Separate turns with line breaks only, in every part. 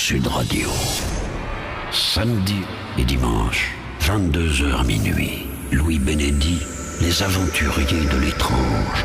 Sud Radio. Samedi et dimanche, 22h minuit. Louis Bénédy, les aventuriers de l'étrange.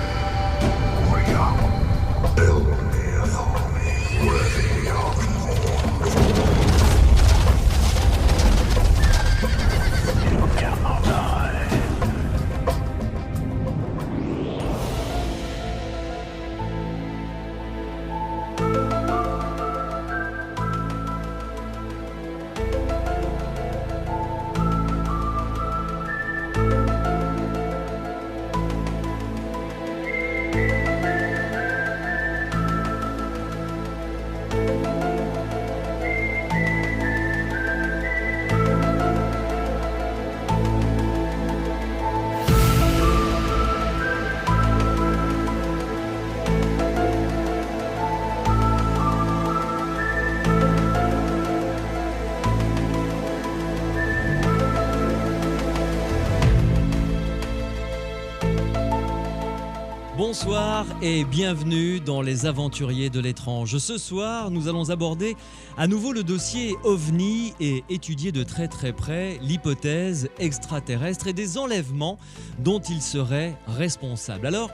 Bonsoir et bienvenue dans Les Aventuriers de l'étrange. Ce soir, nous allons aborder à nouveau le dossier OVNI et étudier de très très près l'hypothèse extraterrestre et des enlèvements dont il serait responsable. Alors,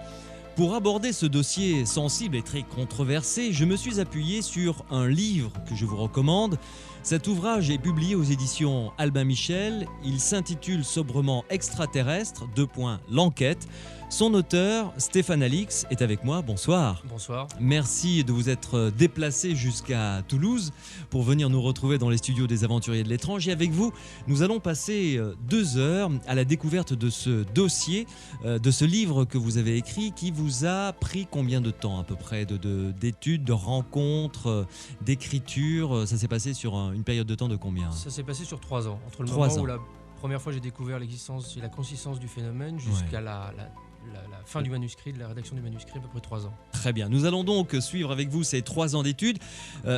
pour aborder ce dossier sensible et très controversé, je me suis appuyé sur un livre que je vous recommande. Cet ouvrage est publié aux éditions Albin Michel. Il s'intitule sobrement Extraterrestre, l'enquête. Son auteur, Stéphane Alix, est avec moi. Bonsoir.
Bonsoir.
Merci de vous être déplacé jusqu'à Toulouse pour venir nous retrouver dans les studios des Aventuriers de l'étrange. Et avec vous, nous allons passer 2 heures à la découverte de ce dossier, de ce livre que vous avez écrit, qui vous a pris combien de temps à peu près d'études, de rencontres, d'écriture? Ça s'est passé sur une période de temps de combien?
Ça s'est passé sur 3 ans. Entre le moment où la première fois j'ai découvert l'existence et la consistance du phénomène jusqu'à la fin du manuscrit, de la rédaction du manuscrit, à peu près 3 ans.
Très bien. Nous allons donc suivre avec vous ces 3 ans d'études.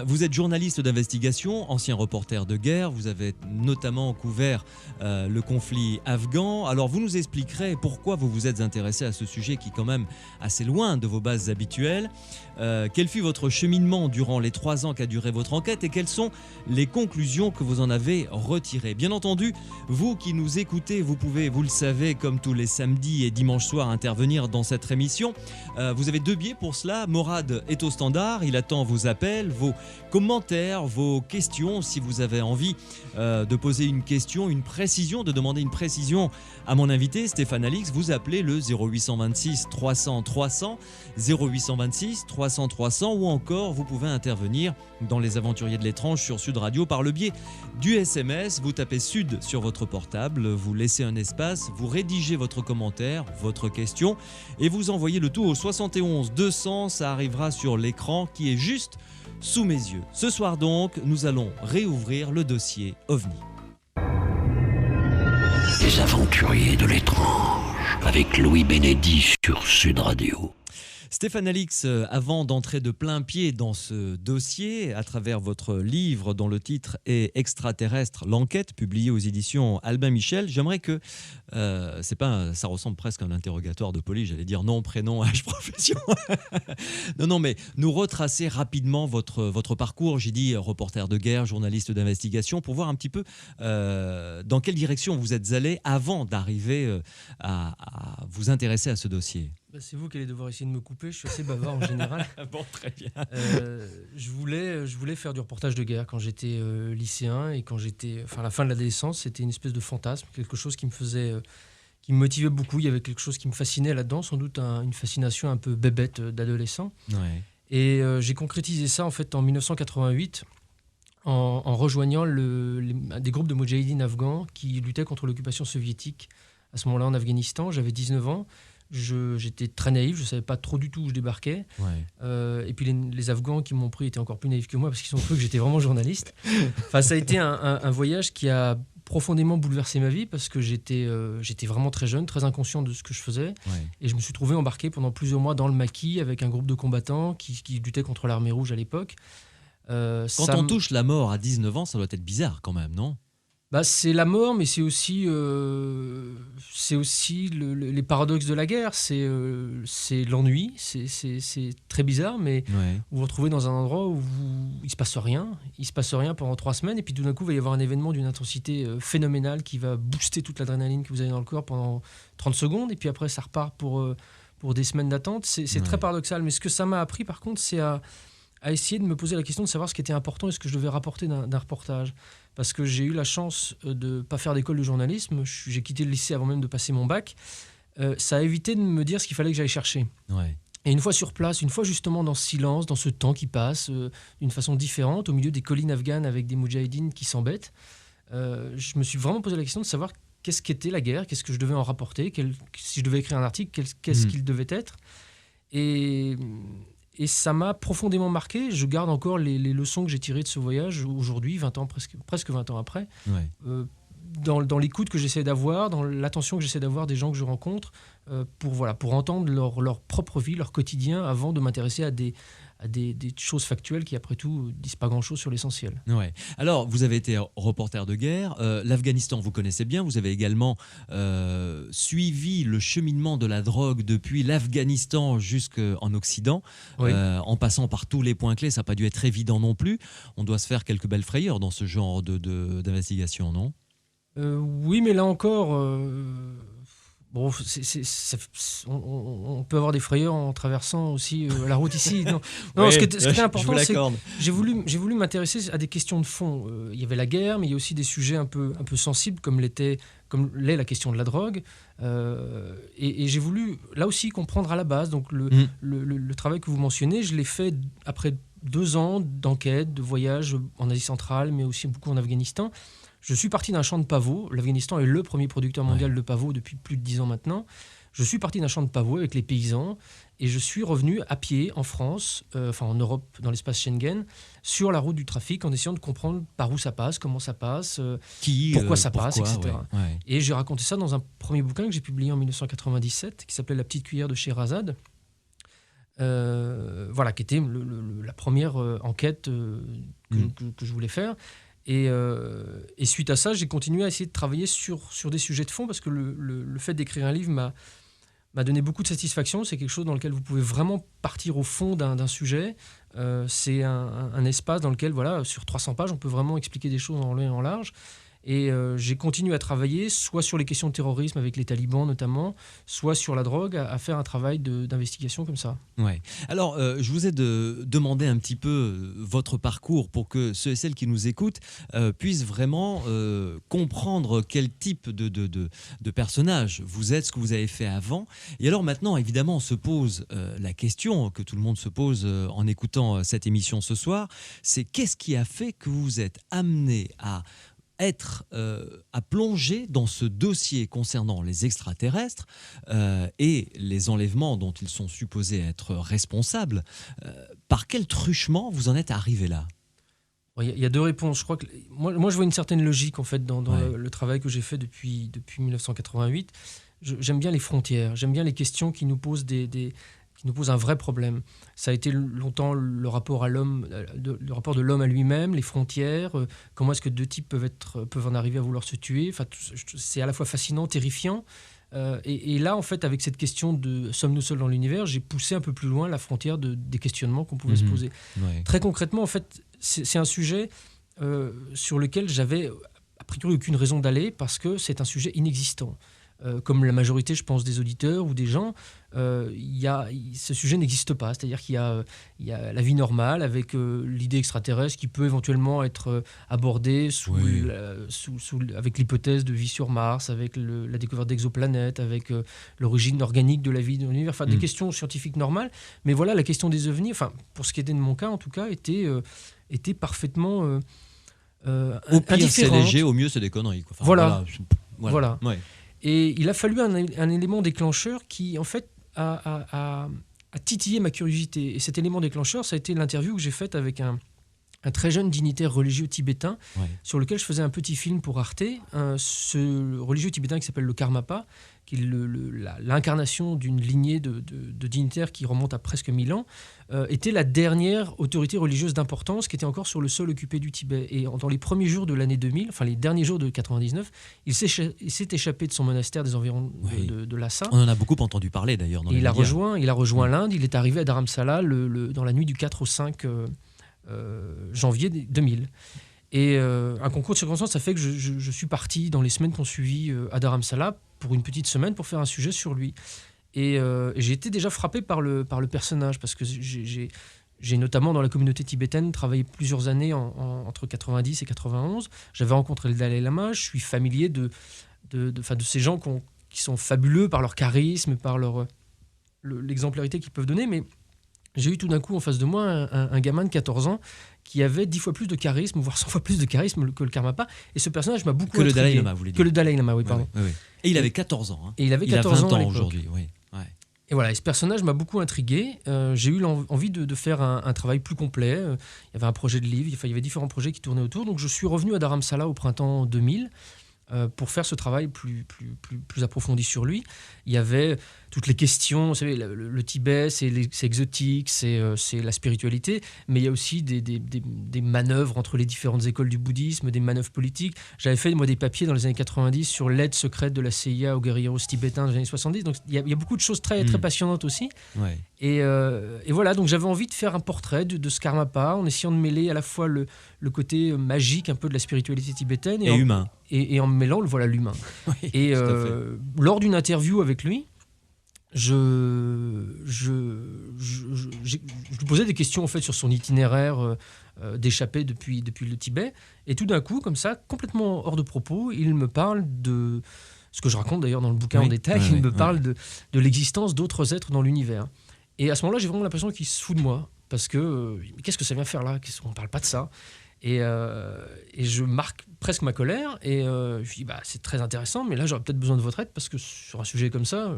Vous êtes journaliste d'investigation, ancien reporter de guerre. Vous avez notamment couvert le conflit afghan. Alors, vous nous expliquerez pourquoi vous vous êtes intéressé à ce sujet qui est quand même assez loin de vos bases habituelles. Quel fut votre cheminement durant les 3 ans qu'a duré votre enquête et quelles sont les conclusions que vous en avez retirées? Bien entendu, vous qui nous écoutez, vous pouvez, vous le savez, comme tous les samedis et dimanches soirs, intervenir dans cette émission. Vous avez 2 biais pour cela. Morad est au standard, il attend vos appels, vos commentaires, vos questions. Si vous avez envie de poser une question, une précision, de demander une précision à mon invité Stéphane Alix, vous appelez le 0826 300 300, 0826 300 300, ou encore vous pouvez intervenir dans les Aventuriers de l'étrange sur Sud Radio par le biais du SMS. Vous tapez Sud sur votre portable, vous laissez un espace, vous rédigez votre commentaire, votre question et vous envoyez le tout au 71 200. Ça arrivera sur l'écran qui est juste sous mes yeux. Ce soir donc, nous allons réouvrir le dossier OVNI.
Les Aventuriers de l'étrange avec Louis Bénédy sur Sud Radio.
Stéphane Alix, avant d'entrer de plein pied dans ce dossier, à travers votre livre dont le titre est Extraterrestre, l'enquête, publié aux éditions Albin Michel, j'aimerais que, ça ressemble presque à un interrogatoire de police, j'allais dire nom, prénom, âge, profession. non, mais nous retracer rapidement votre parcours. J'ai dit reporter de guerre, journaliste d'investigation, pour voir un petit peu dans quelle direction vous êtes allé avant d'arriver à vous intéresser à ce dossier.
C'est vous qui allez devoir essayer de me couper, je suis assez bavard en général.
Bon, très bien.
Je voulais faire du reportage de guerre quand j'étais lycéen et quand j'étais, à la fin de l'adolescence, c'était une espèce de fantasme, quelque chose qui me motivait beaucoup. Il y avait quelque chose qui me fascinait là-dedans, sans doute une fascination un peu bébête d'adolescent.
Ouais.
Et j'ai concrétisé ça en fait en 1988 en rejoignant des groupes de moudjahidines afghans qui luttaient contre l'occupation soviétique à ce moment-là en Afghanistan. J'avais 19 ans. J'étais très naïf, je ne savais pas trop du tout où je débarquais. Ouais. Et puis les Afghans qui m'ont pris étaient encore plus naïfs que moi parce qu'ils ont cru que j'étais vraiment journaliste. Ça a été un voyage qui a profondément bouleversé ma vie parce que j'étais vraiment très jeune, très inconscient de ce que je faisais. Ouais. Et je me suis trouvé embarqué pendant plusieurs mois dans le maquis avec un groupe de combattants qui luttaient contre l'armée rouge à l'époque.
Quand on touche la mort à 19 ans, ça doit être bizarre quand même, non ?
C'est la mort, mais c'est aussi les paradoxes de la guerre. C'est l'ennui, c'est très bizarre, mais
Ouais.
vous vous retrouvez dans un endroit où il se passe rien. Il se passe rien pendant 3 semaines, et puis tout d'un coup, il va y avoir un événement d'une intensité phénoménale qui va booster toute l'adrénaline que vous avez dans le corps pendant 30 secondes, et puis après, ça repart pour des semaines d'attente. C'est très
Ouais.
paradoxal, mais ce que ça m'a appris, par contre, c'est à essayer de me poser la question de savoir ce qui était important et ce que je devais rapporter d'un reportage. Parce que j'ai eu la chance de ne pas faire d'école de journalisme. J'ai quitté le lycée avant même de passer mon bac. Ça a évité de me dire ce qu'il fallait que j'aille chercher.
Ouais.
Et une fois sur place, une fois justement dans ce silence, dans ce temps qui passe, d'une façon différente, au milieu des collines afghanes avec des moudjahidines qui s'embêtent, je me suis vraiment posé la question de savoir qu'est-ce qu'était la guerre, qu'est-ce que je devais en rapporter, si je devais écrire un article, qu'est-ce qu'il devait être. Et ça m'a profondément marqué. Je garde encore les leçons que j'ai tirées de ce voyage aujourd'hui, 20 ans, presque 20 ans après,
Ouais.
dans l'écoute que j'essaie d'avoir, dans l'attention que j'essaie d'avoir des gens que je rencontre, pour entendre leur propre vie, leur quotidien, avant de m'intéresser à des choses factuelles qui, après tout, disent pas grand-chose sur l'essentiel.
Ouais. Alors, vous avez été reporter de guerre. L'Afghanistan, vous connaissez bien. Vous avez également suivi le cheminement de la drogue depuis l'Afghanistan jusqu'en Occident,
Oui.
en passant par tous les points clés. Ça n'a pas dû être évident non plus. On doit se faire quelques belles frayeurs dans ce genre d'investigation, non?
Oui, mais là encore, bon, on peut avoir des frayeurs en traversant aussi la route ici. Non,
Oui,
ce qui était
je
important,
vous
c'est que
l'accorde.
j'ai voulu m'intéresser à des questions de fond. Il y avait la guerre, mais il y a aussi des sujets un peu sensibles, comme l'est la question de la drogue. Et j'ai voulu, là aussi, comprendre à la base. Donc, le travail que vous mentionnez, je l'ai fait après 2 ans d'enquête, de voyage en Asie centrale, mais aussi beaucoup en Afghanistan. Je suis parti d'un champ de pavots. L'Afghanistan est le premier producteur mondial de pavots depuis plus de 10 ans maintenant. Je suis parti d'un champ de pavots avec les paysans et je suis revenu à pied en France, en Europe, dans l'espace Schengen, sur la route du trafic, en essayant de comprendre par où ça passe, comment ça passe, pourquoi ça passe, etc.
Ouais.
Et j'ai raconté ça dans un premier bouquin que j'ai publié en 1997, qui s'appelait La petite cuillère de Scheherazade. Qui était la première enquête que je voulais faire. Et suite à ça, j'ai continué à essayer de travailler sur des sujets de fond, parce que le fait d'écrire un livre m'a donné beaucoup de satisfaction. C'est quelque chose dans lequel vous pouvez vraiment partir au fond d'un sujet. C'est un espace dans lequel, sur 300 pages, on peut vraiment expliquer des choses en long et en large. Et j'ai continué à travailler soit sur les questions de terrorisme avec les talibans notamment, soit sur la drogue, à faire un travail d'investigation comme ça.
Ouais. Alors, je vous ai demandé un petit peu votre parcours pour que ceux et celles qui nous écoutent puissent vraiment comprendre quel type de personnage vous êtes, ce que vous avez fait avant. Et alors maintenant, évidemment, on se pose la question que tout le monde se pose en écoutant cette émission ce soir, c'est qu'est-ce qui a fait que vous vous êtes amené à plonger dans ce dossier concernant les extraterrestres et les enlèvements dont ils sont supposés être responsables. Par quel truchement vous en êtes arrivé là?
Il y a 2 réponses. Je crois que moi je vois une certaine logique en fait dans
Ouais.
le travail que j'ai fait depuis 1988. J'aime bien les frontières, j'aime bien les questions qui nous posent qui nous posent un vrai problème. Ça a été longtemps le rapport à l'homme, le rapport de l'homme à lui-même, les frontières, comment est-ce que 2 types peuvent en arriver à vouloir se tuer. Enfin, c'est à la fois fascinant, terrifiant. Et là, en fait, avec cette question de sommes-nous seuls dans l'univers, j'ai poussé un peu plus loin la frontière des questionnements qu'on pouvait se poser.
Ouais.
Très concrètement, en fait, c'est un sujet sur lequel j'avais a priori aucune raison d'aller, parce que c'est un sujet inexistant. Comme la majorité, je pense, des auditeurs ou des gens, ce sujet n'existe pas. C'est-à-dire qu'il y a la vie normale avec l'idée extraterrestre qui peut éventuellement être abordée avec l'hypothèse de vie sur Mars, avec la découverte d'exoplanètes, avec l'origine organique de la vie dans l'univers. Enfin, des questions scientifiques normales. Mais voilà, la question des ovnis, pour ce qui était de mon cas en tout cas, était parfaitement
Au pire, c'est
indifférente.
léger, au mieux, c'est des conneries, quoi. Enfin,
Voilà.
Ouais.
Et il a fallu un élément déclencheur qui, en fait, a titillé ma curiosité. Et cet élément déclencheur, ça a été l'interview que j'ai faite avec un un très jeune dignitaire religieux tibétain
Ouais.
sur lequel je faisais un petit film pour Arte. Ce religieux tibétain qui s'appelle le Karmapa, qui est l'incarnation d'une lignée de dignitaires qui remonte à presque 1000 ans, était la dernière autorité religieuse d'importance qui était encore sur le sol occupé du Tibet. Et dans les premiers jours de l'année 2000, enfin les derniers jours de 99, il s'est échappé de son monastère des environs
Oui.
de Lhasa.
On en a beaucoup entendu parler d'ailleurs dans
Et
les
il a
médias.
rejoint l'Inde. Il est arrivé à Dharamsala dans la nuit du 4 au 5 janvier 2000. Et un concours de circonstances, ça fait que je suis parti dans les semaines qui ont suivi à Dharamsala pour une petite semaine pour faire un sujet sur lui. Et j'ai été déjà frappé par le personnage, parce que j'ai notamment dans la communauté tibétaine travaillé plusieurs années entre 90 et 91. J'avais rencontré le Dalai Lama, je suis familier de ces gens qui sont fabuleux par leur charisme, par l'exemplarité qu'ils peuvent donner, mais j'ai eu tout d'un coup en face de moi un gamin de 14 ans qui avait 10 fois plus de charisme, voire 100 fois plus de charisme que le Karmapa. Et ce personnage m'a beaucoup
Que le
intrigué.
Dalai Lama, vous voulez dire.
Que le Dalai Lama, oui, pardon.
Ouais, ouais, ouais. Et il avait 14 ans. Hein.
Et il avait
Il a
14
20
ans à
ans
l'époque.
aujourd'hui. Oui. Ouais.
Et voilà, et ce personnage m'a beaucoup intrigué. J'ai eu envie de faire un travail plus complet. Il y avait un projet de livre, il y avait différents projets qui tournaient autour. Donc je suis revenu à Dharamsala au printemps 2000 pour faire ce travail plus approfondi sur lui. Il y avait toutes les questions, vous savez, le Tibet, c'est exotique, c'est la spiritualité, mais il y a aussi des manœuvres entre les différentes écoles du bouddhisme, des manœuvres politiques. J'avais fait, moi, des papiers dans les années 90 sur l'aide secrète de la CIA aux guérilleros tibétains des années 70, donc il y a beaucoup de choses très passionnantes aussi.
Ouais.
Et voilà, donc j'avais envie de faire un portrait de ce Karmapa, en essayant de mêler à la fois le côté magique un peu de la spiritualité tibétaine
Et humain.
et en mêlant l'humain.
Oui,
Et
tout à fait.
lors d'une interview avec lui, je lui posais des questions en fait sur son itinéraire d'échappée depuis le Tibet. Et tout d'un coup, comme ça, complètement hors de propos, il me parle de ce que je raconte d'ailleurs dans le bouquin
Oui,
en détail.
oui,
Il
oui,
me
oui.
parle de l'existence d'autres êtres dans l'univers. Et à ce moment-là, j'ai vraiment l'impression qu'il se fout de moi. Parce que, mais qu'est-ce que ça vient faire là? On ne parle pas de ça. Et je marque presque ma colère. Et je lui dis, c'est très intéressant, mais là, j'aurais peut-être besoin de votre aide, parce que sur un sujet comme ça,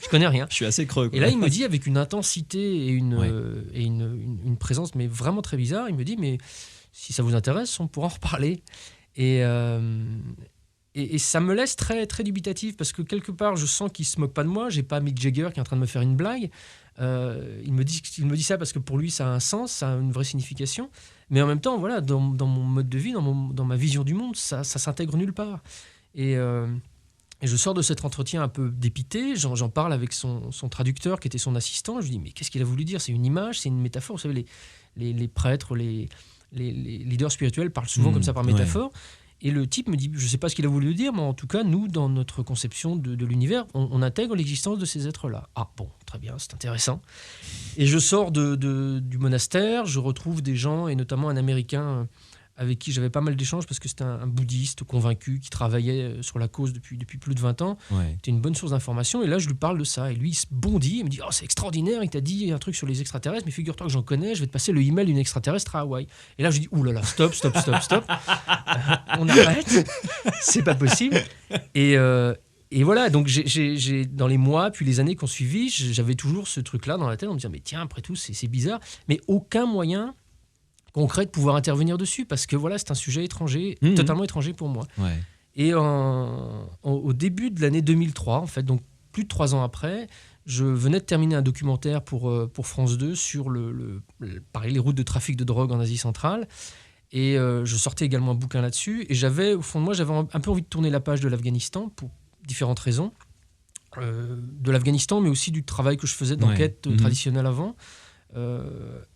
je connais rien.
Je suis assez creux. Quoi.
Et là, il me dit, avec une intensité et
Ouais.
une présence, mais vraiment très bizarre, il me dit, mais si ça vous intéresse, on pourra en reparler. Et ça me laisse très, très dubitatif, parce que quelque part, je sens qu'il ne se moque pas de moi. Je n'ai pas Mick Jagger qui est en train de me faire une blague. Il me dit ça parce que pour lui, ça a un sens, ça a une vraie signification. Mais en même temps, voilà, dans mon mode de vie, dans ma vision du monde, ça s'intègre nulle part. Et je sors de cet entretien un peu dépité. J'en parle avec son traducteur, qui était son assistant. Je lui dis, mais qu'est-ce qu'il a voulu dire? C'est une image, c'est une métaphore. Vous savez, les prêtres, les leaders spirituels parlent souvent comme ça par métaphore. Et le type me dit, je ne sais pas ce qu'il a voulu dire, mais en tout cas, nous, dans notre conception de l'univers, on intègre l'existence de ces êtres-là. Ah bon, très bien, c'est intéressant. Et je sors du monastère, je retrouve des gens, et notamment un Américain avec qui j'avais pas mal d'échanges, parce que c'était un bouddhiste convaincu qui travaillait sur la cause depuis plus de 20 ans.
Ouais.
C'était une bonne source d'information. Et là, je lui parle de ça. Et lui, il se bondit. Il me dit, oh, c'est extraordinaire. Il t'a dit un truc sur les extraterrestres. Mais figure-toi que j'en connais. Je vais te passer le email d'une extraterrestre à Hawaï. Et là, je lui dis, ouh là là, stop. On arrête. C'est pas possible. Et voilà. Donc, j'ai dans les mois, puis les années qui ont suivi, j'avais toujours ce truc-là dans la tête en me disant, mais tiens, après tout, c'est bizarre. Mais aucun moyen concret de pouvoir intervenir dessus, parce que voilà, c'est un sujet étranger, totalement étranger pour moi.
Ouais.
Et au début de l'année 2003, en fait, donc plus de 3 ans après, je venais de terminer un documentaire pour France 2 sur pareil, les routes de trafic de drogue en Asie centrale. Et je sortais également un bouquin là-dessus. Et j'avais, au fond de moi, j'avais un peu envie de tourner la page de l'Afghanistan pour différentes raisons. De l'Afghanistan, mais aussi du travail que je faisais d'enquête traditionnelle avant.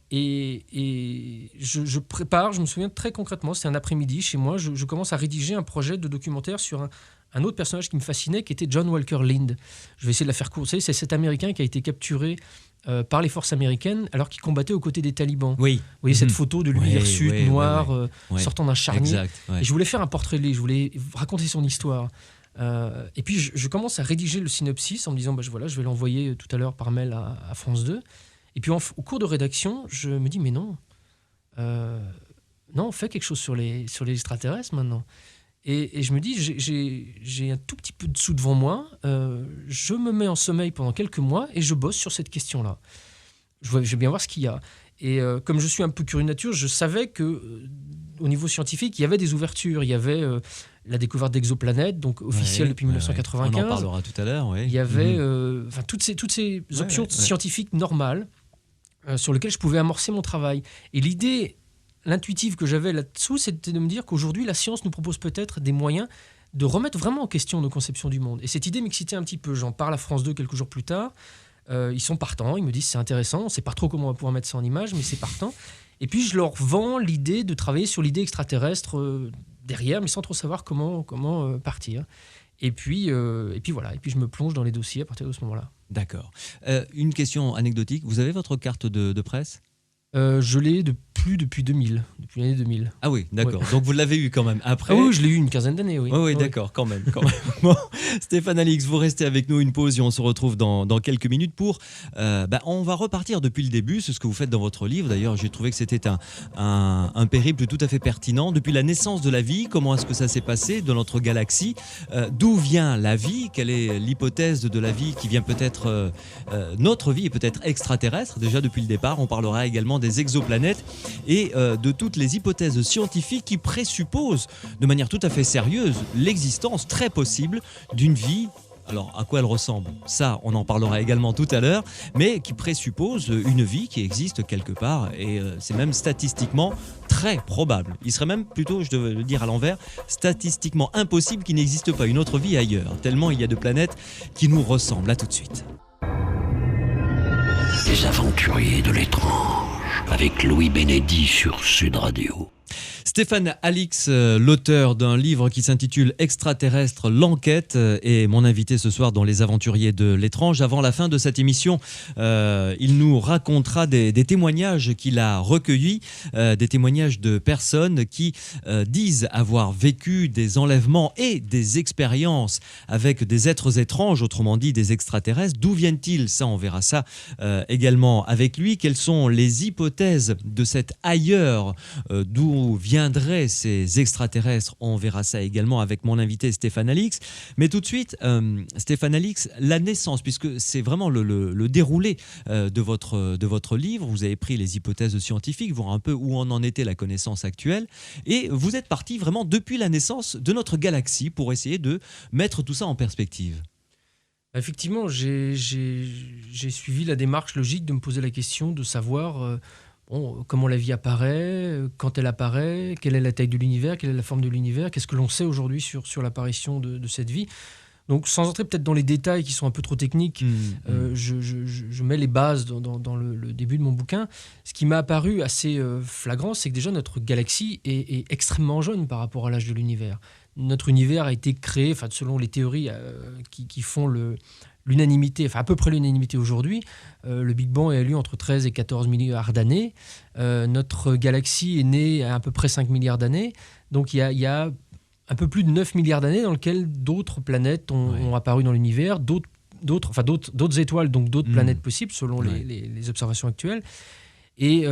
Et je prépare, je me souviens très concrètement, c'était un après-midi chez moi, je commence à rédiger un projet de documentaire sur un autre personnage qui me fascinait, qui était John Walker Lind. Je vais essayer de la faire courte. C'est cet Américain qui a été capturé par les forces américaines alors qu'il combattait aux côtés des talibans.
Oui.
Vous voyez cette photo de lui hirsute, noir, sortant d'un charnier.
Exact, ouais.
Et je voulais faire un portrait de lui, je voulais raconter son histoire. Et puis je commence à rédiger le synopsis en me disant, voilà, je vais l'envoyer tout à l'heure par mail à France 2. Et puis au cours de rédaction, je me dis, mais non, on fait quelque chose sur les extraterrestres maintenant. Et je me dis, j'ai un tout petit peu de sous devant moi, je me mets en sommeil pendant quelques mois et je bosse sur cette question-là. Je vais bien voir ce qu'il y a. Et comme je suis un peu curieux de nature, je savais que au niveau scientifique, il y avait des ouvertures. Il y avait la découverte d'exoplanètes, donc officielle depuis 1995.
On en parlera tout à l'heure. Oui.
Il y avait toutes ces options scientifiques normales sur lesquelles je pouvais amorcer mon travail. Et l'idée, l'intuitive que j'avais là-dessous, c'était de me dire qu'aujourd'hui, la science nous propose peut-être des moyens de remettre vraiment en question nos conceptions du monde. Et cette idée m'excitait un petit peu. J'en parle à France 2 quelques jours plus tard. Ils sont partants, ils me disent c'est intéressant, on ne sait pas trop comment on va pouvoir mettre ça en image, mais c'est partant. Et puis je leur vends l'idée de travailler sur l'idée extraterrestre derrière, mais sans trop savoir comment partir. Et puis voilà, et puis je me plonge dans les dossiers à partir de ce moment-là.
D'accord. Une question anecdotique, vous avez votre carte de presse ?
Je l'ai depuis 2000, depuis l'année 2000.
Ah oui, d'accord.
Ouais.
Donc vous l'avez eu quand même. Après...
Ah oui, je l'ai eu une quinzaine d'années, oui.
Oui, d'accord, quand même. Bon, Stéphane Alix, vous restez avec nous une pause et on se retrouve dans quelques minutes pour... on va repartir depuis le début, c'est ce que vous faites dans votre livre. D'ailleurs, j'ai trouvé que c'était un périple tout à fait pertinent. Depuis la naissance de la vie, comment est-ce que ça s'est passé dans notre galaxie ? D'où vient la vie ? Quelle est l'hypothèse de la vie qui vient peut-être... notre vie est peut-être extraterrestre, déjà depuis le départ. On parlera également des exoplanètes et de toutes les hypothèses scientifiques qui présupposent de manière tout à fait sérieuse l'existence très possible d'une vie. Alors, à quoi elle ressemble ? Ça, on en parlera également tout à l'heure, mais qui présuppose une vie qui existe quelque part, et c'est même statistiquement très probable. Il serait même plutôt, je devais le dire à l'envers, statistiquement impossible qu'il n'existe pas une autre vie ailleurs, tellement il y a de planètes qui nous ressemblent. À tout de suite.
Les aventuriers de l'étrange, avec Louis Bénédy sur Sud Radio.
Stéphane Alix, l'auteur d'un livre qui s'intitule Extraterrestre, l'enquête, est mon invité ce soir dans Les Aventuriers de l'étrange. Avant la fin de cette émission, il nous racontera des témoignages qu'il a recueillis, des témoignages de personnes qui disent avoir vécu des enlèvements et des expériences avec des êtres étranges, autrement dit des extraterrestres. D'où viennent-ils ? Ça, on verra ça également avec lui. Quelles sont les hypothèses de cet ailleurs d'où viendraient ces extraterrestres? On verra ça également avec mon invité Stéphane Alix. Mais tout de suite, Stéphane Alix, la naissance, puisque c'est vraiment le déroulé de votre livre. Vous avez pris les hypothèses scientifiques, voir un peu où on en était la connaissance actuelle. Et vous êtes parti vraiment depuis la naissance de notre galaxie pour essayer de mettre tout ça en perspective.
Effectivement, j'ai suivi la démarche logique de me poser la question de savoir... comment la vie apparaît, quand elle apparaît, quelle est la taille de l'univers, quelle est la forme de l'univers, qu'est-ce que l'on sait aujourd'hui sur l'apparition de cette vie. Donc, sans entrer peut-être dans les détails qui sont un peu trop techniques, je mets les bases dans le début de mon bouquin. Ce qui m'a apparu assez flagrant, c'est que déjà notre galaxie est extrêmement jeune par rapport à l'âge de l'univers. Notre univers a été créé, selon les théories qui font l'unanimité, à peu près l'unanimité aujourd'hui. Le Big Bang a eu lieu entre 13 et 14 milliards d'années. Notre galaxie est née à peu près 5 milliards d'années. Donc il y a un peu plus de 9 milliards d'années dans lesquelles d'autres planètes ont apparu dans l'univers, d'autres étoiles, donc d'autres planètes possibles selon les observations actuelles. Et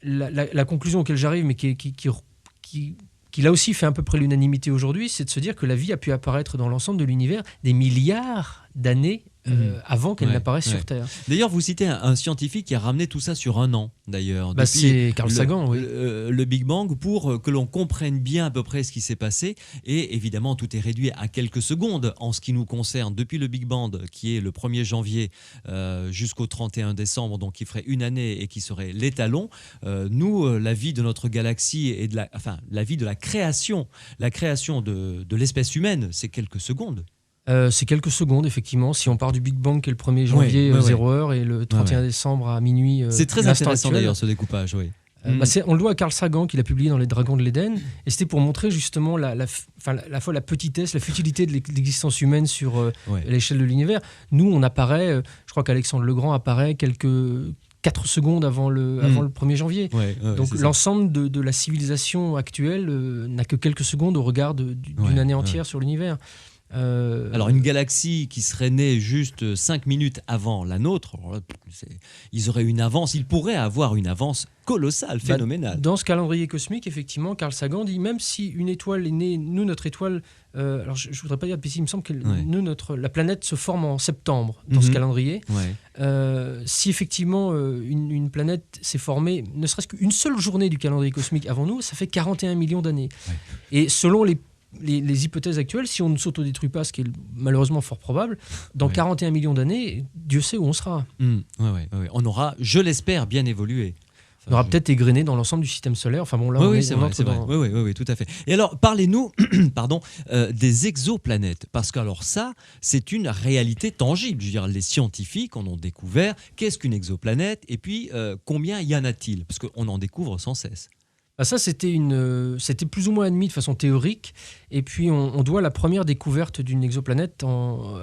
la conclusion auquel j'arrive, mais qui là aussi fait à peu près l'unanimité aujourd'hui, c'est de se dire que la vie a pu apparaître dans l'ensemble de l'univers des milliards d'années avant qu'elle n'apparaisse sur Terre.
D'ailleurs, vous citez un scientifique qui a ramené tout ça sur un an, d'ailleurs.
C'est Carl Sagan, oui.
Le Big Bang, pour que l'on comprenne bien à peu près ce qui s'est passé. Et évidemment, tout est réduit à quelques secondes en ce qui nous concerne. Depuis le Big Bang, qui est le 1er janvier jusqu'au 31 décembre, donc qui ferait une année et qui serait l'étalon, nous, la vie de notre galaxie et la vie de la création de l'espèce humaine, c'est quelques secondes.
C'est quelques secondes, effectivement. Si on part du Big Bang, qui est le 1er janvier, 0h, et le 31 décembre à minuit.
C'est très intéressant actuel. D'ailleurs, ce découpage, oui.
On le doit à Carl Sagan, qui l'a publié dans Les Dragons de l'Éden. Et c'était pour montrer justement la petitesse, la futilité de l'existence humaine sur l'échelle de l'univers. Nous, on apparaît, je crois qu'Alexandre le Grand apparaît quelques 4 secondes avant le 1er janvier. Donc l'ensemble de la civilisation actuelle n'a que quelques secondes au regard d'une année entière sur l'univers.
Alors une galaxie qui serait née juste 5 minutes avant la nôtre, ils auraient une avance, ils pourraient avoir une avance colossale, phénoménale.
Dans ce calendrier cosmique, effectivement, Carl Sagan dit même si une étoile est née, nous notre étoile, alors je voudrais pas dire de bêtises, il me semble que la planète se forme en septembre dans ce calendrier. Si effectivement une planète s'est formée, ne serait-ce qu'une seule journée du calendrier cosmique avant nous, ça fait 41 millions d'années. Et selon les hypothèses actuelles, si on ne s'autodétruit pas, ce qui est malheureusement fort probable, dans 41 millions d'années, Dieu sait où on sera.
On aura, je l'espère, bien évolué.
On aura peut-être égrené dans l'ensemble du système solaire. Enfin bon, là,
c'est vrai. Oui, tout à fait. Et alors, parlez-nous des exoplanètes. Parce que alors ça, c'est une réalité tangible. Je veux dire, les scientifiques en ont découvert. Qu'est-ce qu'une exoplanète? Et puis, combien y en a-t-il? Parce qu'on en découvre sans cesse.
Ça, c'était plus ou moins admis de façon théorique. Et puis, on doit la première découverte d'une exoplanète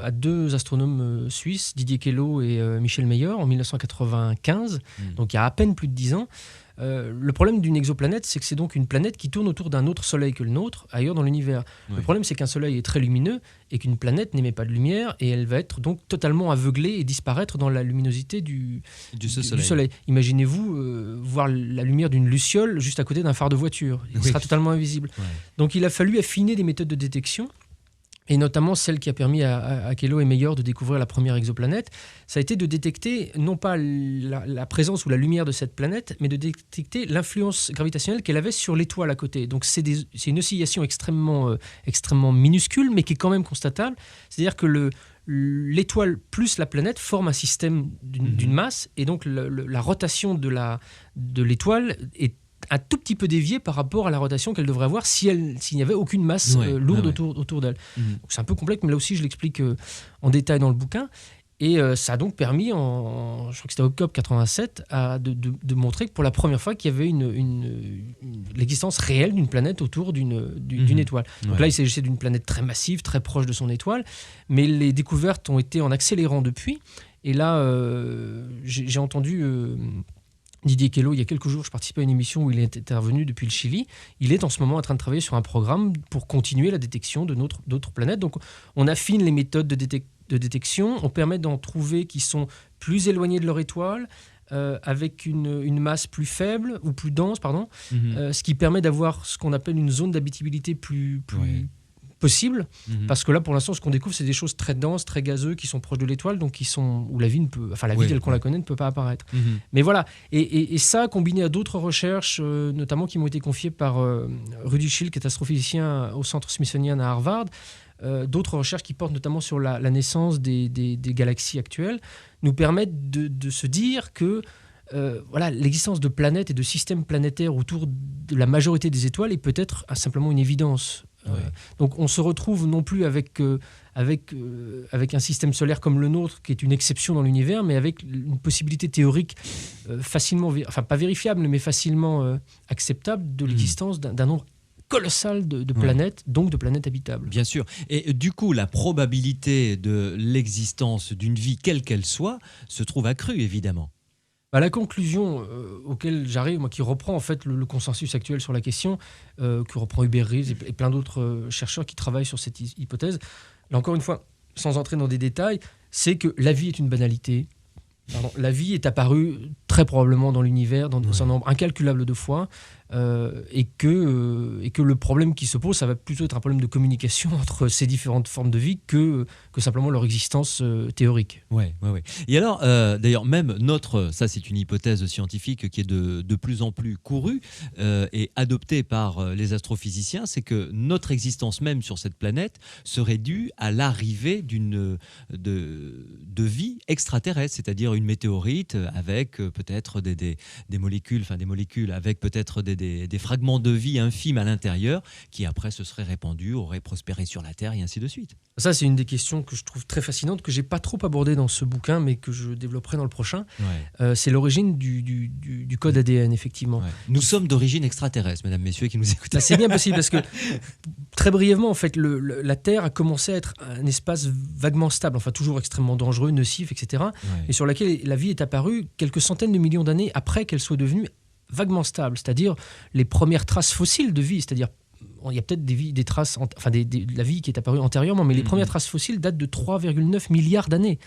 à deux astronomes suisses, Didier Queloz et Michel Mayor, en 1995, donc il y a à peine plus de 10 ans. Le problème d'une exoplanète, c'est que c'est donc une planète qui tourne autour d'un autre soleil que le nôtre, ailleurs dans l'univers. Le problème, c'est qu'un soleil est très lumineux et qu'une planète n'émet pas de lumière et elle va être donc totalement aveuglée et disparaître dans la luminosité du soleil. Imaginez-vous voir la lumière d'une luciole juste à côté d'un phare de voiture. Il sera totalement invisible. Donc il a fallu affiner des méthodes de détection. Et notamment celle qui a permis à Queloz et Mayor de découvrir la première exoplanète, ça a été de détecter non pas la présence ou la lumière de cette planète, mais de détecter l'influence gravitationnelle qu'elle avait sur l'étoile à côté. Donc c'est une oscillation extrêmement minuscule, mais qui est quand même constatable. C'est-à-dire que l'étoile plus la planète forment un système d'une masse, et donc la rotation de l'étoile est un tout petit peu déviée par rapport à la rotation qu'elle devrait avoir s'il n'y avait aucune masse lourde autour d'elle. Donc c'est un peu complexe, mais là aussi je l'explique en détail dans le bouquin. Et ça a donc permis, je crois que c'était octobre 87, de montrer que pour la première fois qu'il y avait l'existence réelle d'une planète autour d'une étoile. Donc là, il s'agissait d'une planète très massive, très proche de son étoile, mais les découvertes ont été en accélérant depuis. Et là, j'ai entendu Didier Queloz, il y a quelques jours, je participais à une émission où il est intervenu depuis le Chili. Il est en ce moment en train de travailler sur un programme pour continuer la détection d'autres planètes. Donc, on affine les méthodes de détection, on permet d'en trouver qui sont plus éloignées de leur étoile, avec une masse plus faible ou plus dense, ce qui permet d'avoir ce qu'on appelle une zone d'habitabilité plus possible, parce que là pour l'instant ce qu'on découvre c'est des choses très denses, très gazeuses qui sont proches de l'étoile, donc où la vie telle qu'on la connaît ne peut pas apparaître. Mais voilà, et ça combiné à d'autres recherches notamment qui m'ont été confiées par Rudy Schill, qui est astrophysicien au centre Smithsonian à Harvard, d'autres recherches qui portent notamment sur la naissance des galaxies actuelles, nous permettent de se dire que l'existence de planètes et de systèmes planétaires autour de la majorité des étoiles est peut-être simplement une évidence. Donc on se retrouve non plus avec un système solaire comme le nôtre, qui est une exception dans l'univers, mais avec une possibilité théorique facilement, pas vérifiable, mais facilement acceptable de l'existence d'un nombre colossal de planètes, donc de planètes habitables.
Bien sûr. Et du coup, la probabilité de l'existence d'une vie, quelle qu'elle soit, se trouve accrue, évidemment.
La conclusion auquel j'arrive, moi, qui reprend en fait le consensus actuel sur la question, que reprend Hubert Reeves et plein d'autres chercheurs qui travaillent sur cette hypothèse, là encore une fois, sans entrer dans des détails, c'est que la vie est une banalité. La vie est apparue très probablement dans l'univers, dans un nombre incalculable de fois, et que le problème qui se pose, ça va plutôt être un problème de communication entre ces différentes formes de vie que simplement leur existence théorique.
Ouais. Et alors, d'ailleurs, même ça c'est une hypothèse scientifique qui est de plus en plus courue et adoptée par les astrophysiciens, c'est que notre existence même sur cette planète serait due à l'arrivée de vie extraterrestre, c'est-à-dire une météorite avec peut-être des molécules, avec peut-être des fragments de vie infimes à l'intérieur qui après se seraient répandus, auraient prospéré sur la Terre et ainsi de suite.
Ça, c'est une des questions que je trouve très fascinante, que j'ai pas trop abordée dans ce bouquin, mais que je développerai dans le prochain. C'est l'origine du code ADN, effectivement.
Nous sommes d'origine extraterrestre, mesdames, messieurs, qui nous écoutent.
C'est bien possible, parce que très brièvement, en fait, la Terre a commencé à être un espace vaguement stable, toujours extrêmement dangereux, nocif, etc., et sur laquelle la vie est apparue quelques centaines de millions d'années après qu'elle soit devenue vaguement stable, c'est-à-dire les premières traces fossiles de vie, c'est-à-dire il y a peut-être des traces, de la vie qui est apparue antérieurement, mais les premières traces fossiles datent de 3,9 milliards d'années.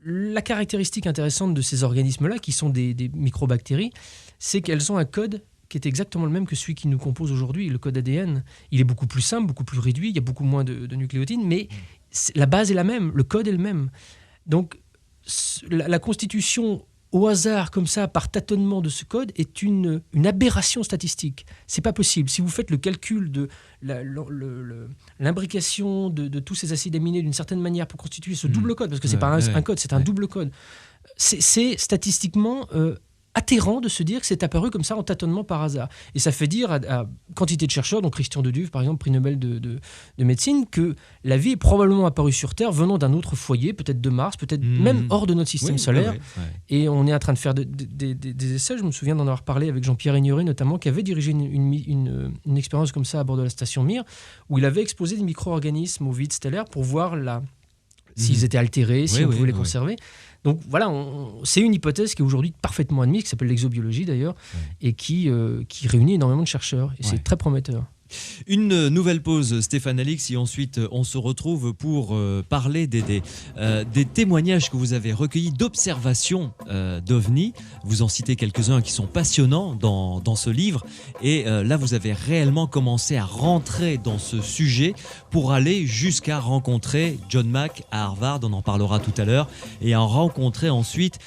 La caractéristique intéressante de ces organismes-là, qui sont des microbactéries, c'est qu'elles ont un code qui est exactement le même que celui qui nous compose aujourd'hui, le code ADN. Il est beaucoup plus simple, beaucoup plus réduit, il y a beaucoup moins de nucléotides, mais la base est la même, le code est le même. Donc, la constitution au hasard, comme ça, par tâtonnement de ce code, est une aberration statistique. C'est pas possible. Si vous faites le calcul de l'imbrication de tous ces acides aminés d'une certaine manière pour constituer ce double code, parce que c'est pas un code, c'est un double code, c'est statistiquement atterrant de se dire que c'est apparu comme ça en tâtonnement par hasard. Et ça fait dire à quantité de chercheurs, donc Christian de Duve, par exemple, prix Nobel de médecine, que la vie est probablement apparue sur Terre venant d'un autre foyer, peut-être de Mars, peut-être même hors de notre système solaire. Et on est en train de faire des essais. Je me souviens d'en avoir parlé avec Jean-Pierre Ignoré, notamment, qui avait dirigé une expérience comme ça à bord de la station Mir, où il avait exposé des micro-organismes au vide stellaire pour voir s'ils étaient altérés, si on pouvait les conserver. Donc voilà, c'est une hypothèse qui est aujourd'hui parfaitement admise, qui s'appelle l'exobiologie d'ailleurs, et qui réunit énormément de chercheurs. Et c'est très prometteur.
Une nouvelle pause, Stéphane Alix, et ensuite on se retrouve pour parler des témoignages que vous avez recueillis d'observations d'OVNI. Vous en citez quelques-uns qui sont passionnants dans ce livre. Et là, vous avez réellement commencé à rentrer dans ce sujet pour aller jusqu'à rencontrer John Mack à Harvard, on en parlera tout à l'heure, et à rencontrer ensuite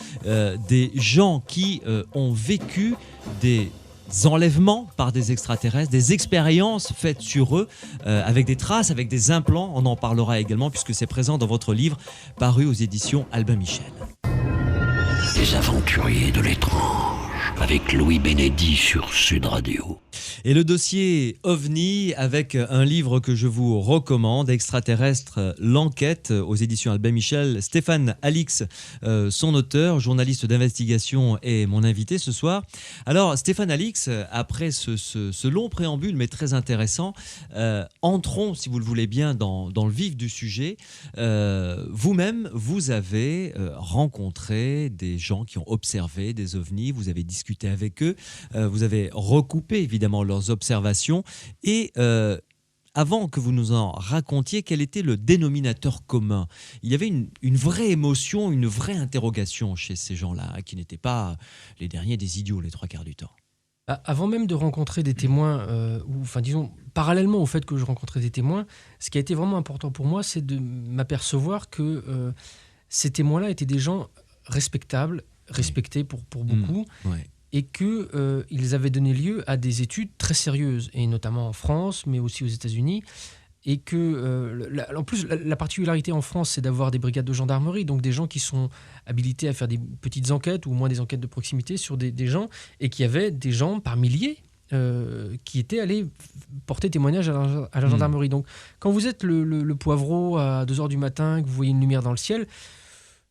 des gens qui ont vécu des enlèvements par des extraterrestres, des expériences faites sur eux, avec des traces, avec des implants. On en parlera également puisque c'est présent dans votre livre paru aux éditions Albin Michel.
Des aventuriers de l'étrange, avec Louis Bénédy sur Sud Radio.
Et le dossier OVNI avec un livre que je vous recommande, Extraterrestre, l'enquête, aux éditions Albin Michel. Stéphane Alix, son auteur, journaliste d'investigation, est mon invité ce soir. Alors Stéphane Alix, après ce long préambule mais très intéressant, entrons, si vous le voulez bien, dans le vif du sujet. Vous-même, vous avez rencontré des gens qui ont observé des OVNI, vous avez discuté avec eux, vous avez recoupé évidemment leurs observations et avant que vous nous en racontiez, quel était le dénominateur commun? Il y avait une vraie émotion, une vraie interrogation chez ces gens-là, qui n'étaient pas les derniers des idiots les trois quarts du temps.
Avant même de rencontrer des témoins, disons, parallèlement au fait que je rencontrais des témoins, ce qui a été vraiment important pour moi, c'est de m'apercevoir que ces témoins-là étaient des gens respectables, respectés pour beaucoup, et qu'ils avaient donné lieu à des études très sérieuses, et notamment en France, mais aussi aux États-Unis. Et en plus, la particularité en France, c'est d'avoir des brigades de gendarmerie, donc des gens qui sont habilités à faire des petites enquêtes, ou au moins des enquêtes de proximité sur des gens, et qui avaient des gens par milliers qui étaient allés porter témoignage à la gendarmerie. Donc, quand vous êtes le poivreau à 2h du matin, que vous voyez une lumière dans le ciel,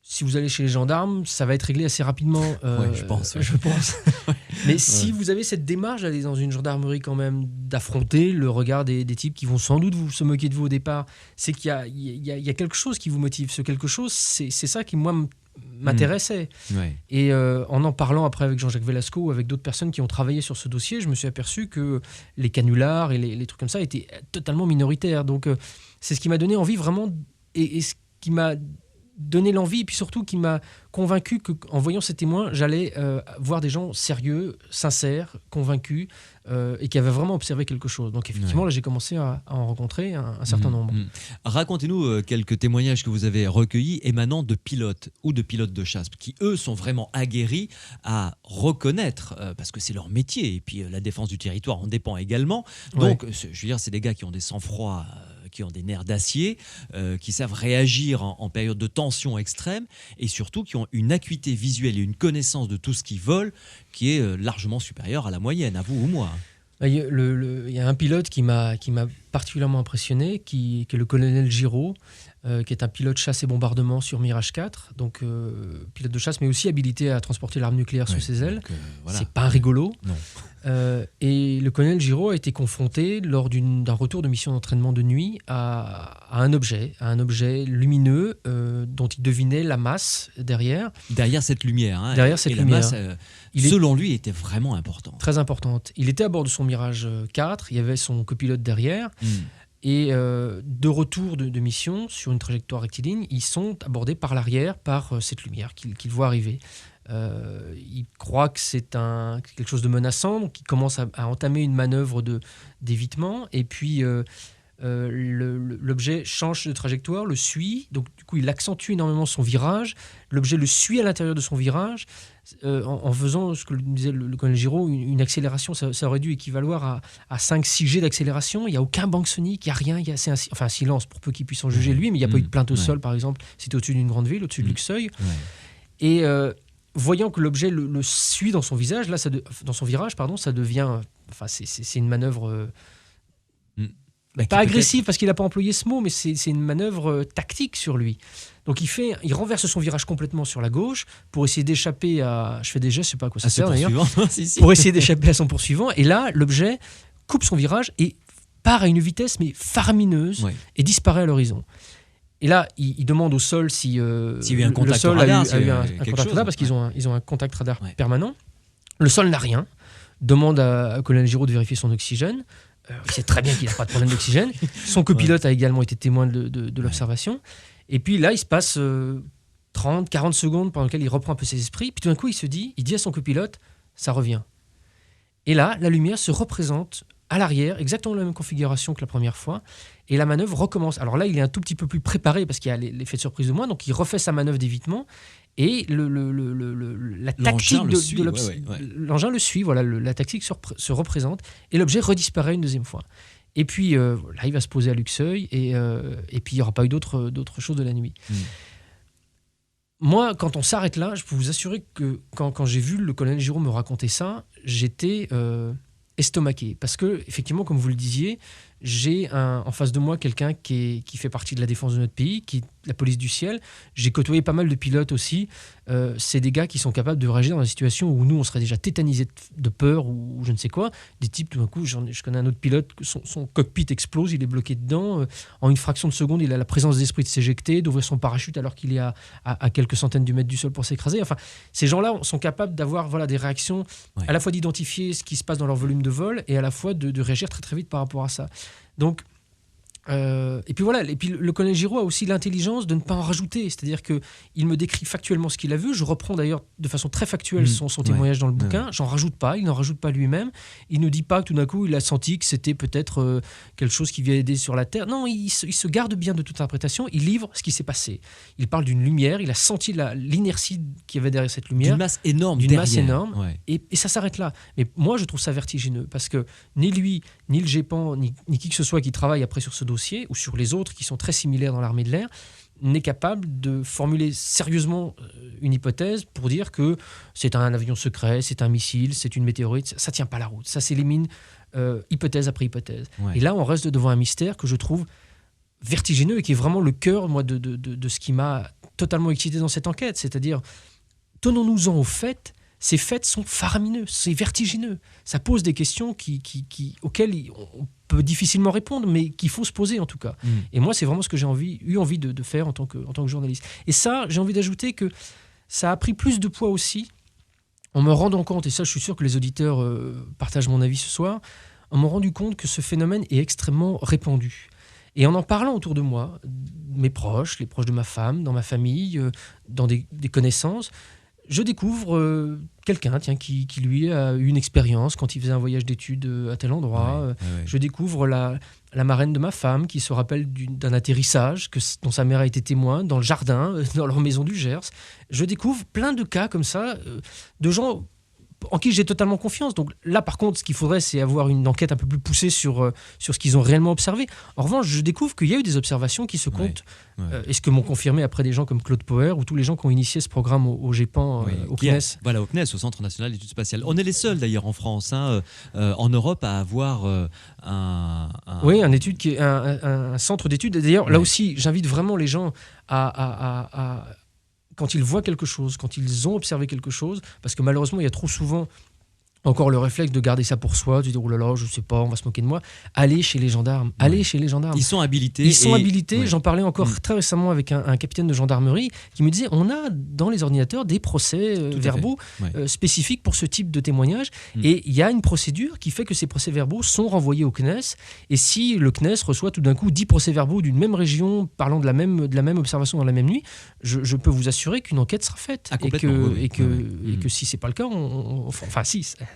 si vous allez chez les gendarmes, ça va être réglé assez rapidement.
Je pense.
Mais si vous avez cette démarche d'aller dans une gendarmerie quand même, d'affronter le regard des types qui vont sans doute se moquer de vous au départ, c'est qu'il y a quelque chose qui vous motive. Ce quelque chose, c'est ça qui, moi, m'intéressait. Et en parlant après avec Jean-Jacques Velasco ou avec d'autres personnes qui ont travaillé sur ce dossier, je me suis aperçu que les canulars et les trucs comme ça étaient totalement minoritaires. Donc c'est ce qui m'a donné envie vraiment, et ce qui m'a donné l'envie, et puis surtout qui m'a convaincu qu'en voyant ces témoins, j'allais voir des gens sérieux, sincères, convaincus, et qui avaient vraiment observé quelque chose. Donc effectivement, là, j'ai commencé à en rencontrer un certain nombre.
Racontez-nous quelques témoignages que vous avez recueillis émanant de pilotes ou de pilotes de chasse, qui eux sont vraiment aguerris à reconnaître, parce que c'est leur métier, et puis la défense du territoire en dépend également. Donc, je veux dire, c'est des gars qui ont des sang-froids, qui ont des nerfs d'acier, qui savent réagir en période de tension extrême, et surtout qui ont une acuité visuelle et une connaissance de tout ce qui vole qui est largement supérieure à la moyenne, à vous ou moi.
Il y a un pilote qui m'a particulièrement impressionné, qui est le colonel Giraud, qui est un pilote chasse et bombardement sur Mirage 4, donc pilote de chasse, mais aussi habilité à transporter l'arme nucléaire sous ses ailes. Voilà. C'est pas un rigolo.
Non.
Et le colonel Giraud a été confronté lors d'un retour de mission d'entraînement de nuit à un objet lumineux dont il devinait la masse derrière.
Derrière cette lumière. Hein,
derrière cette lumière.
La masse, selon lui, était vraiment importante.
Très importante. Il était à bord de son Mirage 4, il y avait son copilote derrière. Et de retour de mission sur une trajectoire rectiligne, ils sont abordés par l'arrière par cette lumière qu'ils voient arriver. Il croit que c'est quelque chose de menaçant, donc il commence à entamer une manœuvre d'évitement, et puis l'objet change de trajectoire, le suit, donc du coup il accentue énormément son virage, l'objet le suit à l'intérieur de son virage, en faisant ce que disait le colonel Giraud, une accélération, ça aurait dû équivaloir à 5-6 G d'accélération. Il n'y a aucun banc sonique, il n'y a rien, c'est un silence pour peu qu'il puisse en juger lui, mais il n'y a pas eu de plainte au sol par exemple, c'était au-dessus d'une grande ville, au-dessus de Luxeuil. Et voyant que l'objet le suit dans son visage, là, dans son virage, pardon, ça devient, c'est une manœuvre pas agressive parce qu'il n'a pas employé ce mot, mais c'est une manœuvre tactique sur lui. Donc il renverse son virage complètement sur la gauche pour essayer d'échapper à, je fais des gestes, je sais pas à quoi ça sert d'ailleurs, pour essayer d'échapper à son poursuivant. Et là, l'objet coupe son virage et part à une vitesse mais faramineuse et disparaît à l'horizon. Et là, il demande au sol s'il y a eu un contact radar, parce qu'ils ont un contact radar permanent. Le sol n'a rien. Demande à colonel Giraud de vérifier son oxygène. Il sait très bien qu'il n'a pas de problème d'oxygène. Son copilote a également été témoin de l'observation. Et puis là, il se passe 30, 40 secondes pendant lesquelles il reprend un peu ses esprits. Puis tout d'un coup, il dit à son copilote, ça revient. Et là, la lumière se représente à l'arrière, exactement la même configuration que la première fois, et la manœuvre recommence. Alors là, il est un tout petit peu plus préparé parce qu'il y a l'effet de surprise de moins, donc il refait sa manœuvre d'évitement, et la tactique l'engin le suit, voilà, la tactique se représente, et l'objet redisparaît une deuxième fois. Et puis là, il va se poser à Luxeuil, et puis il n'y aura pas eu d'autre chose de la nuit. Moi, quand on s'arrête là, je peux vous assurer que quand j'ai vu le colonel Giraud me raconter ça, j'étais estomaqué. Parce que, effectivement, comme vous le disiez, j'ai en face de moi quelqu'un qui fait partie de la défense de notre pays, qui est la police du ciel. J'ai côtoyé pas mal de pilotes aussi. C'est des gars qui sont capables de réagir dans des situations où nous, on serait déjà tétanisés de peur ou je ne sais quoi. Des types, tout d'un coup, je connais un autre pilote, son cockpit explose, il est bloqué dedans. En une fraction de seconde, il a la présence d'esprit de s'éjecter, d'ouvrir son parachute alors qu'il est à quelques centaines de mètres du sol pour s'écraser. Enfin, ces gens-là sont capables d'avoir des réactions, à la fois d'identifier ce qui se passe dans leur volume de vol et à la fois de réagir très très vite par rapport à ça. Donc, et puis voilà, et puis le colonel Giraud a aussi l'intelligence de ne pas en rajouter, c'est-à-dire qu'il me décrit factuellement ce qu'il a vu, je reprends d'ailleurs de façon très factuelle son témoignage dans le bouquin, j'en rajoute pas, il n'en rajoute pas lui-même, il ne dit pas que tout d'un coup il a senti que c'était peut-être quelque chose qui vient aider sur la Terre, non, il se garde bien de toute interprétation, il livre ce qui s'est passé, il parle d'une lumière, il a senti l'inertie qu'il y avait derrière cette lumière,
d'une masse énorme,
et ça s'arrête là. Mais moi je trouve ça vertigineux, parce que ni lui, ni le GEPAN, ni qui que ce soit qui travaille après sur ce dossier, ou sur les autres qui sont très similaires dans l'armée de l'air, n'est capable de formuler sérieusement une hypothèse pour dire que c'est un avion secret, c'est un missile, c'est une météorite. Ça tient pas la route. Ça s'élimine hypothèse après hypothèse. Et là, on reste devant un mystère que je trouve vertigineux et qui est vraiment le cœur, moi, de ce qui m'a totalement excité dans cette enquête. C'est-à-dire, tenons-nous-en au fait. Ces faits sont faramineux, c'est vertigineux. Ça pose des questions auxquelles on peut difficilement répondre, mais qu'il faut se poser en tout cas. Et moi, c'est vraiment ce que j'ai eu envie de faire en tant que journaliste. Et ça, j'ai envie d'ajouter que ça a pris plus de poids aussi, en me rendant compte, et ça je suis sûr que les auditeurs partagent mon avis ce soir, en me rendant compte que ce phénomène est extrêmement répandu. Et en parlant autour de moi, mes proches, les proches de ma femme, dans ma famille, dans des connaissances, je découvre quelqu'un qui lui a eu une expérience quand il faisait un voyage d'études à tel endroit. Je découvre la marraine de ma femme qui se rappelle d'un atterrissage dont sa mère a été témoin dans le jardin, dans leur maison du Gers. Je découvre plein de cas comme ça, de gens en qui j'ai totalement confiance. Donc là, par contre, ce qu'il faudrait, c'est avoir une enquête un peu plus poussée sur ce qu'ils ont réellement observé. En revanche, je découvre qu'il y a eu des observations qui se comptent, et ce que m'ont confirmé après des gens comme Claude Poher ou tous les gens qui ont initié ce programme au GEPAN, au CNES.
Voilà, au CNES, au Centre national d'études spatiales. On est les seuls d'ailleurs en France, en Europe, à avoir
un centre d'études. D'ailleurs, là aussi, j'invite vraiment les gens à quand ils voient quelque chose, quand ils ont observé quelque chose, parce que malheureusement, il y a trop souvent encore le réflexe de garder ça pour soi, de dire oh là là, je sais pas, on va se moquer de moi. Allez chez les gendarmes, chez les gendarmes.
Ils sont habilités.
Ouais. J'en parlais encore très récemment avec un capitaine de gendarmerie qui me disait on a dans les ordinateurs des procès verbaux spécifiques pour ce type de témoignage. Et il y a une procédure qui fait que ces procès-verbaux sont renvoyés au CNES. Et si le CNES reçoit tout d'un coup 10 procès-verbaux d'une même région parlant de la même observation dans la même nuit, je peux vous assurer qu'une enquête sera faite. Et que si c'est pas le cas,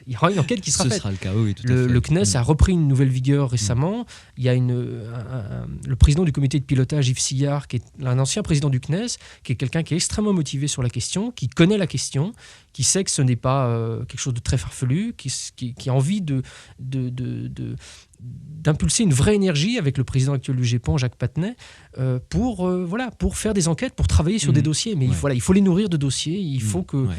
il y aura une enquête qui sera faite.
Ce sera le cas, oui, tout à fait.
Le CNES a repris une nouvelle vigueur récemment. Il y a le président du comité de pilotage, Yves Sillard, qui est un ancien président du CNES, qui est quelqu'un qui est extrêmement motivé sur la question, qui connaît la question, qui sait que ce n'est pas quelque chose de très farfelu, qui a envie d'impulser une vraie énergie avec le président actuel du GEPAN, Jacques Pattenet, pour faire des enquêtes, pour travailler sur des dossiers. Mais il faut les nourrir de dossiers, il faut que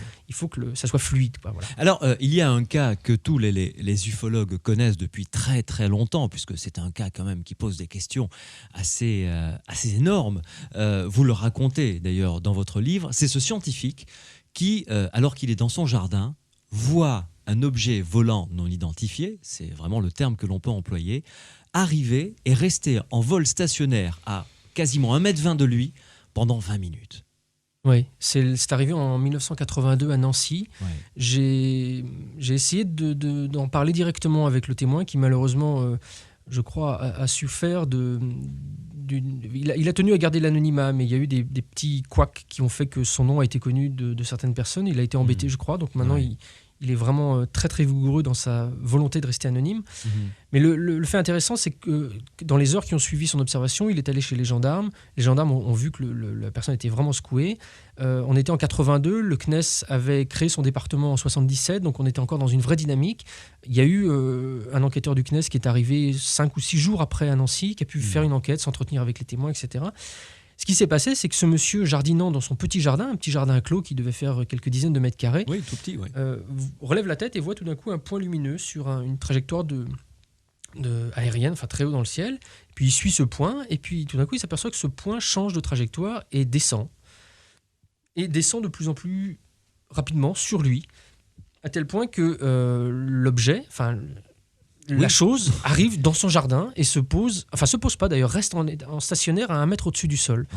ça soit fluide. Voilà.
Alors, il y a un cas que tous les ufologues connaissent depuis très très longtemps, puisque c'est un cas quand même qui pose des questions assez énormes. Vous le racontez d'ailleurs dans votre livre. C'est ce scientifique qui, alors qu'il est dans son jardin, voit un objet volant non identifié, c'est vraiment le terme que l'on peut employer, arriver et rester en vol stationnaire à quasiment 1,20 m de lui pendant 20 minutes.
Oui, c'est arrivé en 1982 à Nancy.
Ouais.
J'ai essayé d'en parler directement avec le témoin qui malheureusement, je crois, a su faire il a tenu à garder l'anonymat, mais il y a eu des petits couacs qui ont fait que son nom a été connu de certaines personnes. Il a été embêté, je crois, donc maintenant il est vraiment très très vigoureux dans sa volonté de rester anonyme. Mais le fait intéressant, c'est que dans les heures qui ont suivi son observation, il est allé chez les gendarmes. Les gendarmes ont vu que la personne était vraiment secouée. On était en 82, le CNES avait créé son département en 77, donc on était encore dans une vraie dynamique. Il y a eu un enquêteur du CNES qui est arrivé 5 ou 6 jours après à Nancy, qui a pu faire une enquête, s'entretenir avec les témoins, etc. Ce qui s'est passé, c'est que ce monsieur jardinant dans son petit jardin, un petit jardin clos qui devait faire quelques dizaines de mètres carrés,
tout petit,
relève la tête et voit tout d'un coup un point lumineux sur une trajectoire aérienne, enfin très haut dans le ciel. Puis il suit ce point et puis tout d'un coup il s'aperçoit que ce point change de trajectoire et descend. Et descend de plus en plus rapidement sur lui, à tel point que l'objet, la chose arrive dans son jardin et se pose pas d'ailleurs, reste en stationnaire à 1 mètre au-dessus du sol,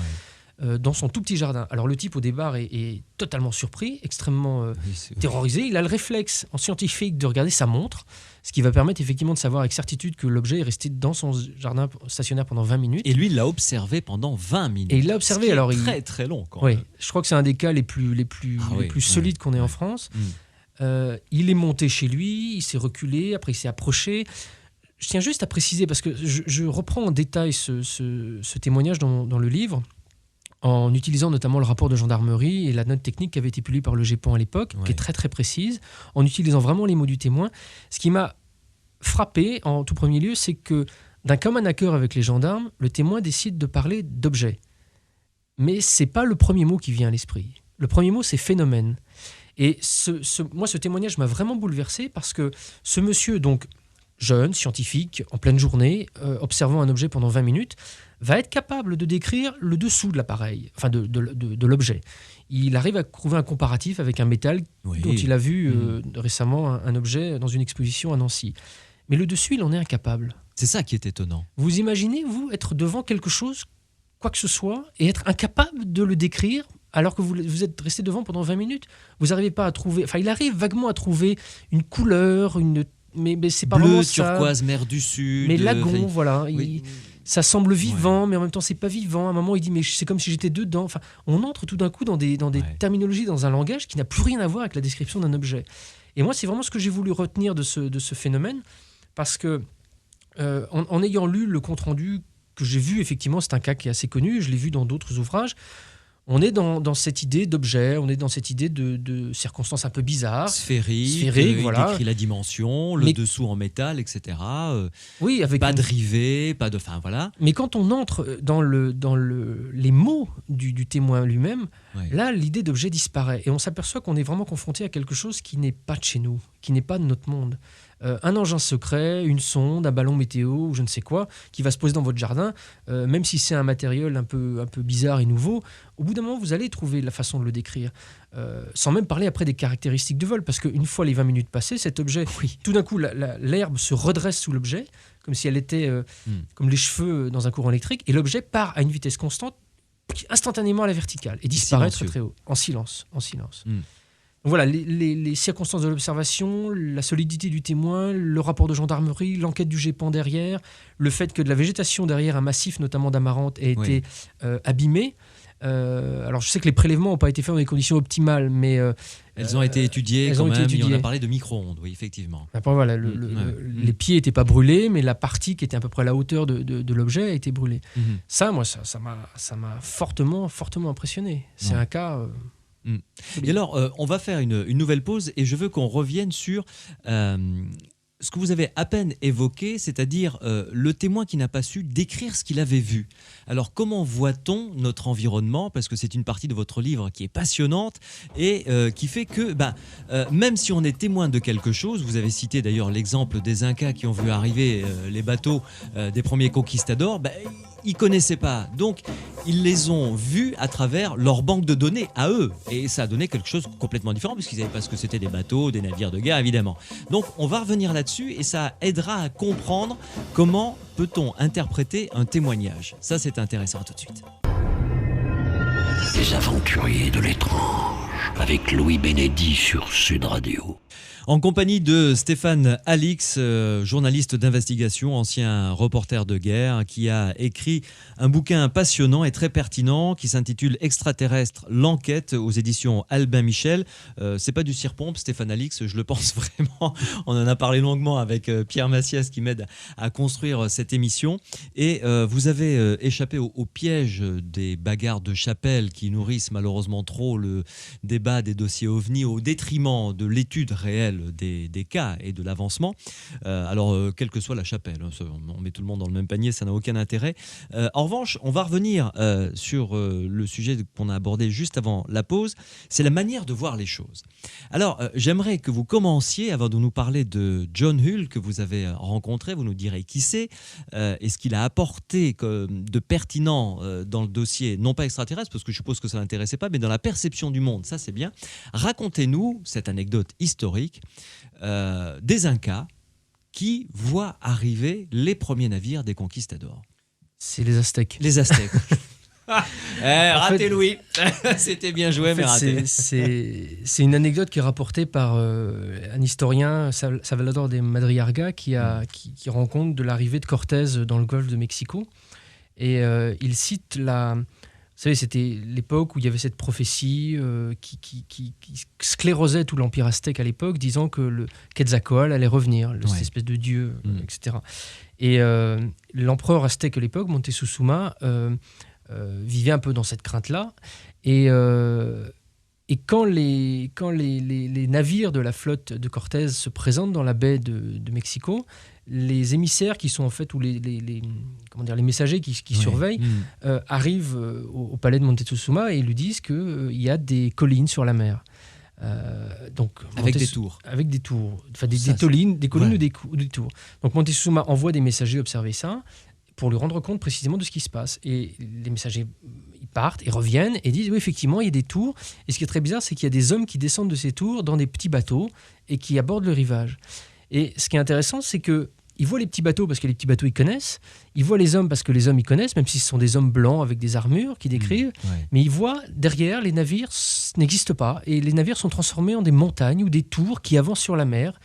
dans son tout petit jardin. Alors le type au départ est totalement surpris, extrêmement terrorisé. Il a le réflexe en scientifique de regarder sa montre, ce qui va permettre effectivement de savoir avec certitude que l'objet est resté dans son jardin stationnaire pendant 20 minutes.
Et lui, il l'a observé pendant 20 minutes.
Et il l'a observé.
Très très long quand même.
Je crois que c'est un des cas les plus solides qu'on ait en France. Il est monté chez lui, il s'est reculé, après il s'est approché. Je tiens juste à préciser, parce que je reprends en détail ce témoignage dans le livre, en utilisant notamment le rapport de gendarmerie et la note technique qui avait été publiée par le GEPAN à l'époque, qui est très très précise, en utilisant vraiment les mots du témoin. Ce qui m'a frappé en tout premier lieu, c'est que d'un commun accord avec les gendarmes, le témoin décide de parler d'objet. Mais c'est pas le premier mot qui vient à l'esprit. Le premier mot, c'est phénomène. Et moi, ce témoignage m'a vraiment bouleversé parce que ce monsieur, donc jeune, scientifique, en pleine journée, observant un objet pendant 20 minutes, va être capable de décrire le dessous de l'appareil, enfin de l'objet. Il arrive à trouver un comparatif avec un métal dont il a vu récemment un objet dans une exposition à Nancy. Mais le dessus, il en est incapable.
C'est ça qui est étonnant.
Vous imaginez, vous, être devant quelque chose, quoi que ce soit, et être incapable de le décrire alors que vous êtes resté devant pendant 20 minutes. Vous n'arrivez pas à trouver... Enfin, il arrive vaguement à trouver une couleur, mais c'est pas vraiment ça.
Bleu, turquoise, mer du Sud.
Mais lagon, voilà. Ça semble vivant, mais en même temps, c'est pas vivant. À un moment, il dit, mais c'est comme si j'étais dedans. Enfin, on entre tout d'un coup dans des terminologies, dans un langage qui n'a plus rien à voir avec la description d'un objet. Et moi, c'est vraiment ce que j'ai voulu retenir de ce phénomène, parce que en ayant lu le compte-rendu que j'ai vu, effectivement, c'est un cas qui est assez connu, je l'ai vu dans d'autres ouvrages, On est dans cette idée d'objet, on est dans cette idée de circonstances un peu bizarres.
Sphérique,
Sphérique,
il
voilà.
décrit la dimension, le dessous en métal, etc.
Oui, avec
pas de rivets, pas de... Enfin, voilà.
Mais quand on entre dans les mots du témoin lui-même,
Ouais.
là, l'idée d'objet disparaît. Et on s'aperçoit qu'on est vraiment confronté à quelque chose qui n'est pas de chez nous, qui n'est pas de notre monde. Un engin secret, une sonde, un ballon météo ou je ne sais quoi, qui va se poser dans votre jardin, même si c'est un matériel un peu bizarre et nouveau, au bout d'un moment, vous allez trouver la façon de le décrire. Sans même parler après des caractéristiques de vol, parce qu'une fois les 20 minutes passées, cet objet, tout d'un coup, l'herbe se redresse sous l'objet, comme si elle était comme les cheveux dans un courant électrique, et l'objet part à une vitesse constante, instantanément à la verticale, et disparaît très très haut, en silence. Donc voilà, les circonstances de l'observation, la solidité du témoin, le rapport de gendarmerie, l'enquête du GEPAN derrière, le fait que de la végétation derrière un massif, notamment d'amarante, ait été abîmée. Alors je sais que les prélèvements n'ont pas été faits dans des conditions optimales, mais...
elles ont été étudiées quand même, et on a parlé de micro-ondes, oui, effectivement.
Après, voilà, les pieds n'étaient pas brûlés, mais la partie qui était à peu près à la hauteur de l'objet a été brûlée. Ça, moi, ça m'a fortement impressionné. C'est un cas...
Et alors, on va faire une nouvelle pause et je veux qu'on revienne sur ce que vous avez à peine évoqué, c'est-à-dire le témoin qui n'a pas su décrire ce qu'il avait vu. Alors, comment voit-on notre environnement ? Parce que c'est une partie de votre livre qui est passionnante et qui fait que, même si on est témoin de quelque chose, vous avez cité d'ailleurs l'exemple des Incas qui ont vu arriver les bateaux des premiers conquistadors, ils ne connaissaient pas. Donc, ils les ont vus à travers leur banque de données à eux. Et ça a donné quelque chose de complètement différent puisqu'ils ne savaient pas ce que c'était des bateaux, des navires de guerre, évidemment. Donc, on va revenir là-dessus et ça aidera à comprendre comment peut-on interpréter un témoignage. Ça, c'est intéressant. À tout de suite.
Les aventuriers de l'étrange, avec Louis Bénédy sur Sud Radio.
En compagnie de Stéphane Alix, journaliste d'investigation, ancien reporter de guerre, qui a écrit un bouquin passionnant et très pertinent qui s'intitule Extraterrestre, l'enquête aux éditions Albin Michel. C'est pas du cire-pompe, Stéphane Alix, je le pense vraiment. On en a parlé longuement avec Pierre Massiès qui m'aide à construire cette émission. Et vous avez échappé au piège des bagarres de chapelle qui nourrissent malheureusement trop le débat des dossiers OVNI au détriment de l'étude réelle des cas et de l'avancement. Alors, quelle que soit la chapelle, on met tout le monde dans le même panier, ça n'a aucun intérêt. En revanche, on va revenir sur le sujet qu'on a abordé juste avant la pause, c'est la manière de voir les choses. Alors, j'aimerais que vous commenciez, avant de nous parler de John Hull, que vous avez rencontré, vous nous direz qui c'est, et ce qu'il a apporté de pertinent dans le dossier, non pas extraterrestre, parce que je suppose que ça ne l'intéressait pas, mais dans la perception du monde, ça c'est bien. Racontez-nous cette anecdote historique des Incas qui voient arriver les premiers navires des conquistadors.
C'est les Aztèques.
Les Aztèques. Raté Louis. C'était bien joué, mais raté.
C'est une anecdote qui est rapportée par un historien, Salvador de Madriaga, qui rend compte de l'arrivée de Cortés dans le golfe de Mexico. Et il cite vous savez, c'était l'époque où il y avait cette prophétie qui sclérosait tout l'empire aztèque à l'époque, disant que le Quetzalcoatl allait revenir, cette espèce de dieu, etc. Et l'empereur aztèque à l'époque, Montezuma, vivait un peu dans cette crainte-là. Et quand les navires de la flotte de Cortés se présentent dans la baie de Mexico, les émissaires qui sont en fait, ou les messagers qui surveillent, arrivent au palais de Montezuma et lui disent qu'il y a des collines sur la mer.
Avec des tours.
Avec des tours. Enfin, des collines ou des tours. Donc Montezuma envoie des messagers observer ça pour lui rendre compte précisément de ce qui se passe. Et les messagers ils partent et reviennent et disent oui, effectivement, il y a des tours. Et ce qui est très bizarre, c'est qu'il y a des hommes qui descendent de ces tours dans des petits bateaux et qui abordent le rivage. Et ce qui est intéressant, c'est qu'ils voient les petits bateaux parce que les petits bateaux, ils connaissent. Ils voient les hommes parce que les hommes, ils connaissent, même si ce sont des hommes blancs avec des armures qui décrivent. Mais ils voient derrière, les navires n'existent pas. Et les navires sont transformés en des montagnes ou des tours qui avancent sur la mer.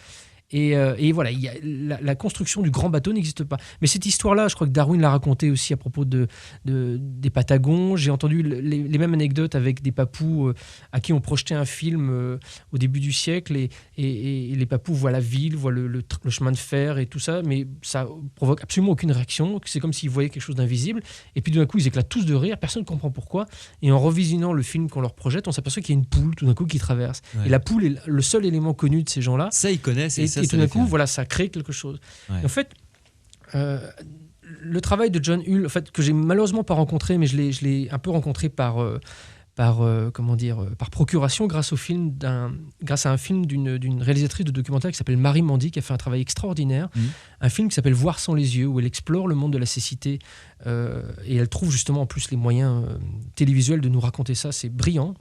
Et voilà, la construction du grand bateau n'existe pas. Mais cette histoire-là, je crois que Darwin l'a racontée aussi à propos des Patagons. J'ai entendu les mêmes anecdotes avec des Papous à qui on projetait un film au début du siècle. Et les Papous voient la ville, voient le chemin de fer et tout ça, mais ça provoque absolument aucune réaction. C'est comme s'ils voyaient quelque chose d'invisible. Et puis d'un coup, ils éclatent tous de rire, personne ne comprend pourquoi. Et en revisionnant le film qu'on leur projette, on s'aperçoit qu'il y a une poule tout d'un coup qui traverse. Ouais. Et la poule est le seul élément connu de ces gens-là.
Ça, ils connaissent.
Et tout d'un coup, voilà, ça crée quelque chose. Ouais. En fait, le travail de John Hull, en fait, que j'ai malheureusement pas rencontré, mais je l'ai un peu rencontré par procuration grâce à un film d'une réalisatrice de documentaire qui s'appelle Marie Mandy, qui a fait un travail extraordinaire. Un film qui s'appelle Voir sans les yeux, où elle explore le monde de la cécité et elle trouve justement en plus les moyens télévisuels de nous raconter ça. C'est brillant.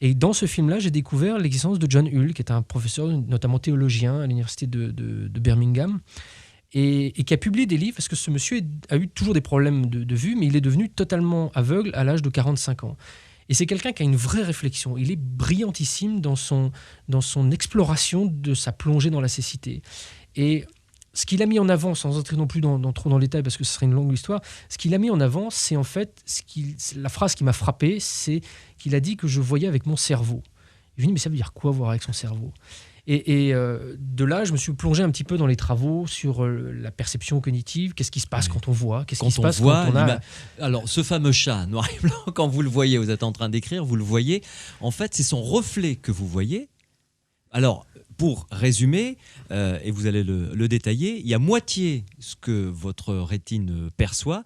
Et dans ce film-là, j'ai découvert l'existence de John Hull, qui est un professeur, notamment théologien à l'université de Birmingham, et qui a publié des livres, parce que ce monsieur a eu toujours des problèmes de vue, mais il est devenu totalement aveugle à l'âge de 45 ans. Et c'est quelqu'un qui a une vraie réflexion. Il est brillantissime dans son exploration de sa plongée dans la cécité. Et ce qu'il a mis en avant, sans entrer non plus trop dans le détail, parce que ce serait une longue histoire, ce qu'il a mis en avant, c'est en fait, la phrase qui m'a frappé, c'est qu'il a dit que je voyais avec mon cerveau. Je me dis, mais ça veut dire quoi, voir avec son cerveau ? Et de là, je me suis plongé un petit peu dans les travaux sur la perception cognitive. Qu'est-ce qui se passe quand on voit ? Qu'est-ce qui se passe quand on a...
Alors, ce fameux chat noir et blanc, quand vous le voyez, vous êtes en train d'écrire, vous le voyez. En fait, c'est son reflet que vous voyez. Alors, pour résumer, et vous allez le détailler, il y a moitié ce que votre rétine perçoit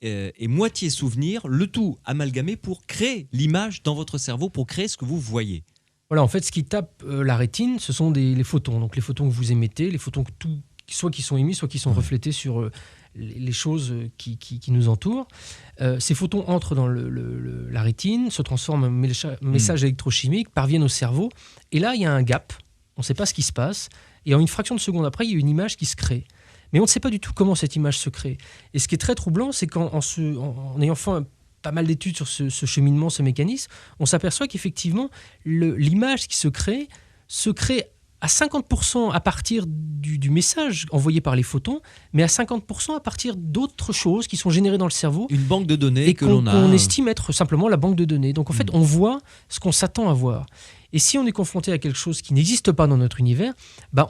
et moitié souvenir, le tout amalgamé pour créer l'image dans votre cerveau, pour créer ce que vous voyez.
Voilà, en fait, ce qui tape la rétine, ce sont les photons. Donc les photons que vous émettez, les photons soit qui sont émis, soit qui sont reflétés sur les choses qui nous entourent. Ces photons entrent dans la rétine, se transforment en message électrochimique, parviennent au cerveau. Et là, il y a un gap. On ne sait pas ce qui se passe. Et en une fraction de seconde après, il y a une image qui se crée. Mais on ne sait pas du tout comment cette image se crée. Et ce qui est très troublant, c'est qu'en ayant fait pas mal d'études sur ce cheminement, ce mécanisme, on s'aperçoit qu'effectivement, l'image qui se crée à 50% à partir du message envoyé par les photons, mais à 50% à partir d'autres choses qui sont générées dans le cerveau.
Une banque de données
et
que l'on a.
On estime être simplement la banque de données. Donc en fait, on voit ce qu'on s'attend à voir. Et si on est confronté à quelque chose qui n'existe pas dans notre univers,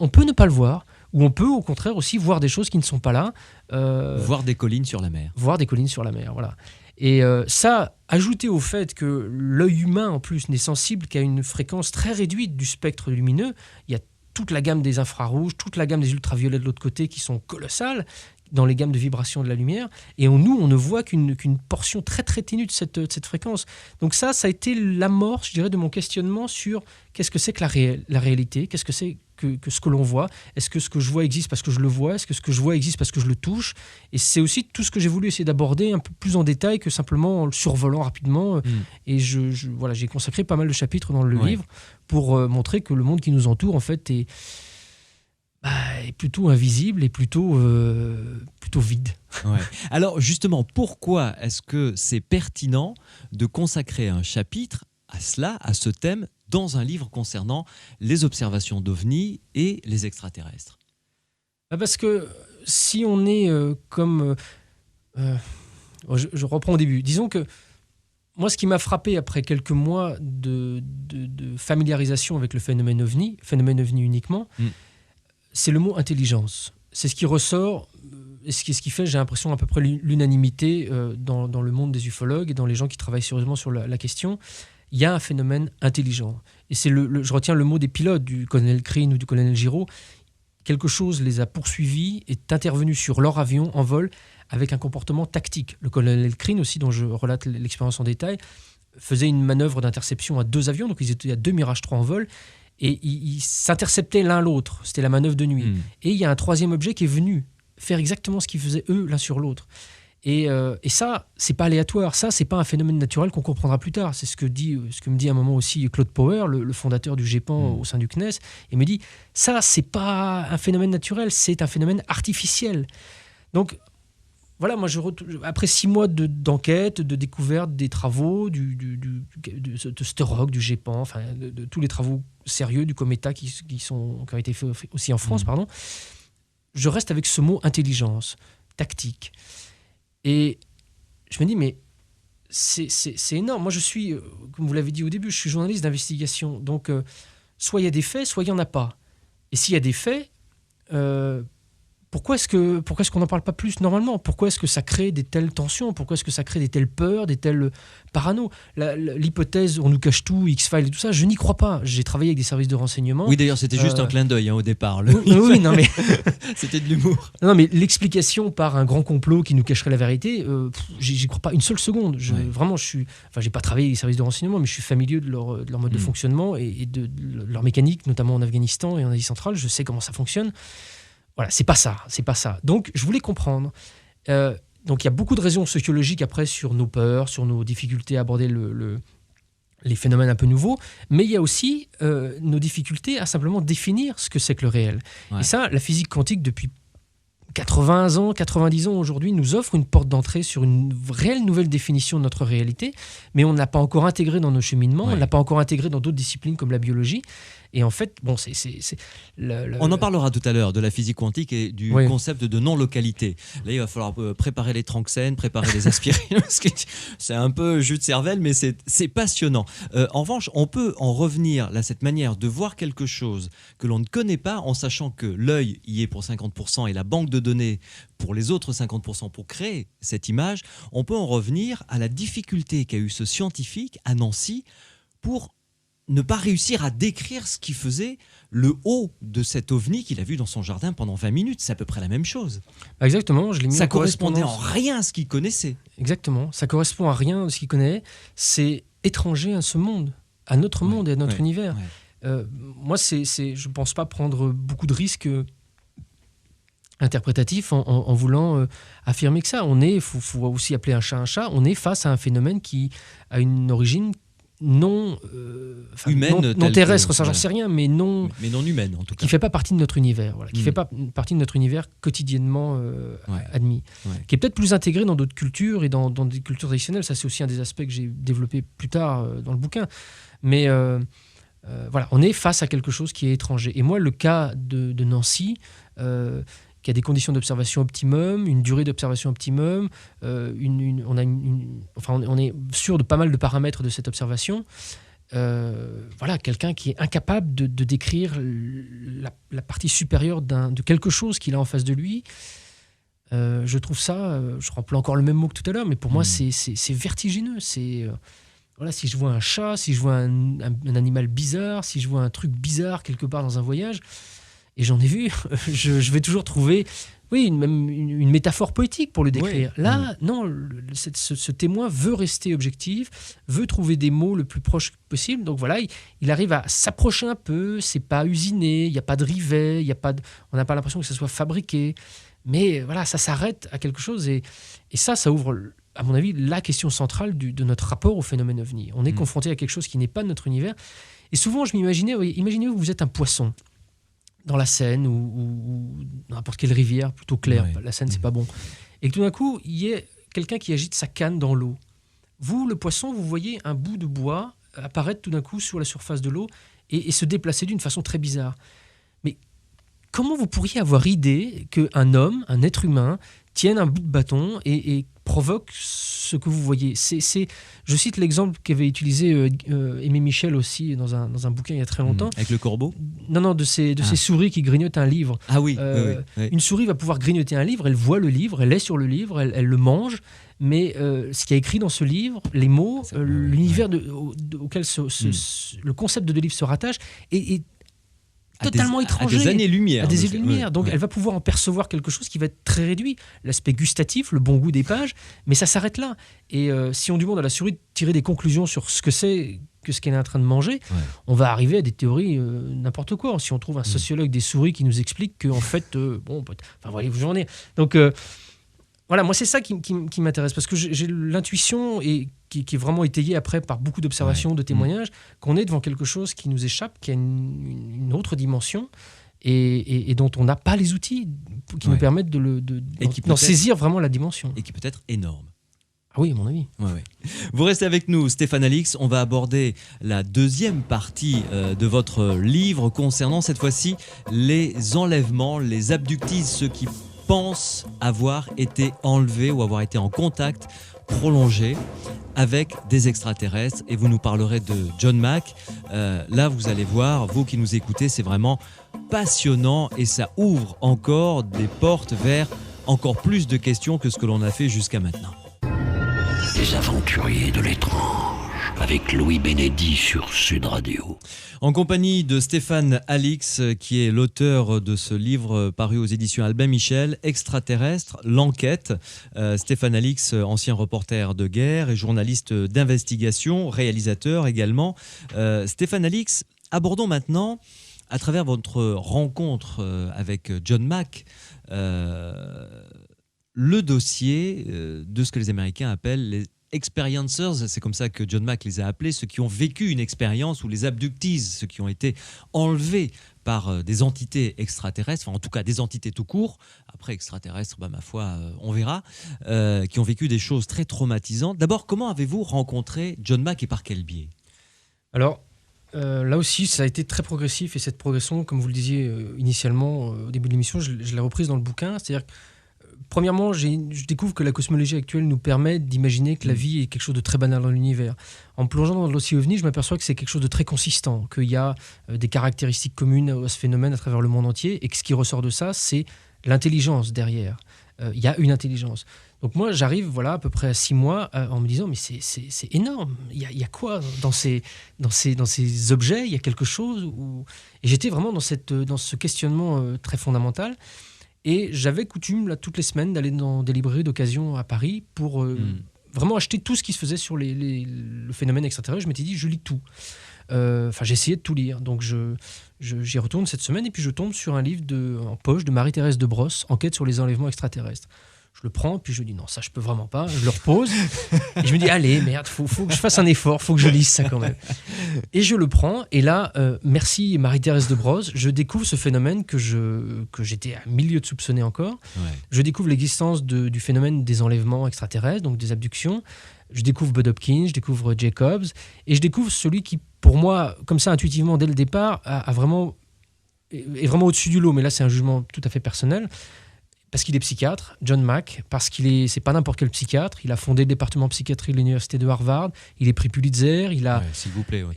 on peut ne pas le voir. Ou on peut au contraire aussi voir des choses qui ne sont pas là.
Voir des collines sur la mer.
Voir des collines sur la mer, voilà. Et ça, ajouté au fait que l'œil humain, en plus, n'est sensible qu'à une fréquence très réduite du spectre lumineux, il y a toute la gamme des infrarouges, toute la gamme des ultraviolets de l'autre côté qui sont colossales dans les gammes de vibration de la lumière. Et on ne voit qu'une portion très très ténue de cette fréquence. Donc ça a été l'amorce, je dirais, de mon questionnement sur qu'est-ce que c'est que la réalité, qu'est-ce que c'est que ce que l'on voit. Est-ce que ce que je vois existe parce que je le vois ? Est-ce que ce que je vois existe parce que je le touche ? Et c'est aussi tout ce que j'ai voulu essayer d'aborder un peu plus en détail que simplement en le survolant rapidement. Et voilà, j'ai consacré pas mal de chapitres dans le livre pour montrer que le monde qui nous entoure, en fait, est plutôt invisible et plutôt vide.
Ouais. Alors justement, pourquoi est-ce que c'est pertinent de consacrer un chapitre à cela, à ce thème, dans un livre concernant les observations d'OVNI et les extraterrestres ?
Parce que si on est je reprends au début. Disons que moi, ce qui m'a frappé après quelques mois de familiarisation avec le phénomène OVNI uniquement, c'est le mot intelligence. C'est ce qui ressort, et ce qui fait, j'ai l'impression, à peu près l'unanimité dans le monde des ufologues et dans les gens qui travaillent sérieusement sur la question. Il y a un phénomène intelligent. Et je retiens le mot des pilotes, du colonel Crean ou du colonel Giraud. Quelque chose les a poursuivis, est intervenu sur leur avion en vol avec un comportement tactique. Le colonel Crean aussi, dont je relate l'expérience en détail, faisait une manœuvre d'interception à 2 avions, donc ils étaient à 2 Mirage 3 en vol, et ils s'interceptaient l'un l'autre. C'était la manœuvre de nuit. Et il y a un 3e objet qui est venu faire exactement ce qu'ils faisaient eux l'un sur l'autre. Et ça, c'est pas aléatoire. Ça, c'est pas un phénomène naturel qu'on comprendra plus tard. C'est ce que me dit à un moment aussi Claude Power, le fondateur du GEPAN au sein du CNES. Il me dit, ça, c'est pas un phénomène naturel, c'est un phénomène artificiel. Donc, voilà, moi, après 6 mois d'enquête, de découverte, des travaux, de Sturrock, du GEPAN, enfin, de tous les travaux sérieux du Cometa qui ont été faits aussi en France, pardon, je reste avec ce mot intelligence, tactique. Et je me dis, mais c'est énorme. Moi, je suis, comme vous l'avez dit au début, je suis journaliste d'investigation. Donc, soit il y a des faits, soit il n'y en a pas. Et s'il y a des faits, pourquoi est-ce qu'on n'en parle pas plus normalement? Pourquoi est-ce que ça crée des telles tensions? Pourquoi est-ce que ça crée des telles peurs, des telles parano? L'hypothèse on nous cache tout, X-Files et tout ça, je n'y crois pas. J'ai travaillé avec des services de renseignement.
Oui, d'ailleurs, c'était juste un clin d'œil au départ.
Oui, non mais
c'était de l'humour.
Non, mais l'explication par un grand complot qui nous cacherait la vérité, j'y crois pas une seule seconde. Vraiment, j'ai pas travaillé avec les services de renseignement, mais je suis familier de leur mode de fonctionnement et de leur mécanique, notamment en Afghanistan et en Asie centrale. Je sais comment ça fonctionne. Voilà, c'est pas ça. Donc, je voulais comprendre. Donc, il y a beaucoup de raisons sociologiques après sur nos peurs, sur nos difficultés à aborder les phénomènes un peu nouveaux, mais il y a aussi nos difficultés à simplement définir ce que c'est que le réel. Ouais. Et ça, la physique quantique, depuis 80 ans, 90 ans aujourd'hui, nous offre une porte d'entrée sur une réelle nouvelle définition de notre réalité, mais on ne l'a pas encore intégrée dans nos cheminements, on ne l'a pas encore intégrée dans d'autres disciplines comme la biologie. Et en fait, bon,
on en parlera tout à l'heure de la physique quantique et du concept de non-localité. Là, il va falloir préparer les tranxènes, préparer les aspirines, parce que c'est un peu jus de cervelle, mais c'est passionnant. En revanche, on peut en revenir à cette manière de voir quelque chose que l'on ne connaît pas, en sachant que l'œil y est pour 50% et la banque de données pour les autres 50% pour créer cette image. On peut en revenir à la difficulté qu'a eu ce scientifique à Nancy pour ne pas réussir à décrire ce qui faisait le haut de cet ovni qu'il a vu dans son jardin pendant 20 minutes. C'est à peu près la même chose.
Exactement. Je l'ai mis
ça correspondait en rien à ce qu'il connaissait.
Exactement. Ça correspond à rien à ce qu'il connaît. C'est étranger à ce monde, à notre monde et à notre univers. Moi, je ne pense pas prendre beaucoup de risques interprétatifs en voulant affirmer que ça. Il faut aussi appeler un chat. On est face à un phénomène qui a une origine non
humaine,
non terrestre, ça j'en sais rien, mais non
humaine en tout cas,
qui fait pas partie de notre univers, qui fait pas partie de notre univers quotidiennement admis, qui est peut-être plus intégré dans d'autres cultures et dans des cultures traditionnelles. Ça, c'est aussi un des aspects que j'ai développé plus tard dans le bouquin. Mais voilà, on est face à quelque chose qui est étranger. Et moi, le cas de Nancy, qui a des conditions d'observation optimum, une durée d'observation optimum, on est sûr de pas mal de paramètres de cette observation. Voilà, quelqu'un qui est incapable de décrire la partie supérieure de quelque chose qu'il a en face de lui. Je trouve ça, je remplis encore le même mot que tout à l'heure, mais pour moi, c'est vertigineux. Voilà, si je vois un chat, si je vois un animal bizarre, si je vois un truc bizarre quelque part dans un voyage, et j'en ai vu, je vais toujours trouver une métaphore poétique pour le décrire. Là, non, ce témoin veut rester objectif, veut trouver des mots le plus proche possible. Donc voilà, il arrive à s'approcher un peu, c'est pas usiné, il n'y a pas de rivet, on n'a pas l'impression que ça soit fabriqué. Mais voilà, ça s'arrête à quelque chose et ça ouvre, à mon avis, la question centrale de notre rapport au phénomène ovni. On est confronté à quelque chose qui n'est pas de notre univers. Et souvent, je m'imaginais, imaginez-vous que vous êtes un poisson dans la Seine ou n'importe quelle rivière plutôt claire, la Seine c'est pas bon, et que tout d'un coup il y ait quelqu'un qui agite sa canne dans l'eau. Vous, le poisson, vous voyez un bout de bois apparaître tout d'un coup sur la surface de l'eau et se déplacer d'une façon très bizarre. Mais comment vous pourriez avoir idée qu'un homme, un être humain, tienne un bout de bâton et provoque ce que vous voyez? Je cite l'exemple qu'avait utilisé Aimé Michel aussi dans un bouquin il y a très longtemps.
Avec le corbeau?
Non, de ces souris qui grignotent un livre.
Ah oui,
Une souris va pouvoir grignoter un livre, elle voit le livre, elle est sur le livre, elle le mange, mais ce qui est écrit dans ce livre, les mots, l'univers auquel le concept de livre se rattache est totalement étranger.
À des années-lumière.
À des années-lumière. Donc, elle va pouvoir en percevoir quelque chose qui va être très réduit. L'aspect gustatif, le bon goût des pages, mais ça s'arrête là. Et si on demande à la souris de tirer des conclusions sur ce que c'est que ce qu'elle est en train de manger, on va arriver à des théories n'importe quoi. Si on trouve un sociologue des souris qui nous explique qu'en fait, voyez, vous en êtes. Donc, voilà, moi, c'est ça qui m'intéresse, parce que j'ai l'intuition et qui est vraiment étayée après par beaucoup d'observations, de témoignages, qu'on est devant quelque chose qui nous échappe, qui a une autre dimension, et dont on n'a pas les outils qui nous permettent d'en saisir vraiment la dimension.
Et qui peut être énorme.
Ah oui, à mon avis.
Ouais. Vous restez avec nous, Stéphane Alix. On va aborder la deuxième partie de votre livre concernant cette fois-ci les enlèvements, les abductees, ceux qui pensent avoir été enlevés ou avoir été en contact prolongé avec des extraterrestres. Et vous nous parlerez de John Mack. Là, vous allez voir, vous qui nous écoutez, c'est vraiment passionnant et ça ouvre encore des portes vers encore plus de questions que ce que l'on a fait jusqu'à maintenant.
Les aventuriers de l'étrange, avec Louis Bénédy sur Sud Radio.
En compagnie de Stéphane Alix, qui est l'auteur de ce livre paru aux éditions Albin Michel, Extraterrestre, l'enquête. Stéphane Alix, ancien reporter de guerre et journaliste d'investigation, réalisateur également. Stéphane Alix, abordons maintenant, à travers votre rencontre avec John Mack, le dossier de ce que les Américains appellent les experiencers, c'est comme ça que John Mack les a appelés, ceux qui ont vécu une expérience, ou les abductees, ceux qui ont été enlevés par des entités extraterrestres, enfin en tout cas des entités tout court, après extraterrestres, ma foi, on verra, qui ont vécu des choses très traumatisantes. D'abord, comment avez-vous rencontré John Mack et par quel biais ?
Alors, là aussi, ça a été très progressif, et cette progression, comme vous le disiez initialement au début de l'émission, je l'ai reprise dans le bouquin, c'est-à-dire que premièrement, je découvre que la cosmologie actuelle nous permet d'imaginer que la vie est quelque chose de très banal dans l'univers. En plongeant dans l'océan OVNI, je m'aperçois que c'est quelque chose de très consistant, qu'il y a des caractéristiques communes à ce phénomène à travers le monde entier, et que ce qui ressort de ça, c'est l'intelligence derrière. Il y a une intelligence. Donc moi, j'arrive à peu près à 6 mois en me disant, mais c'est énorme. Il y a quoi dans ces objets ? Il y a quelque chose où... Et j'étais vraiment dans ce questionnement très fondamental. Et j'avais coutume, là, toutes les semaines, d'aller dans des librairies d'occasion à Paris pour vraiment acheter tout ce qui se faisait sur le phénomène extraterrestre. Je m'étais dit, je lis tout. J'ai essayé de tout lire. Donc j'y retourne cette semaine et puis je tombe sur un livre en poche de Marie-Thérèse de Brosse, Enquête sur les enlèvements extraterrestres. Je le prends, puis je dis non, ça je peux vraiment pas. Je le repose et je me dis allez, merde, faut que je fasse un effort, faut que je lise ça quand même. Et je le prends, et là, merci Marie-Thérèse de Brosse, je découvre ce phénomène que j'étais à milieu de soupçonner encore. Ouais. Je découvre l'existence du phénomène des enlèvements extraterrestres, donc des abductions. Je découvre Bud Hopkins, je découvre Jacobs, et je découvre celui qui, pour moi, comme ça intuitivement dès le départ, est vraiment au-dessus du lot. Mais là, c'est un jugement tout à fait personnel. Parce qu'il est psychiatre, John Mack, parce c'est pas n'importe quel psychiatre. Il a fondé le département de psychiatrie de l'université de Harvard. Il est prix Pulitzer. Il a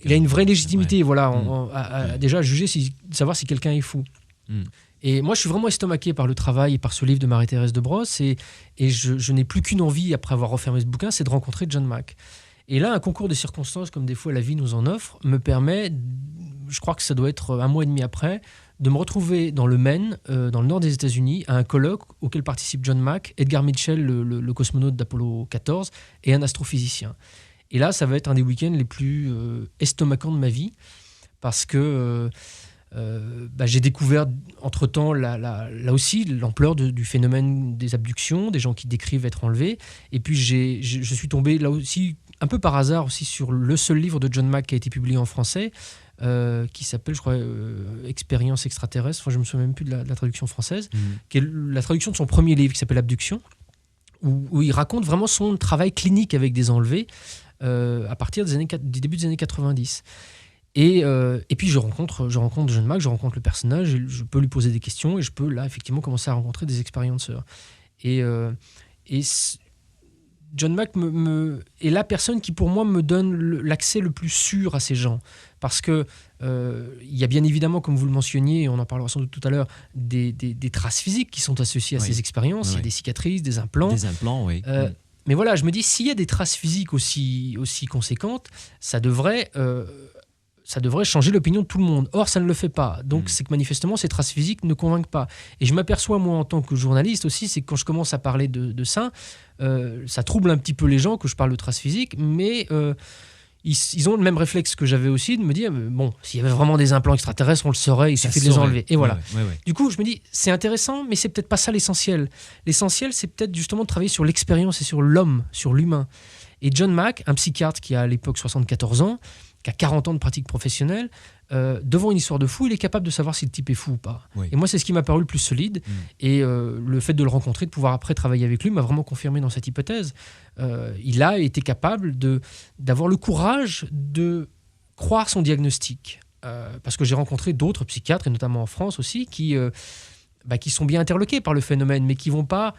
une vraie légitimité, à déjà juger, savoir si quelqu'un est fou. Et moi, je suis vraiment estomaqué par le travail et par ce livre de Marie-Thérèse de Brosse. Et je n'ai plus qu'une envie, après avoir refermé ce bouquin, c'est de rencontrer John Mack. Et là, un concours de circonstances, comme des fois la vie nous en offre, me permet, je crois que ça doit être 1 mois et demi après, de me retrouver dans le Maine, dans le nord des États-Unis, à un colloque auquel participe John Mack, Edgar Mitchell, le cosmonaute d'Apollo 14, et un astrophysicien. Et là, ça va être un des week-ends les plus estomacants de ma vie, parce que j'ai découvert entre-temps, là aussi, l'ampleur du phénomène des abductions, des gens qui décrivent être enlevés. Et puis, je suis tombé, là aussi, un peu par hasard, aussi sur le seul livre de John Mack qui a été publié en français, qui s'appelle, je crois, Expérience extraterrestre. Enfin, je ne me souviens même plus de la traduction française, qui est la traduction de son premier livre qui s'appelle Abduction, où il raconte vraiment son travail clinique avec des enlevés à partir du début des années 90. Et puis je rencontre John Mack, je rencontre le personnage, et je peux lui poser des questions, et je peux là effectivement commencer à rencontrer des expérienceurs. Et John Mack est la personne qui pour moi me donne l'accès le plus sûr à ces gens, parce que il y a bien évidemment, comme vous le mentionniez, et on en parlera sans doute tout à l'heure, des traces physiques qui sont associées à ces expériences. Il y a des cicatrices, des implants.
Des implants, oui.
Mais voilà, je me dis, s'il y a des traces physiques aussi conséquentes, ça devrait changer l'opinion de tout le monde. Or, ça ne le fait pas. Donc, c'est que manifestement, ces traces physiques ne convainquent pas. Et je m'aperçois, moi, en tant que journaliste aussi, c'est que quand je commence à parler de ça, ça trouble un petit peu les gens que je parle de traces physiques, mais ils ont le même réflexe que j'avais aussi, de me dire, bon, s'il y avait vraiment des implants extraterrestres, on le saurait, il suffit de les enlever. Et voilà. Ouais. Du coup, je me dis, c'est intéressant, mais c'est peut-être pas ça l'essentiel. L'essentiel, c'est peut-être justement de travailler sur l'expérience et sur l'homme, sur l'humain. Et John Mack, un psychiatre qui a à l'époque 74 ans, qui a 40 ans de pratique professionnelle, devant une histoire de fou, il est capable de savoir si le type est fou ou pas.
Oui.
Et moi, c'est ce qui m'a paru le plus solide. Et le fait de le rencontrer, de pouvoir après travailler avec lui, m'a vraiment confirmé dans cette hypothèse. Il a été capable d'avoir le courage de croire son diagnostic. Parce que j'ai rencontré d'autres psychiatres, et notamment en France aussi, qui sont bien interloqués par le phénomène, mais qui vont pas...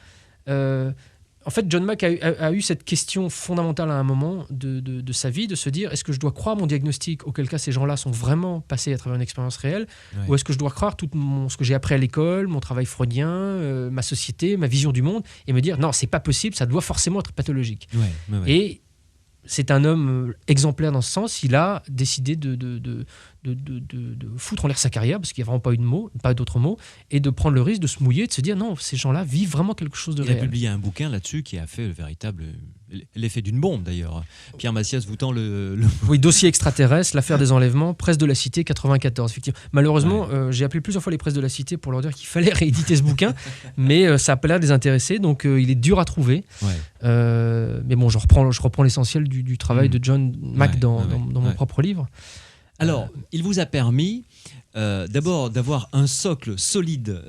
En fait, John Mack a eu cette question fondamentale à un moment de sa vie, de se dire, est-ce que je dois croire mon diagnostic, auquel cas ces gens-là sont vraiment passés à travers une expérience réelle, ou est-ce que je dois croire tout ce que j'ai appris à l'école, mon travail freudien, ma société, ma vision du monde, et me dire, non, c'est pas possible, ça doit forcément être pathologique. Et c'est un homme exemplaire dans ce sens. Il a décidé de foutre en l'air sa carrière, parce qu'il n'y a vraiment pas d'autres mots, et de prendre le risque de se mouiller, de se dire non, ces gens-là vivent vraiment quelque chose de réel.
Il a publié un bouquin là-dessus qui a fait l'effet d'une bombe d'ailleurs. Pierre Massias vous tend le...
Oui, Dossier extraterrestre, l'affaire des enlèvements, Presse de la Cité 94, effectivement. Malheureusement, j'ai appelé plusieurs fois les Presses de la Cité pour leur dire qu'il fallait rééditer ce bouquin, mais ça n'a pas l'air de les intéresser, donc il est dur à trouver. Mais bon, je reprends l'essentiel du travail de John Mack dans mon propre livre.
Alors, il vous a permis d'abord d'avoir un socle solide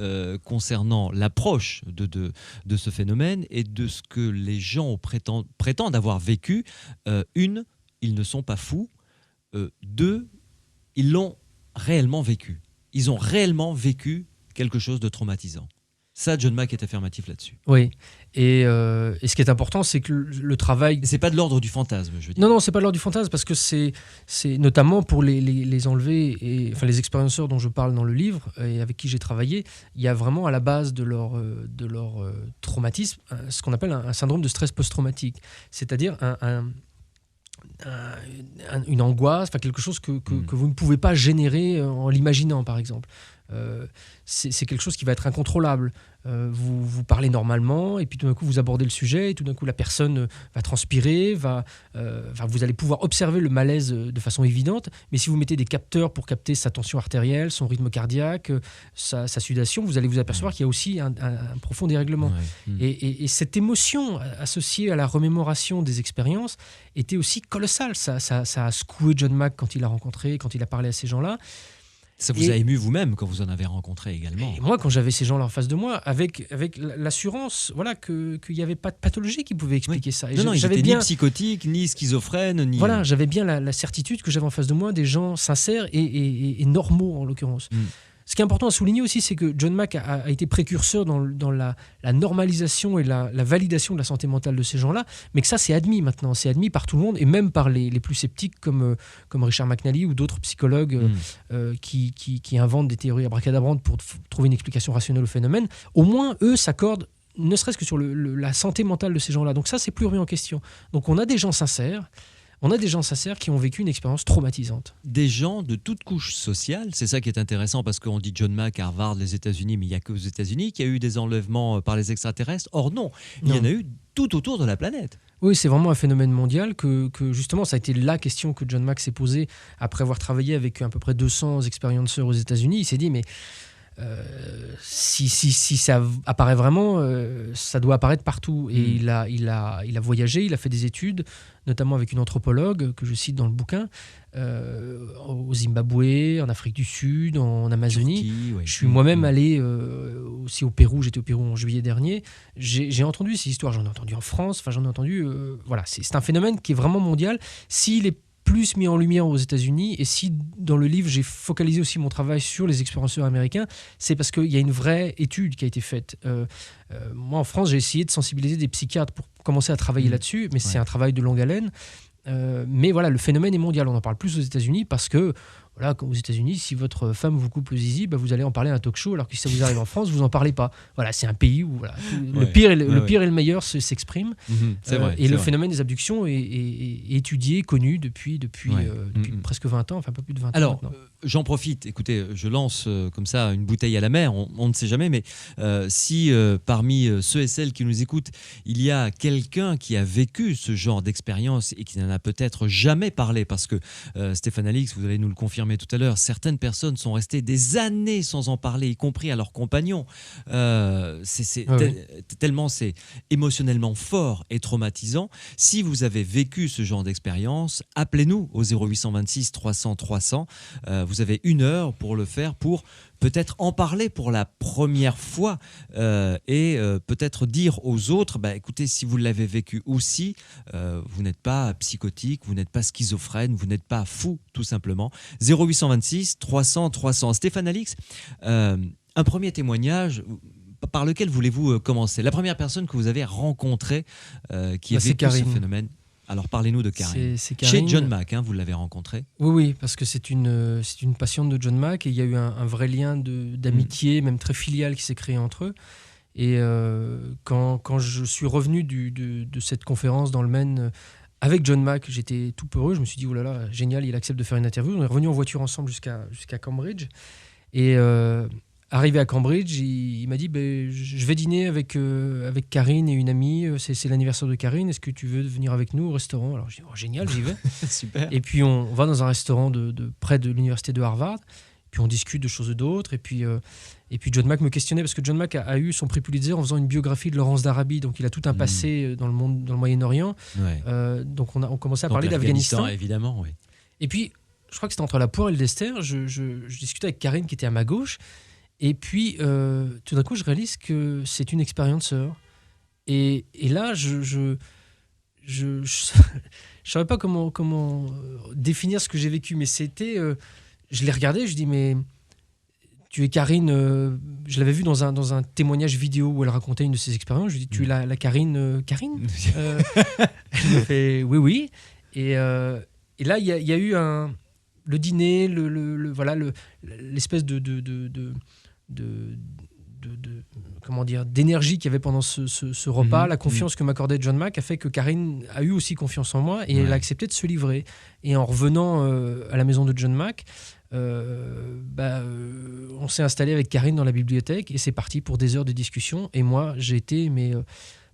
concernant l'approche de ce phénomène et de ce que les gens prétendent avoir vécu. Une, ils ne sont pas fous. Deux, ils l'ont réellement vécu. Ils ont réellement vécu quelque chose de traumatisant. Ça, John Mack est affirmatif là-dessus.
Oui, et ce qui est important, c'est que le travail...
C'est pas de l'ordre du fantasme, je veux dire.
Non, c'est pas de l'ordre du fantasme, parce que c'est notamment pour les enlevés, enfin les expérienceurs dont je parle dans le livre, et avec qui j'ai travaillé, il y a vraiment à la base de leur traumatisme ce qu'on appelle un syndrome de stress post-traumatique, c'est-à-dire une angoisse, enfin quelque chose que vous ne pouvez pas générer en l'imaginant, par exemple. C'est quelque chose qui va être incontrôlable. Vous parlez normalement et puis tout d'un coup vous abordez le sujet et tout d'un coup la personne va transpirer, vous allez pouvoir observer le malaise de façon évidente, mais si vous mettez des capteurs pour capter sa tension artérielle, son rythme cardiaque, sa sudation, vous allez vous apercevoir qu'il y a aussi un profond dérèglement. Et cette émotion associée à la remémoration des expériences était aussi colossale. Ça a secoué John Mack quand il l'a rencontré, quand il a parlé à ces gens-là.
Ça vous a ému vous-même quand vous en avez rencontré également.
Et moi, quand j'avais ces gens-là en face de moi, avec l'assurance qu'il n'y avait pas de pathologie qui pouvait expliquer ça. Et
ils n'étaient ni psychotiques, ni schizophrènes.
Voilà, j'avais bien la certitude que j'avais en face de moi des gens sincères et normaux, en l'occurrence. Ce qui est important à souligner aussi, c'est que John Mack a été précurseur dans la normalisation et la validation de la santé mentale de ces gens-là, mais que ça, c'est admis maintenant. C'est admis par tout le monde, et même par les plus sceptiques comme Richard McNally ou d'autres psychologues qui inventent des théories abracadabrantes pour trouver une explication rationnelle au phénomène. Au moins, eux s'accordent, ne serait-ce que sur la santé mentale de ces gens-là. Donc ça, c'est plus remis en question. Donc on a des gens sincères. On a des gens sincères qui ont vécu une expérience traumatisante.
Des gens de toute couche sociale, c'est ça qui est intéressant, parce qu'on dit John Mack, Harvard, les États-Unis, mais il n'y a que aux États-Unis qu'il y a eu des enlèvements par les extraterrestres. Or non, il y en a eu tout autour de la planète.
Oui, c'est vraiment un phénomène mondial que justement, ça a été la question que John Mack s'est posée après avoir travaillé avec à peu près 200 expérienceurs aux États-Unis. Il s'est dit, mais si ça apparaît vraiment, ça doit apparaître partout. Et il a voyagé, il a fait des études, notamment avec une anthropologue que je cite dans le bouquin, au Zimbabwe, en Afrique du Sud, en Amazonie.
Turquie,
Je suis moi-même allé aussi au Pérou, j'étais au Pérou en juillet dernier. J'ai entendu ces histoires, j'en ai entendu en France, enfin j'en ai entendu... voilà, c'est un phénomène qui est vraiment mondial. S'il est plus mis en lumière aux États-Unis, et si dans le livre j'ai focalisé aussi mon travail sur les expérienceurs américains, c'est parce qu'il y a une vraie étude qui a été faite. Moi en France, j'ai essayé de sensibiliser des psychiatres pour commencer à travailler là-dessus, mais c'est un travail de longue haleine. Mais voilà, le phénomène est mondial. On en parle plus aux États-Unis parce que, voilà, aux États-Unis, si votre femme vous coupe le zizi, vous allez en parler à un talk show, alors que si ça vous arrive en France, vous en parlez pas. Voilà, c'est un pays où le pire et le meilleur s'expriment.
C'est vrai,
et le phénomène des abductions est étudié, connu depuis presque 20 ans, enfin pas plus de 20 ans maintenant.
J'en profite, écoutez, je lance comme ça une bouteille à la mer, on ne sait jamais, mais si parmi ceux et celles qui nous écoutent, il y a quelqu'un qui a vécu ce genre d'expérience et qui n'en a peut-être jamais parlé, parce que Stéphane Alix, vous allez nous le confirmer, affirmé tout à l'heure, certaines personnes sont restées des années sans en parler, y compris à leurs compagnons. Tellement c'est émotionnellement fort et traumatisant. Si vous avez vécu ce genre d'expérience, appelez-nous au 0826 300 300. Vous avez 1 heure pour le faire, pour peut-être en parler pour la première fois et peut-être dire aux autres, écoutez, si vous l'avez vécu aussi, vous n'êtes pas psychotique, vous n'êtes pas schizophrène, vous n'êtes pas fou, tout simplement. 0826 300 300. Stéphane Alix, un premier témoignage, par lequel voulez-vous commencer? La première personne que vous avez rencontrée qui a vécu ce phénomène. Alors parlez-nous de Karine.
C'est Karine.
Chez John Mack, vous l'avez rencontrée?
Oui, parce que c'est une patiente de John Mack et il y a eu un vrai lien d'amitié, même très filial, qui s'est créé entre eux. Et quand je suis revenu de cette conférence dans le Maine avec John Mack, j'étais tout peureux. Je me suis dit, oh là là, génial, il accepte de faire une interview. On est revenu en voiture ensemble jusqu'à Cambridge. Et arrivé à Cambridge, il m'a dit, je vais dîner avec Karine et une amie. C'est l'anniversaire de Karine. Est-ce que tu veux venir avec nous au restaurant? Alors j'ai dit, génial, j'y vais.
Super.
Et puis on va dans un restaurant près de l'université de Harvard. Puis on discute de choses et d'autres. Et puis John Mack me questionnait, parce que John Mack a eu son prix Pulitzer en faisant une biographie de Laurence d'Arabie. Donc il a tout un passé dans le Moyen-Orient.
Ouais.
Donc on commençait à parler d'Afghanistan.
Évidemment, oui.
Et puis, je crois que c'était entre la poire et le dessert. Je discutais avec Karine qui était à ma gauche. Et puis, tout d'un coup, je réalise que c'est une expérienceur. Et là, je savais pas comment définir ce que j'ai vécu. Mais c'était... je l'ai regardé, je dis, mais tu es Karine... je l'avais vue dans un témoignage vidéo où elle racontait une de ses expériences. Je lui dis, tu es la Karine... Karine Elle me fait, oui. Et là, il y a eu le dîner, l'espèce comment dire, d'énergie qu'il y avait pendant ce repas, la confiance que m'accordait John Mack a fait que Karine a eu aussi confiance en moi et elle a accepté de se livrer. Et en revenant à la maison de John Mack, on s'est installé avec Karine dans la bibliothèque et c'est parti pour des heures de discussion. Et moi, j'ai été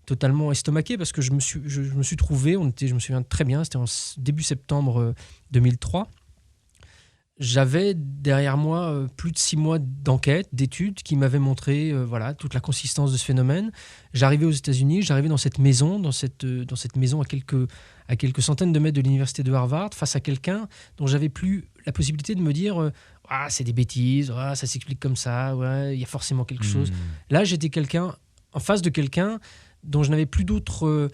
totalement estomaqué parce que je me suis trouvé, je me souviens très bien, c'était en début septembre 2003. J'avais derrière moi plus de 6 mois d'enquête, d'études qui m'avaient montré toute la consistance de ce phénomène. J'arrivais aux États-Unis, j'arrivais dans cette maison, à quelques centaines de mètres de l'université de Harvard, face à quelqu'un dont j'avais plus la possibilité de me dire c'est des bêtises, ça s'explique comme ça, il y a forcément quelque chose. Là, j'étais en face de quelqu'un dont je n'avais plus d'autre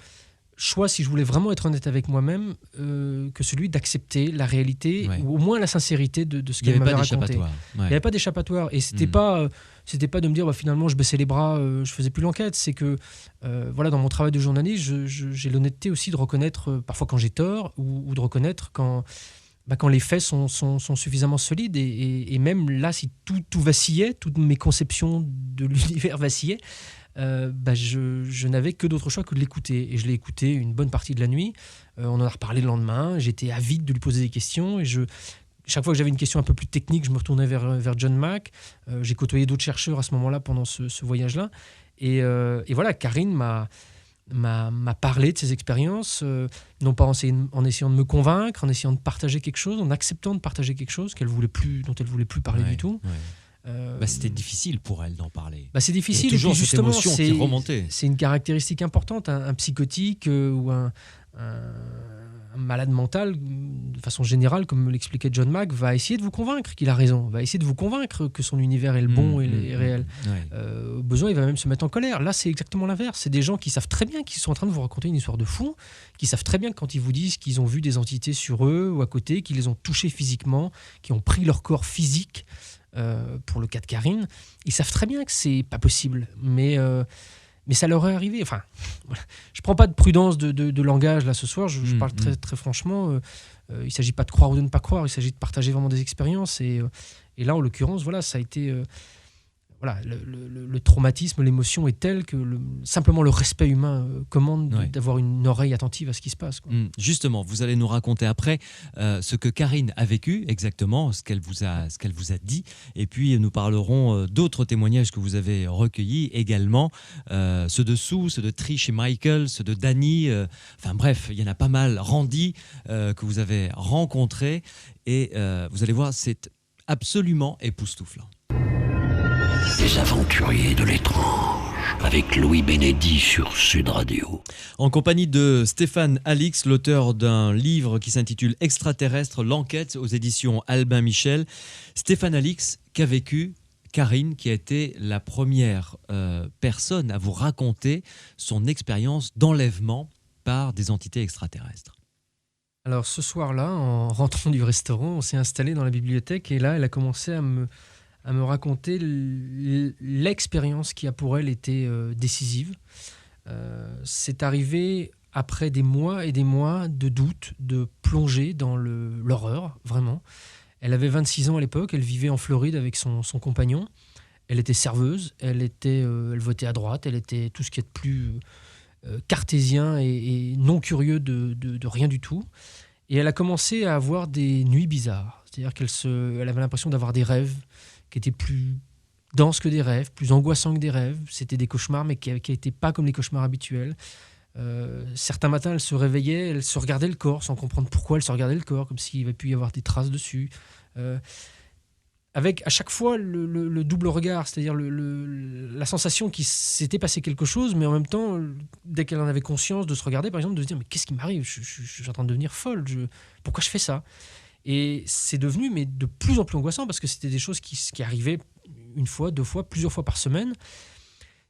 choix, si je voulais vraiment être honnête avec moi-même, que celui d'accepter la réalité, ou au moins la sincérité de ce qu'elle m'avait raconté. Il n'y avait pas d'échappatoire. Et c'était pas de me dire finalement je baissais les bras, je faisais plus l'enquête. C'est que dans mon travail de journaliste, j'ai l'honnêteté aussi de reconnaître parfois quand j'ai tort, ou de reconnaître quand les faits sont suffisamment solides. Et même là, si tout vacillait, toutes mes conceptions de l'univers vacillaient, je n'avais que d'autre choix que de l'écouter. Et je l'ai écouté une bonne partie de la nuit. On en a reparlé le lendemain. J'étais avide de lui poser des questions. Et chaque fois que j'avais une question un peu plus technique, je me retournais vers John Mack. J'ai côtoyé d'autres chercheurs à ce moment-là pendant ce voyage-là. Et voilà, Karine m'a parlé de ses expériences, non pas en essayant de me convaincre, en essayant de partager quelque chose, en acceptant de partager quelque chose dont elle voulait plus parler du tout.
C'était difficile pour elle d'en parler.
C'est difficile.
Toujours
et puis justement,
cette émotion qui remontait.
C'est une caractéristique importante. Un psychotique ou un malade mental, de façon générale, comme me l'expliquait John Mack, va essayer de vous convaincre qu'il a raison, va essayer de vous convaincre que son univers est le bon et réel. Au besoin, il va même se mettre en colère. Là, c'est exactement l'inverse. C'est des gens qui savent très bien qu'ils sont en train de vous raconter une histoire de fou, qui savent très bien que quand ils vous disent qu'ils ont vu des entités sur eux ou à côté, qu'ils les ont touchés physiquement, qui ont pris leur corps physique, pour le cas de Karine, ils savent très bien que c'est pas possible, mais ça leur est arrivé. Enfin, je prends pas de prudence de langage là ce soir. Je parle très très franchement. Il s'agit pas de croire ou de ne pas croire. Il s'agit de partager vraiment des expériences. Et là, en l'occurrence, ça a été voilà, le traumatisme, l'émotion est telle que simplement le respect humain commande d'avoir une oreille attentive à ce qui se passe, quoi.
Justement, vous allez nous raconter après ce que Karine a vécu exactement, ce qu'elle vous a dit, et puis nous parlerons d'autres témoignages que vous avez recueillis également, ceux de Sue, ceux de Trish et Michael, ceux de Danny, enfin bref, il y en a pas mal, Randy, que vous avez rencontré, et vous allez voir, c'est absolument époustouflant.
Les aventuriers de l'étrange, avec Louis Bénédy sur Sud Radio.
En compagnie de Stéphane Alix, l'auteur d'un livre qui s'intitule Extraterrestre, l'enquête aux éditions Albin Michel. Stéphane Alix, qu'a vécu Karine, qui a été la première personne à vous raconter son expérience d'enlèvement par des entités extraterrestres.
Alors ce soir-là, en rentrant du restaurant, on s'est installé dans la bibliothèque et là, elle a commencé à me raconter l'expérience qui a pour elle été décisive. C'est arrivé après des mois et des mois de doute, de plongée dans l'horreur, vraiment. Elle avait 26 ans à l'époque, elle vivait en Floride avec son compagnon. Elle était serveuse, elle votait à droite, elle était tout ce qui est de plus cartésien et non curieux de rien du tout. Et elle a commencé à avoir des nuits bizarres. C'est-à-dire elle avait l'impression d'avoir des rêves qui étaient plus denses que des rêves, plus angoissants que des rêves. C'était des cauchemars, mais qui n'étaient pas comme les cauchemars habituels. Certains matins, elle se réveillait, elle se regardait le corps, sans comprendre pourquoi elle se regardait le corps, comme s'il y avait pu y avoir des traces dessus. Avec à chaque fois le double regard, c'est-à-dire la sensation qu'il s'était passé quelque chose, mais en même temps, dès qu'elle en avait conscience de se regarder, par exemple, de se dire « mais qu'est-ce qui m'arrive ? Je suis en train de devenir folle, pourquoi je fais ça ?» Et c'est devenu mais de plus en plus angoissant parce que c'était des choses qui arrivaient une fois, deux fois, plusieurs fois par semaine.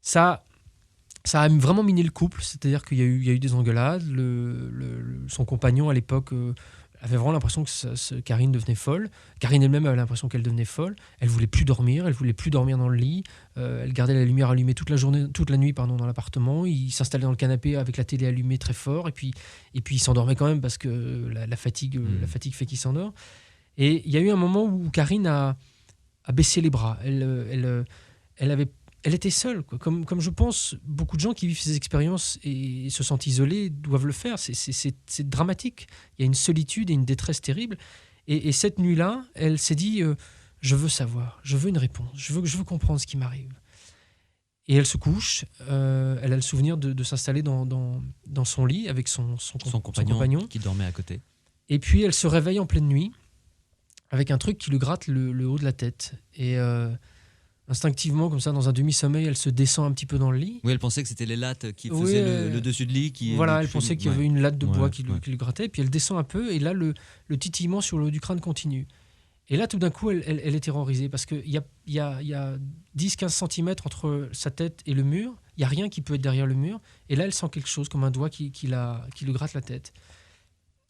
Ça a vraiment miné le couple, c'est-à-dire qu'il y a eu des engueulades. Son compagnon à l'époque avait vraiment l'impression que Karine devenait folle. Karine elle-même avait l'impression qu'elle devenait folle. Elle voulait plus dormir dans le lit. Elle gardait la lumière allumée toute la nuit dans l'appartement. Il s'installait dans le canapé avec la télé allumée très fort et puis il s'endormait quand même parce que la fatigue fait qu'il s'endort. Et il y a eu un moment où Karine a baissé les bras. Elle était seule, quoi. Comme je pense, beaucoup de gens qui vivent ces expériences et se sentent isolés doivent le faire. C'est dramatique. Il y a une solitude et une détresse terrible. Et cette nuit-là, elle s'est dit je veux savoir, je veux une réponse, je veux comprendre ce qui m'arrive. Et elle se couche. Elle a le souvenir de s'installer dans son lit avec son compagnon
qui dormait à côté.
Et puis elle se réveille en pleine nuit avec un truc qui lui gratte le haut de la tête. Et instinctivement, comme ça, dans un demi-sommeil, elle se descend un petit peu dans le lit.
Oui, elle pensait que c'était les lattes qui faisaient le dessus de lit.
Elle pensait qu'il y avait une latte de bois qui lui grattait. Puis elle descend un peu, et là, le titillement sur le haut du crâne continue. Et là, tout d'un coup, elle est terrorisée, parce qu'il y a 10-15 cm entre sa tête et le mur. Il n'y a rien qui peut être derrière le mur. Et là, elle sent quelque chose, comme un doigt qui lui gratte la tête.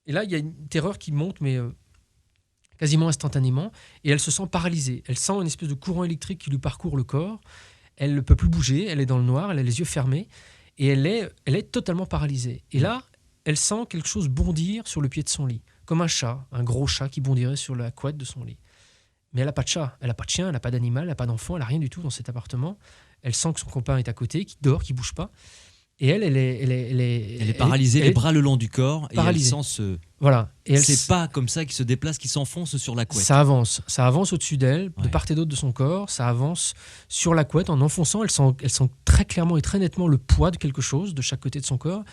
Et là, il y a une terreur qui monte, mais quasiment instantanément, et elle se sent paralysée. Elle sent une espèce de courant électrique qui lui parcourt le corps. Elle ne peut plus bouger, elle est dans le noir, elle a les yeux fermés, et elle est totalement paralysée. Et là, elle sent quelque chose bondir sur le pied de son lit, comme un chat, un gros chat qui bondirait sur la couette de son lit. Mais elle n'a pas de chat, elle n'a pas de chien, elle n'a pas d'animal, elle n'a pas d'enfant, elle n'a rien du tout dans cet appartement. Elle sent que son copain est à côté, qui dort, qui ne bouge pas. Et elle est
paralysée, les bras le long du corps, paralysée. Et elle sent
Voilà.
ces pas comme ça qui se déplacent, qui s'enfoncent sur la couette.
Ça avance au-dessus d'elle, de part et d'autre de son corps, ça avance sur la couette en enfonçant. Elle sent très clairement et très nettement le poids de quelque chose de chaque côté de son corps,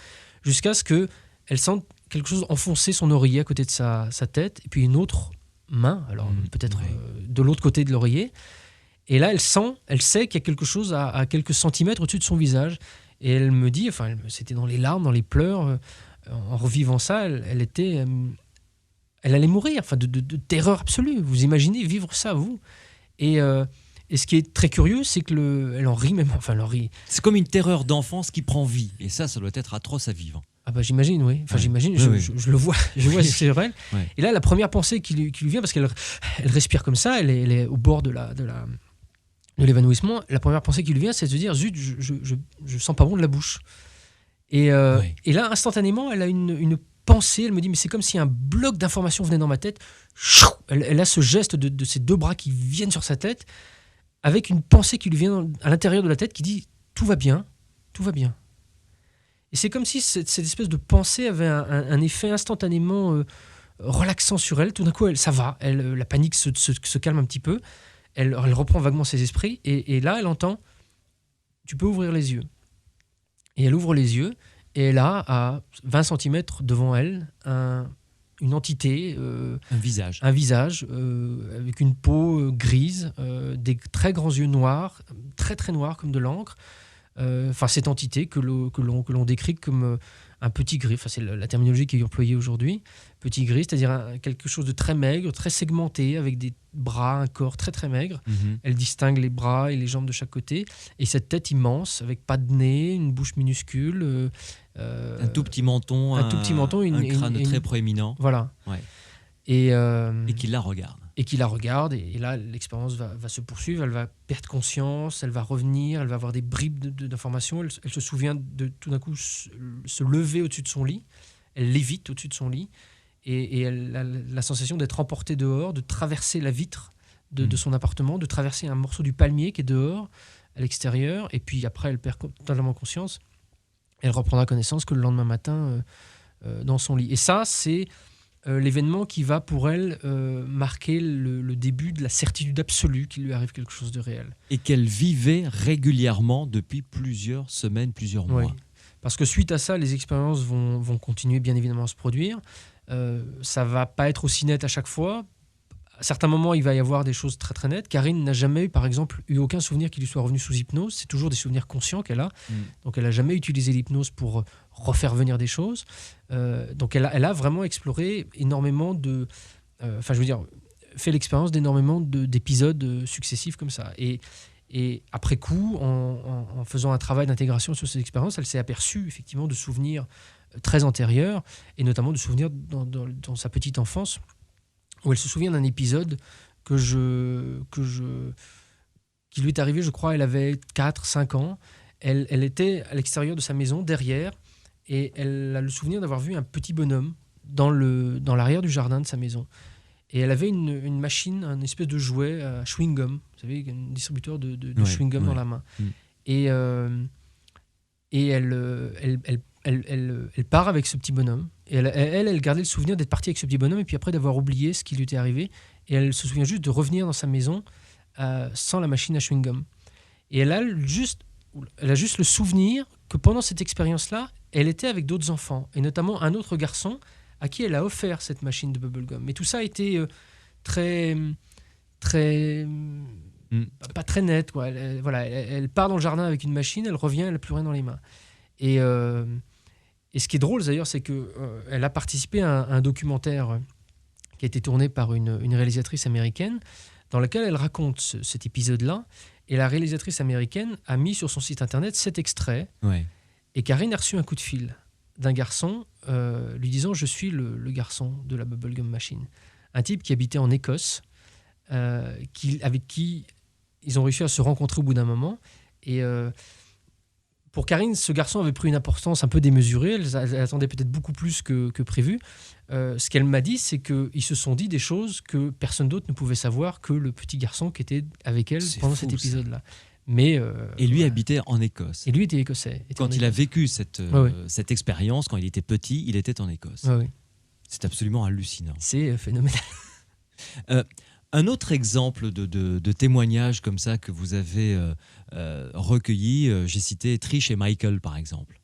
jusqu'à ce qu'elle sente quelque chose enfoncer son oreiller à côté de sa tête, et puis une autre main, alors peut-être de l'autre côté de l'oreiller. Et là, elle sait qu'il y a quelque chose à quelques centimètres au-dessus de son visage. Et elle me dit, c'était dans les larmes, dans les pleurs, en revivant ça, elle allait mourir, de terreur absolue. Vous imaginez vivre ça, vous ? Et ce qui est très curieux, c'est que elle en rit même. Elle en rit.
C'est comme une terreur d'enfance qui prend vie. Et ça doit être atroce à vivre.
Ah bah j'imagine, oui. J'imagine, je le vois, sur elle. Ouais. Et là, la première pensée qui lui vient, parce qu'elle respire comme ça, elle est au bord de l'évanouissement, la première pensée qui lui vient, c'est de se dire zut, je sens pas bon de la bouche. Et là, instantanément, elle a une pensée, elle me dit, mais c'est comme si un bloc d'informations venait dans ma tête. Elle a ce geste de ses deux bras qui viennent sur sa tête. avec une pensée qui lui vient à l'intérieur de la tête qui dit « tout va bien, tout va bien ». Et c'est comme si cette espèce de pensée avait un effet instantanément relaxant sur elle. Tout d'un coup, ça va, la panique se calme un petit peu, elle reprend vaguement ses esprits, et là, elle entend « tu peux ouvrir les yeux ». Et elle ouvre les yeux, et elle a à 20 cm devant elle une entité,
un visage
avec une peau grise, des très grands yeux noirs, très très noirs comme de l'encre. Cette entité que l'on décrit comme un petit gris, c'est la terminologie qui est employée aujourd'hui, petit gris, c'est-à-dire quelque chose de très maigre, très segmenté, avec des bras, un corps très très maigre. Elle distingue les bras et les jambes de chaque côté, et cette tête immense, avec pas de nez, une bouche minuscule,
un tout petit menton, un crâne très proéminent.
Voilà.
Ouais.
Et
qui la regarde.
Et là, l'expérience va se poursuivre, elle va perdre conscience, elle va revenir, elle va avoir des bribes d'informations, elle se souvient de tout d'un coup se lever au-dessus de son lit, elle lévite au-dessus de son lit, et elle a la sensation d'être emportée dehors, de traverser la vitre de son appartement, de traverser un morceau du palmier qui est dehors, à l'extérieur, et puis après, elle perd totalement conscience. Elle reprendra connaissance que le lendemain matin dans son lit. Et ça, c'est l'événement qui va pour elle marquer le début de la certitude absolue qu'il lui arrive quelque chose de réel.
Et qu'elle vivait régulièrement depuis plusieurs semaines, plusieurs mois.
Oui. Parce que suite à ça, les expériences vont continuer bien évidemment à se produire. Ça ne va pas être aussi net à chaque fois. À certains moments, il va y avoir des choses très très nettes. Karine n'a jamais, par exemple, eu aucun souvenir qui lui soit revenu sous hypnose. C'est toujours des souvenirs conscients qu'elle a. Donc elle n'a jamais utilisé l'hypnose pour refaire venir des choses. Donc elle a vraiment exploré énormément fait l'expérience d'énormément d'épisodes successifs comme ça. Et après coup, en faisant un travail d'intégration sur ces expériences, elle s'est aperçue effectivement de souvenirs très antérieurs, et notamment de souvenirs dans sa petite enfance, où elle se souvient d'un épisode qui lui est arrivé, je crois, elle avait 4-5 ans. Elle était à l'extérieur de sa maison, derrière, et elle a le souvenir d'avoir vu un petit bonhomme dans l'arrière du jardin de sa maison. Et elle avait une machine, un espèce de jouet à chewing-gum, vous savez, un distributeur de chewing-gum dans la main. Et elle part avec ce petit bonhomme. Et elle gardait le souvenir d'être partie avec ce petit bonhomme, et puis après d'avoir oublié ce qui lui était arrivé. Et elle se souvient juste de revenir dans sa maison sans la machine à chewing-gum. Et elle a juste le souvenir que pendant cette expérience-là, elle était avec d'autres enfants, et notamment un autre garçon à qui elle a offert cette machine de bubblegum. Mais tout ça a été très... très pas très net, quoi. Elle part dans le jardin avec une machine, elle revient, elle n'a plus rien dans les mains. Et ce qui est drôle d'ailleurs, c'est qu'elle a participé à un documentaire qui a été tourné par une réalisatrice américaine, dans lequel elle raconte cet épisode-là. Et la réalisatrice américaine a mis sur son site internet cet extrait. Ouais. Et Karine a reçu un coup de fil d'un garçon lui disant « Je suis le garçon de la bubblegum machine ». Un type qui habitait en Écosse, avec qui ils ont réussi à se rencontrer au bout d'un moment. Et pour Karine, ce garçon avait pris une importance un peu démesurée. Elle attendait peut-être beaucoup plus que prévu. Ce qu'elle m'a dit, c'est qu'ils se sont dit des choses que personne d'autre ne pouvait savoir que le petit garçon qui était avec elle pendant cet épisode-là. Mais,
et lui habitait en Écosse.
Et lui était écossais.
Quand il a vécu cette expérience, quand il était petit, il était en Écosse.
Ouais.
C'est absolument hallucinant.
C'est phénoménal.
Un autre exemple de témoignage comme ça que vous avez recueilli, j'ai cité Trish et Michael par exemple.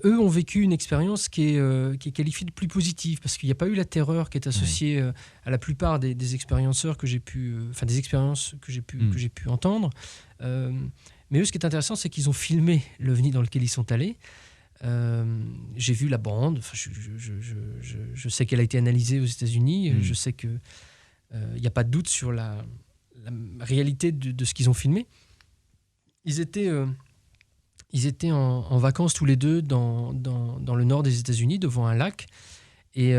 Eux ont vécu une expérience qui est qualifiée de plus positive, parce qu'il n'y a pas eu la terreur qui est associée à la plupart des expérienceurs que j'ai pu, des expériences que j'ai pu entendre. Mais eux, ce qui est intéressant, c'est qu'ils ont filmé l'OVNI dans lequel ils sont allés. J'ai vu la bande. Je sais qu'elle a été analysée aux États-Unis. Je sais que il n'y a pas de doute sur la réalité de ce qu'ils ont filmé. Ils étaient en vacances tous les deux dans le nord des États-Unis, devant un lac. Et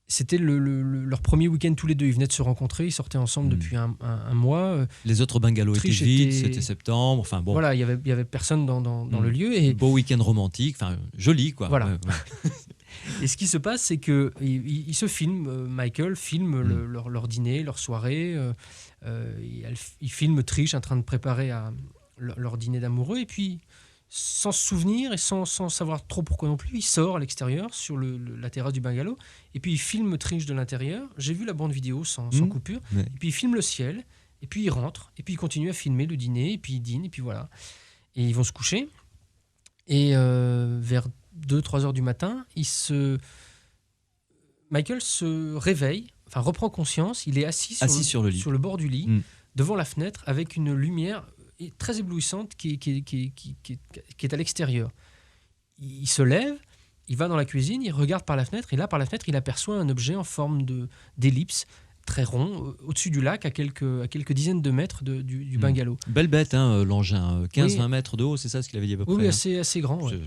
c'était leur premier week-end tous les deux. Ils venaient de se rencontrer, ils sortaient ensemble depuis un mois.
Les autres bungalows étaient vides, c'était septembre. Enfin, bon.
Voilà, il y avait personne dans le lieu. Et
beau week-end romantique, joli quoi.
Voilà.
Ouais.
Et ce qui se passe, c'est que il se filme, Michael filme leur dîner, leur soirée. Il filme Trish en train de préparer leur dîner d'amoureux. Et puis, sans se souvenir et sans savoir trop pourquoi non plus, il sort à l'extérieur sur la terrasse du bungalow. Et puis, il filme Trish de l'intérieur. J'ai vu la bande vidéo sans coupure.
Ouais.
Et puis, il filme le ciel. Et puis, il rentre. Et puis, il continue à filmer le dîner. Et puis, il dîne. Et puis, voilà. Et ils vont se coucher. Et vers 2-3 heures du matin, Michael se réveille, enfin reprend conscience. Il est assis sur le bord du lit, devant la fenêtre, avec une lumière très éblouissante qui est à l'extérieur. Il se lève, il va dans la cuisine, il regarde par la fenêtre, et là, par la fenêtre, il aperçoit un objet en forme d'ellipse, très rond, au-dessus du lac, à quelques dizaines de mètres du bungalow.
Belle bête, l'engin, 15-20 mètres de haut, c'est ça ce qu'il avait dit à peu près.
Oui, assez grand. Ouais.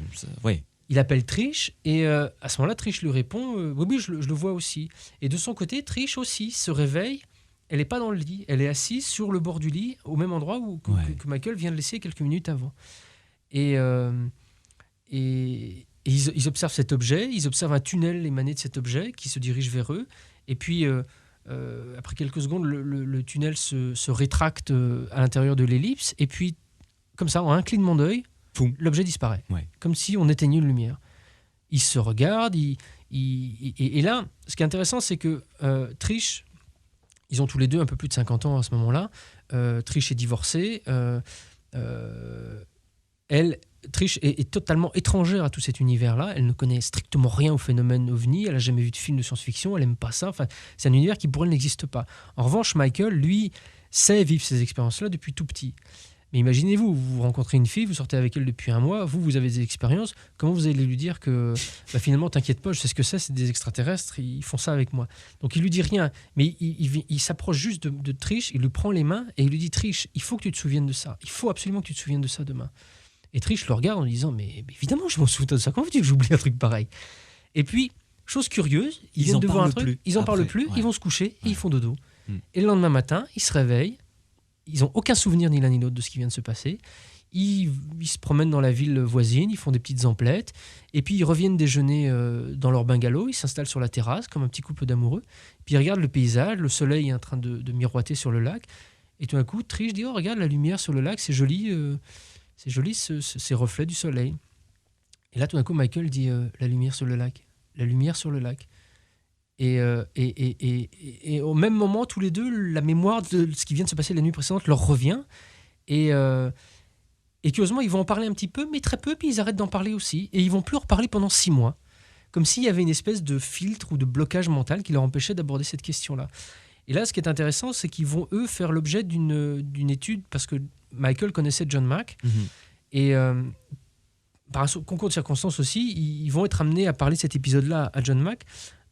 Oui.
Il appelle Trish, et à ce moment-là, Trish lui répond oui, je le vois aussi. Et de son côté, Trish aussi se réveille. Elle n'est pas dans le lit, elle est assise sur le bord du lit, au même endroit que Michael vient de laisser quelques minutes avant. Et ils observent cet objet, ils observent un tunnel émané de cet objet qui se dirige vers eux. Et puis, après quelques secondes, le tunnel se rétracte à l'intérieur de l'ellipse. Et puis, comme ça, en un clignement d'œil, l'objet disparaît. Ouais. Comme si on éteignait une lumière. Ils se regardent. Et là, ce qui est intéressant, c'est que Trish... Ils ont tous les deux un peu plus de 50 ans à ce moment-là. Trish est divorcée. Trish est totalement étrangère à tout cet univers-là. Elle ne connaît strictement rien au phénomène OVNI. Elle n'a jamais vu de film de science-fiction. Elle n'aime pas ça. Enfin, c'est un univers qui, pour elle, n'existe pas. En revanche, Michael, lui, sait vivre ces expériences-là depuis tout petit. Mais imaginez-vous, vous rencontrez une fille, vous sortez avec elle depuis un mois, vous avez des expériences, comment vous allez lui dire que finalement, t'inquiète pas, je sais ce que c'est des extraterrestres, ils font ça avec moi. Donc il lui dit rien, mais il s'approche juste de Trish, il lui prend les mains et il lui dit Trish, il faut que tu te souviennes de ça, il faut absolument que tu te souviennes de ça demain. Et Trish le regarde en lui disant mais évidemment je m'en souviens de ça, comment veux-tu que j'oublie un truc pareil? Et puis, chose curieuse, ils viennent de voir un truc, ils en parlent plus, ils vont se coucher et ils font dodo. Et le lendemain matin, ils se réveillent. Ils n'ont aucun souvenir ni l'un ni l'autre de ce qui vient de se passer. Ils se promènent dans la ville voisine, ils font des petites emplettes, et puis ils reviennent déjeuner dans leur bungalow, ils s'installent sur la terrasse comme un petit couple d'amoureux, puis ils regardent le paysage, le soleil est en train de miroiter sur le lac, et tout d'un coup, Trish dit « Oh, regarde la lumière sur le lac, c'est joli ces reflets du soleil. » Et là, tout d'un coup, Michael dit « La lumière sur le lac, la lumière sur le lac. » Et au même moment, tous les deux, la mémoire de ce qui vient de se passer la nuit précédente leur revient. Et curieusement, ils vont en parler un petit peu, mais très peu, puis ils arrêtent d'en parler aussi. Et ils vont plus en reparler pendant 6 mois. Comme s'il y avait une espèce de filtre ou de blocage mental qui leur empêchait d'aborder cette question-là. Et là, ce qui est intéressant, c'est qu'ils vont, eux, faire l'objet d'une étude, parce que Michael connaissait John Mack. Et par un concours de circonstances aussi, ils vont être amenés à parler de cet épisode-là à John Mack,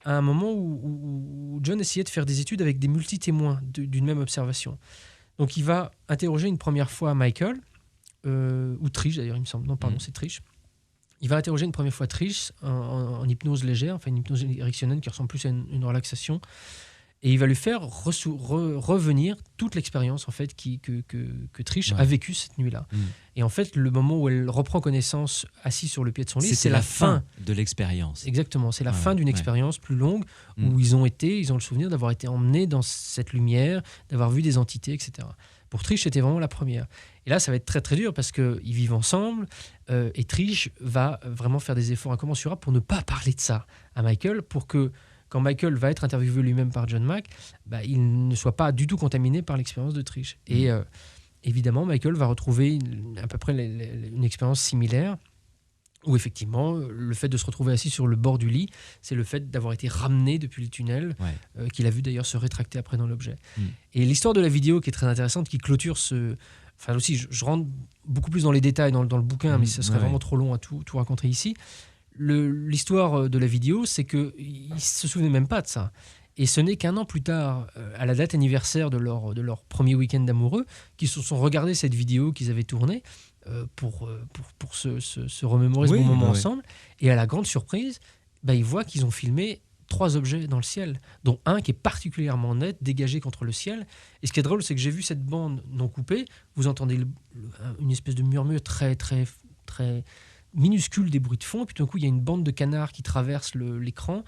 à un moment où John essayait de faire des études avec des multi-témoins d'une même observation. Donc il va interroger une première fois Michael, ou Trish d'ailleurs, il me semble. Non, pardon, c'est Trish. Il va interroger une première fois Trish en hypnose légère, enfin une hypnose érectionnelle qui ressemble plus à une relaxation. Et il va lui faire revenir toute l'expérience en fait, que Trish a vécue cette nuit-là. Et en fait, le moment où elle reprend connaissance assise sur le pied de son lit, c'est la fin
de l'expérience.
Exactement, c'est la fin d'une expérience plus longue où ils ont le souvenir d'avoir été emmenés dans cette lumière, d'avoir vu des entités, etc. Pour Trish, c'était vraiment la première. Et là, ça va être très très dur parce qu'ils vivent ensemble et Trish va vraiment faire des efforts incommensurables pour ne pas parler de ça à Michael, pour que quand Michael va être interviewé lui-même par John Mack, il ne soit pas du tout contaminé par l'expérience de Trish. Et évidemment, Michael va retrouver à peu près une expérience similaire, où effectivement, le fait de se retrouver assis sur le bord du lit, c'est le fait d'avoir été ramené depuis le tunnel, qu'il a vu d'ailleurs se rétracter après dans l'objet. Et l'histoire de la vidéo qui est très intéressante, qui clôture ce... Enfin aussi, je rentre beaucoup plus dans les détails dans le bouquin, mais ce serait vraiment trop long à tout raconter ici. L'histoire de la vidéo, c'est qu'ils ne se souvenaient même pas de ça. Et ce n'est qu'un an plus tard, à la date anniversaire de leur premier week-end d'amoureux, qu'ils se sont regardés cette vidéo qu'ils avaient tournée pour se remémorer ce bon moment ensemble. Et à la grande surprise, ils voient qu'ils ont filmé 3 objets dans le ciel, dont un qui est particulièrement net, dégagé contre le ciel. Et ce qui est drôle, c'est que j'ai vu cette bande non coupée. Vous entendez une espèce de murmure très, très, très minuscules, des bruits de fond, et puis tout d'un coup, il y a une bande de canards qui traverse l'écran,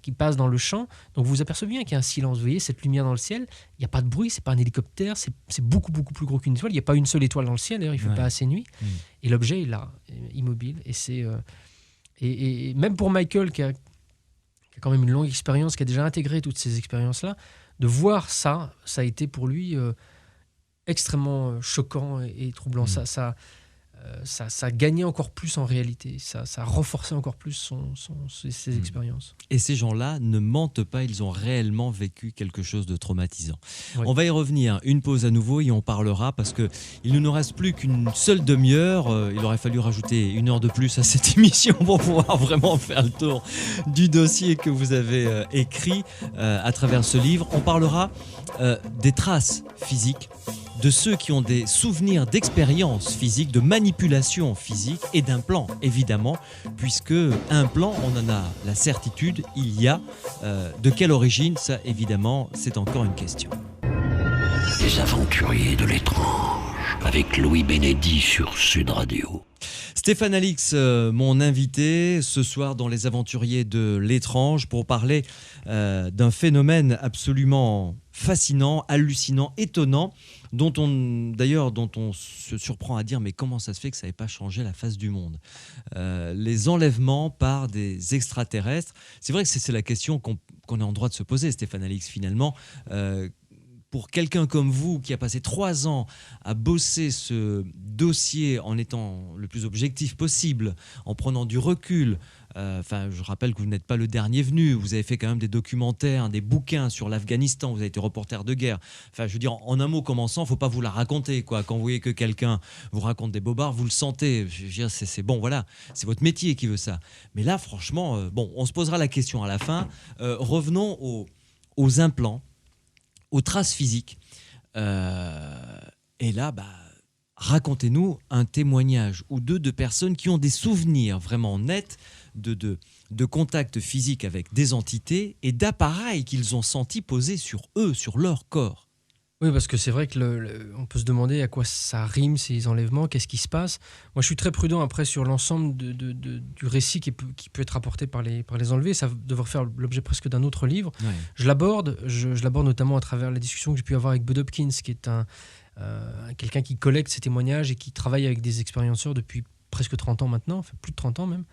qui passe dans le champ. Donc vous apercevez bien qu'il y a un silence. Vous voyez cette lumière dans le ciel, il n'y a pas de bruit, c'est pas un hélicoptère, c'est beaucoup, beaucoup plus gros qu'une étoile. Il n'y a pas une seule étoile dans le ciel, d'ailleurs, il ne fait pas assez nuit. Et l'objet est là, immobile. Et c'est... Et même pour Michael, qui a quand même une longue expérience, qui a déjà intégré toutes ces expériences-là, de voir ça a été pour lui extrêmement choquant et troublant. Ça gagnait encore plus en réalité, ça renforçait encore plus ses expériences.
Et ces gens-là ne mentent pas, ils ont réellement vécu quelque chose de traumatisant.
Oui.
On va y revenir, une pause à nouveau et on parlera parce qu'il ne nous reste plus qu'une seule demi-heure. Il aurait fallu rajouter 1 heure de plus à cette émission pour pouvoir vraiment faire le tour du dossier que vous avez écrit à travers ce livre. On parlera des traces physiques, de ceux qui ont des souvenirs d'expériences physiques, de manipulation physique et d'implants, évidemment, puisque un plan, on en a la certitude, il y a. De quelle origine, ça, évidemment, c'est encore une question.
Les aventuriers de l'étrange, avec Louis Bénédy sur Sud Radio.
Stéphane Alix, mon invité ce soir dans Les Aventuriers de l'étrange pour parler d'un phénomène absolument fascinant, hallucinant, étonnant, dont on se surprend à dire mais comment ça se fait que ça n'ait pas changé la face du monde. Les enlèvements par des extraterrestres, c'est vrai que c'est la question qu'on est en droit de se poser, Stéphane Alix, finalement. Pour quelqu'un comme vous qui a passé 3 ans à bosser ce dossier en étant le plus objectif possible, en prenant du recul, je rappelle que vous n'êtes pas le dernier venu, vous avez fait quand même des documentaires, des bouquins sur l'Afghanistan, vous avez été reporter de guerre. Enfin, je veux dire, en un mot commençant, il ne faut pas vous la raconter, quoi. Quand vous voyez que quelqu'un vous raconte des bobards, vous le sentez. Je veux dire, c'est bon, voilà, c'est votre métier qui veut ça. Mais là, franchement, on se posera la question à la fin. Revenons aux implants, aux traces physiques. Et là, racontez-nous un témoignage ou deux de personnes qui ont des souvenirs vraiment nets de contact physique avec des entités et d'appareils qu'ils ont sentis poser sur eux, sur leur corps.
Oui, parce que c'est vrai que on peut se demander à quoi ça rime ces enlèvements, qu'est-ce qui se passe. Moi, je suis très prudent après sur l'ensemble du récit qui peut être apporté par les enlevés. Ça devrait faire l'objet presque d'un autre livre. Ouais. Je l'aborde notamment à travers la discussion que j'ai pu avoir avec Bud Hopkins, qui est quelqu'un qui collecte ces témoignages et qui travaille avec des expérienceurs depuis presque 30 ans maintenant, enfin plus de 30 ans même.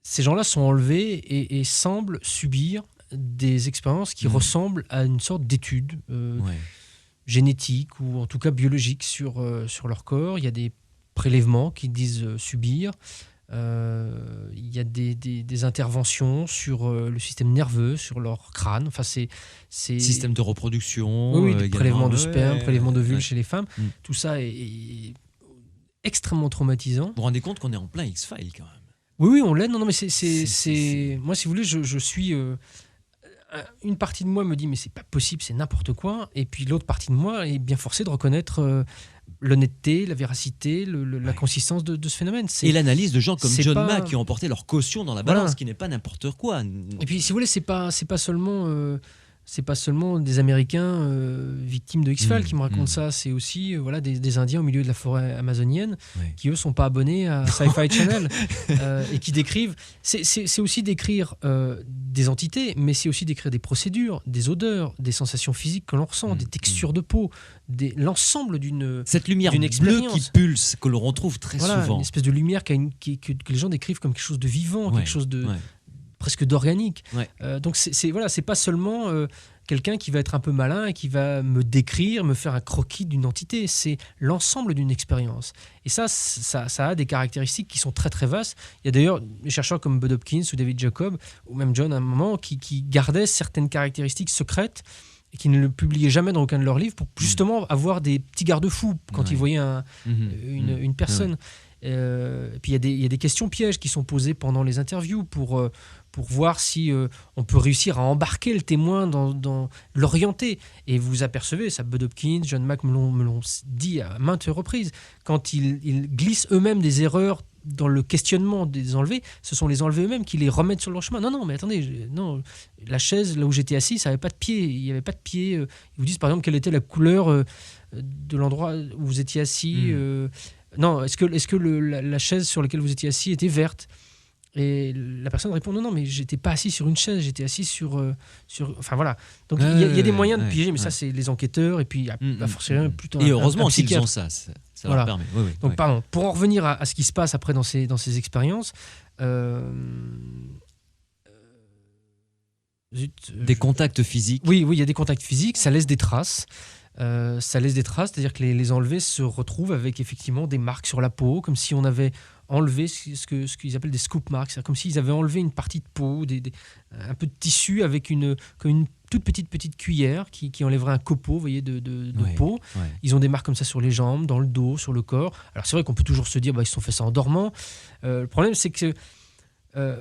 Ces gens-là sont enlevés et semblent subir des expériences qui ressemblent à une sorte d'étude génétique ou en tout cas biologique sur leur corps. Il y a des prélèvements qu'ils disent subir. Il y a des interventions sur le système nerveux, sur leur crâne. Enfin, c'est
système de reproduction.
Oui, des prélèvements de sperme, prélèvements d'ovules chez les femmes. Tout ça est extrêmement traumatisant.
Vous vous rendez compte qu'on est en plein X-Files quand même.
Oui, on l'aide. Non, mais c'est... Moi, si vous voulez, je suis... Une partie de moi me dit mais c'est pas possible, c'est n'importe quoi, et puis l'autre partie de moi est bien forcée de reconnaître l'honnêteté, la véracité, la consistance de ce phénomène.
Et l'analyse de gens comme John Mack qui ont porté leur caution dans la balance, ce qui n'est pas n'importe quoi.
Et puis si vous voulez, c'est pas seulement des Américains victimes de X-Files qui me racontent ça, c'est aussi des Indiens au milieu de la forêt amazonienne qui eux sont pas abonnés à Sci-Fi Channel et qui décrivent. C'est aussi décrire des entités, mais c'est aussi décrire des procédures, des odeurs, des sensations physiques que l'on ressent, des textures de peau, l'ensemble
cette lumière bleue qui pulse, que l'on retrouve très souvent.
Une espèce de lumière que les gens décrivent comme quelque chose de vivant, quelque chose de presque d'organique. Donc c'est pas seulement quelqu'un qui va être un peu malin et qui va me décrire, me faire un croquis d'une entité. C'est l'ensemble d'une expérience. Et ça a des caractéristiques qui sont très très vastes. Il y a d'ailleurs des chercheurs comme Bud Hopkins ou David Jacob, ou même John à un moment, qui gardaient certaines caractéristiques secrètes et qui ne le publiaient jamais dans aucun de leurs livres pour justement avoir des petits garde-fous quand ils voyaient une personne. Et puis il y a des questions pièges qui sont posées pendant les interviews pour voir si on peut réussir à embarquer le témoin, dans l'orienter. Et vous apercevez, ça, Bud Hopkins, John Mack me l'ont dit à maintes reprises, quand ils glissent eux-mêmes des erreurs dans le questionnement des enlevés, ce sont les enlevés eux-mêmes qui les remettent sur leur chemin. Non, mais attendez, non, la chaise là où j'étais assis, ça n'avait pas de pied. Il n'y avait pas de pied. Ils vous disent par exemple quelle était la couleur de l'endroit où vous étiez assis. Non, est-ce que la chaise sur laquelle vous étiez assis était verte? Et la personne répond non, mais j'étais pas assis sur une chaise, j'étais assis sur enfin voilà. Donc il y a des moyens de piéger, mais ça c'est les enquêteurs et puis forcément plutôt.
Et heureusement
un
qu'ils ont
psychiatre.
ça
Voilà.
leur permet. Oui,
Donc pardon, pour en revenir à ce qui se passe après dans ces expériences.
Des contacts physiques.
Oui, il y a des contacts physiques, ça laisse des traces. C'est-à-dire que les enlevés se retrouvent avec effectivement des marques sur la peau, comme si on avait enlevé ce qu'ils appellent des scoop marks, c'est comme s'ils avaient enlevé une partie de peau, un peu de tissu avec comme une toute petite cuillère qui enlèverait un copeau, vous voyez, de peau.
Ouais.
Ils ont des marques comme ça sur les jambes, dans le dos, sur le corps. Alors c'est vrai qu'on peut toujours se dire ils se sont fait ça en dormant. Le problème c'est que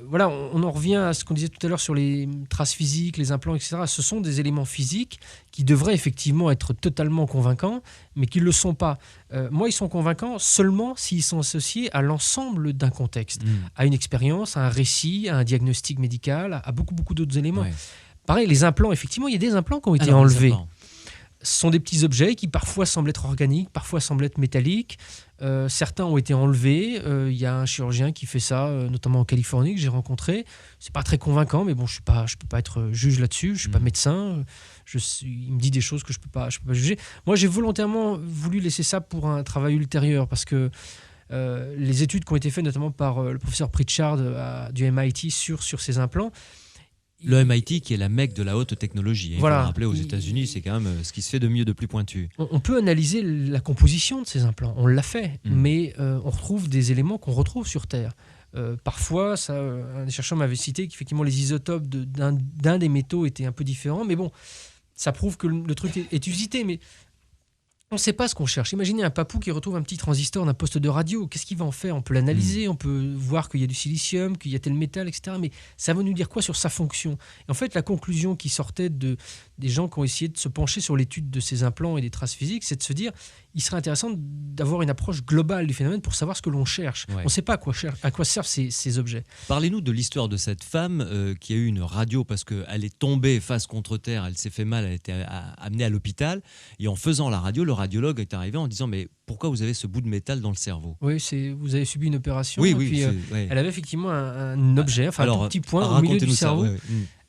voilà, on en revient à ce qu'on disait tout à l'heure sur les traces physiques, les implants, etc. Ce sont des éléments physiques qui devraient effectivement être totalement convaincants, mais qui ne le sont pas. Moi, ils sont convaincants seulement s'ils sont associés à l'ensemble d'un contexte, à une expérience, à un récit, à un diagnostic médical, à beaucoup d'autres éléments. Ouais. Pareil, les implants, effectivement, il y a des implants qui ont été enlevés. Ce sont des petits objets qui parfois semblent être organiques, parfois semblent être métalliques. Certains ont été enlevés. Il y a un chirurgien qui fait ça, notamment en Californie, que j'ai rencontré. C'est pas très convaincant, mais bon, je peux pas être juge là-dessus. Je suis pas médecin. Il me dit des choses que je peux pas juger. Moi, j'ai volontairement voulu laisser ça pour un travail ultérieur, parce que les études qui ont été faites, notamment par le professeur Pritchard du MIT sur ces implants.
Le MIT qui est la mecque de la haute technologie. Voilà. Il faut le rappeler, aux États-Unis, c'est quand même ce qui se fait de mieux, de plus pointu.
On peut analyser la composition de ces implants, on l'a fait, mais on retrouve des éléments qu'on retrouve sur Terre. Parfois, un des chercheurs m'avait cité qu'effectivement les isotopes d'un des métaux étaient un peu différents, mais bon, ça prouve que le truc est usité, mais on ne sait pas ce qu'on cherche. Imaginez un papou qui retrouve un petit transistor d'un poste de radio. Qu'est-ce qu'il va en faire? On peut l'analyser, on peut voir qu'il y a du silicium, qu'il y a tel métal, etc. Mais ça va nous dire quoi sur sa fonction? Et en fait, la conclusion qui sortait des gens qui ont essayé de se pencher sur l'étude de ces implants et des traces physiques, c'est de se dire il serait intéressant d'avoir une approche globale du phénomène pour savoir ce que l'on cherche. Ouais. On ne sait pas à quoi servent ces objets.
Parlez-nous de l'histoire de cette femme qui a eu une radio parce qu'elle est tombée face contre terre, elle s'est fait mal, elle a été amenée à l'hôpital. Et en faisant la radio, le radiologue est arrivé en disant mais pourquoi vous avez ce bout de métal dans le cerveau?
Oui, vous avez subi une opération.
Oui,
et puis, elle avait effectivement un objet, un tout petit point au milieu du cerveau.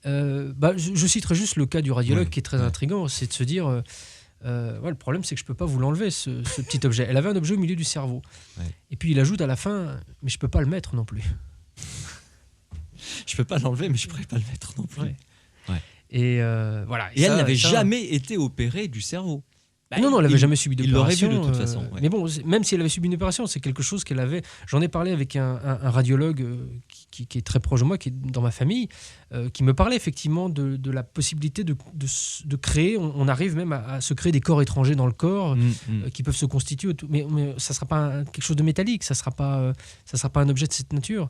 Je citerai juste le cas du radiologue qui est très intriguant, c'est de se dire le problème c'est que je ne peux pas vous l'enlever ce petit objet. Elle avait un objet au milieu du cerveau. Ouais. Et puis il ajoute à la fin, mais je ne peux pas le mettre non plus.
Je ne peux pas l'enlever, mais je ne pourrais pas le mettre non plus. Ouais.
Ouais. Et voilà.
Et elle n'avait jamais été opérée du cerveau.
Non, elle n'avait jamais subi d'opération.
Il l'aurait vu de toute façon. Ouais.
Mais bon, même si elle avait subi une opération, c'est quelque chose qu'elle avait. J'en ai parlé avec un radiologue qui est très proche de moi, qui est dans ma famille, qui me parlait effectivement de la possibilité de créer. On arrive même à se créer des corps étrangers dans le corps qui peuvent se constituer. Mais ça ne sera pas quelque chose de métallique, ça ne sera pas un objet de cette nature.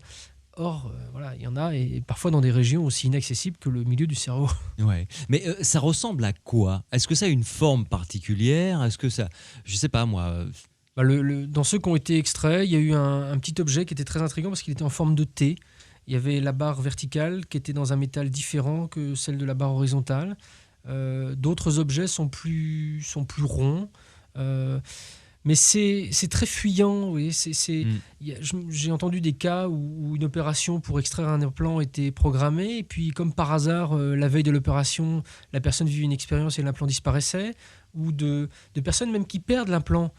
Or, il y en a, et parfois dans des régions aussi inaccessibles que le milieu du cerveau.
Ouais. Mais ça ressemble à quoi? Est-ce que ça a une forme particulière? Est-ce que ça... Je sais pas, moi...
Dans ceux qui ont été extraits, il y a eu un petit objet qui était très intriguant parce qu'il était en forme de T. Il y avait la barre verticale qui était dans un métal différent que celle de la barre horizontale. D'autres objets sont plus ronds. Mais c'est très fuyant. Oui. J'ai entendu des cas où une opération pour extraire un implant était programmée, et puis comme par hasard, la veille de l'opération, la personne vivait une expérience et l'implant disparaissait, ou de personnes même qui perdent l'implant,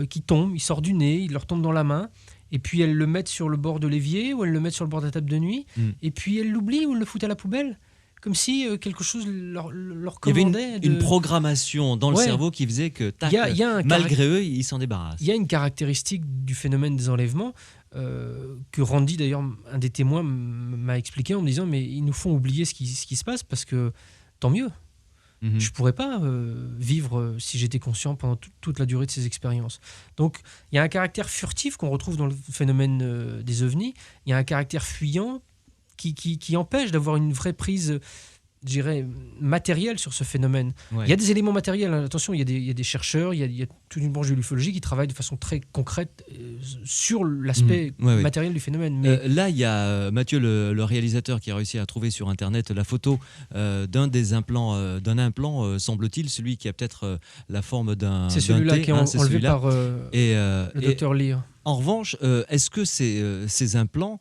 qui tombent, il sort du nez, il leur tombe dans la main, et puis elles le mettent sur le bord de l'évier, ou elles le mettent sur le bord de la table de nuit, et puis elles l'oublient ou elles le foutent à la poubelle. Comme si quelque chose leur commandait.
Il y avait une programmation dans le cerveau qui faisait que, malgré eux, ils s'en débarrassent.
Il y a une caractéristique du phénomène des enlèvements que Randy, d'ailleurs, un des témoins, m'a expliqué en me disant mais ils nous font oublier ce qui se passe parce que tant mieux. Je ne pourrais pas vivre si j'étais conscient pendant toute la durée de ces expériences. Donc, il y a un caractère furtif qu'on retrouve dans le phénomène des ovnis. Il y a un caractère fuyant qui empêche d'avoir une vraie prise je dirais, matériel sur ce phénomène.
Ouais.
Il y a des éléments matériels, hein. Attention, il y a des chercheurs, il y a toute une branche de l'ufologie qui travaille de façon très concrète sur l'aspect
Ouais.
matériel du phénomène. Mais
Là, il y a Mathieu, le réalisateur, qui a réussi à trouver sur Internet la photo d'un implant, semble-t-il, celui qui a peut-être la forme d'un
c'est celui-là
T,
qui est
hein, c'est
enlevé
celui-là.
par le docteur Lear.
En revanche, est-ce que ces implants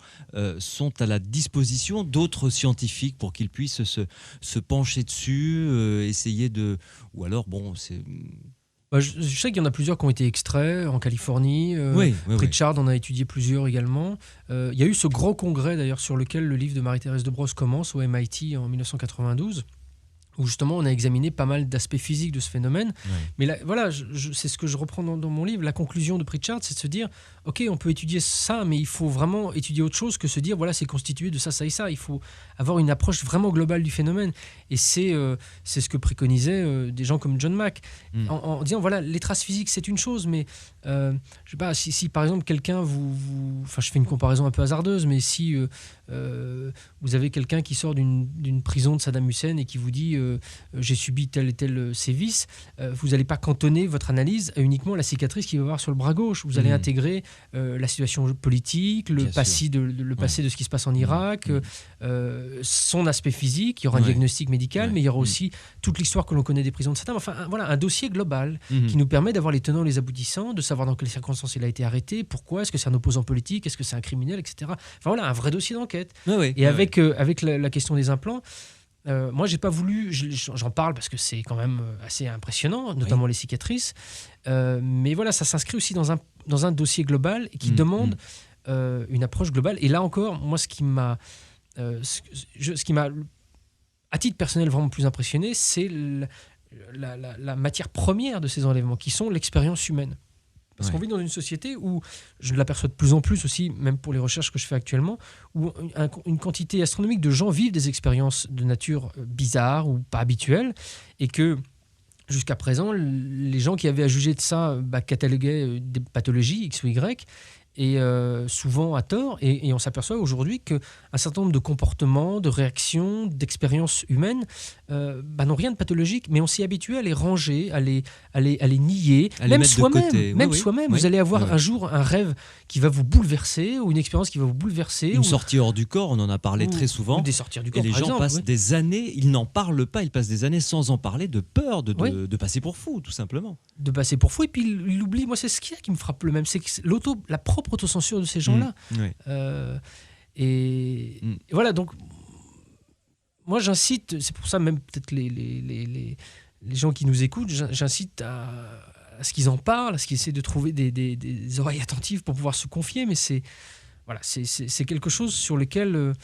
sont à la disposition d'autres scientifiques pour qu'ils puissent se pencher dessus, essayer de... Ou alors, bon, c'est...
Je sais qu'il y en a plusieurs qui ont été extraits en Californie.
Oui.
Pritchard en a étudié plusieurs également. Il y a eu ce gros congrès d'ailleurs sur lequel le livre de Marie-Thérèse de Brosse commence au MIT en 1992. Où justement on a examiné pas mal d'aspects physiques de ce phénomène.
Ouais.
Mais là, voilà, c'est ce que je reprends dans mon livre. La conclusion de Pritchard, c'est de se dire, ok, on peut étudier ça, mais il faut vraiment étudier autre chose que se dire, voilà, c'est constitué de ça, ça et ça. Il faut avoir une approche vraiment globale du phénomène. Et c'est ce que préconisaient des gens comme John Mack, en disant, voilà, les traces physiques, c'est une chose, mais je sais pas, si par exemple quelqu'un enfin, je fais une comparaison un peu hasardeuse, mais si vous avez quelqu'un qui sort d'une prison de Saddam Hussein et qui vous dit j'ai subi tel et tel sévice, vous n'allez pas cantonner votre analyse à uniquement la cicatrice qu'il va avoir sur le bras gauche. Vous allez intégrer la situation politique, le passé de ce qui se passe en Irak, son aspect physique. Il y aura un diagnostic médical, mais il y aura aussi toute l'histoire que l'on connaît des prisons de Saddam. Enfin, voilà, un dossier global qui nous permet d'avoir les tenants et les aboutissants, de savoir dans quelles circonstances il a été arrêté, pourquoi, est-ce que c'est un opposant politique, est-ce que c'est un criminel, etc. Enfin voilà, un vrai dossier d'enquête. Et avec la question des implants, moi j'ai pas voulu, j'en parle parce que c'est quand même assez impressionnant, notamment les cicatrices, mais voilà, ça s'inscrit aussi dans un dossier global qui demande une approche globale. Et là encore, moi ce qui m'a à titre personnel vraiment plus impressionné, c'est la matière première de ces enlèvements, qui sont l'expérience humaine. Parce qu'on vit dans une société où, je l'aperçois de plus en plus aussi, même pour les recherches que je fais actuellement, où une quantité astronomique de gens vivent des expériences de nature bizarre ou pas habituelles, et que jusqu'à présent, les gens qui avaient à juger de ça cataloguaient des pathologies X ou Y, et souvent à tort, et on s'aperçoit aujourd'hui qu'un certain nombre de comportements, de réactions, d'expériences humaines n'ont rien de pathologique, mais on s'y habitue à les ranger, à les nier, même soi-même. Soi-même, vous allez avoir un jour un rêve qui va vous bouleverser, ou une expérience qui va vous bouleverser.
Une sortie hors du corps, on en a parlé très souvent.
Ou des sorties hors du corps,
et les gens passent des années, ils n'en parlent pas, ils passent des années sans en parler, de peur de passer pour fou, tout simplement. De passer pour fou,
et puis ils l'oublient. Moi, c'est ce qui me frappe le même, c'est que la propre autocensure de ces gens-là. Et voilà, donc moi j'incite, c'est pour ça même peut-être les gens qui nous écoutent, j'incite à ce qu'ils en parlent, à ce qu'ils essaient de trouver des oreilles attentives pour pouvoir se confier, mais c'est quelque chose sur lequel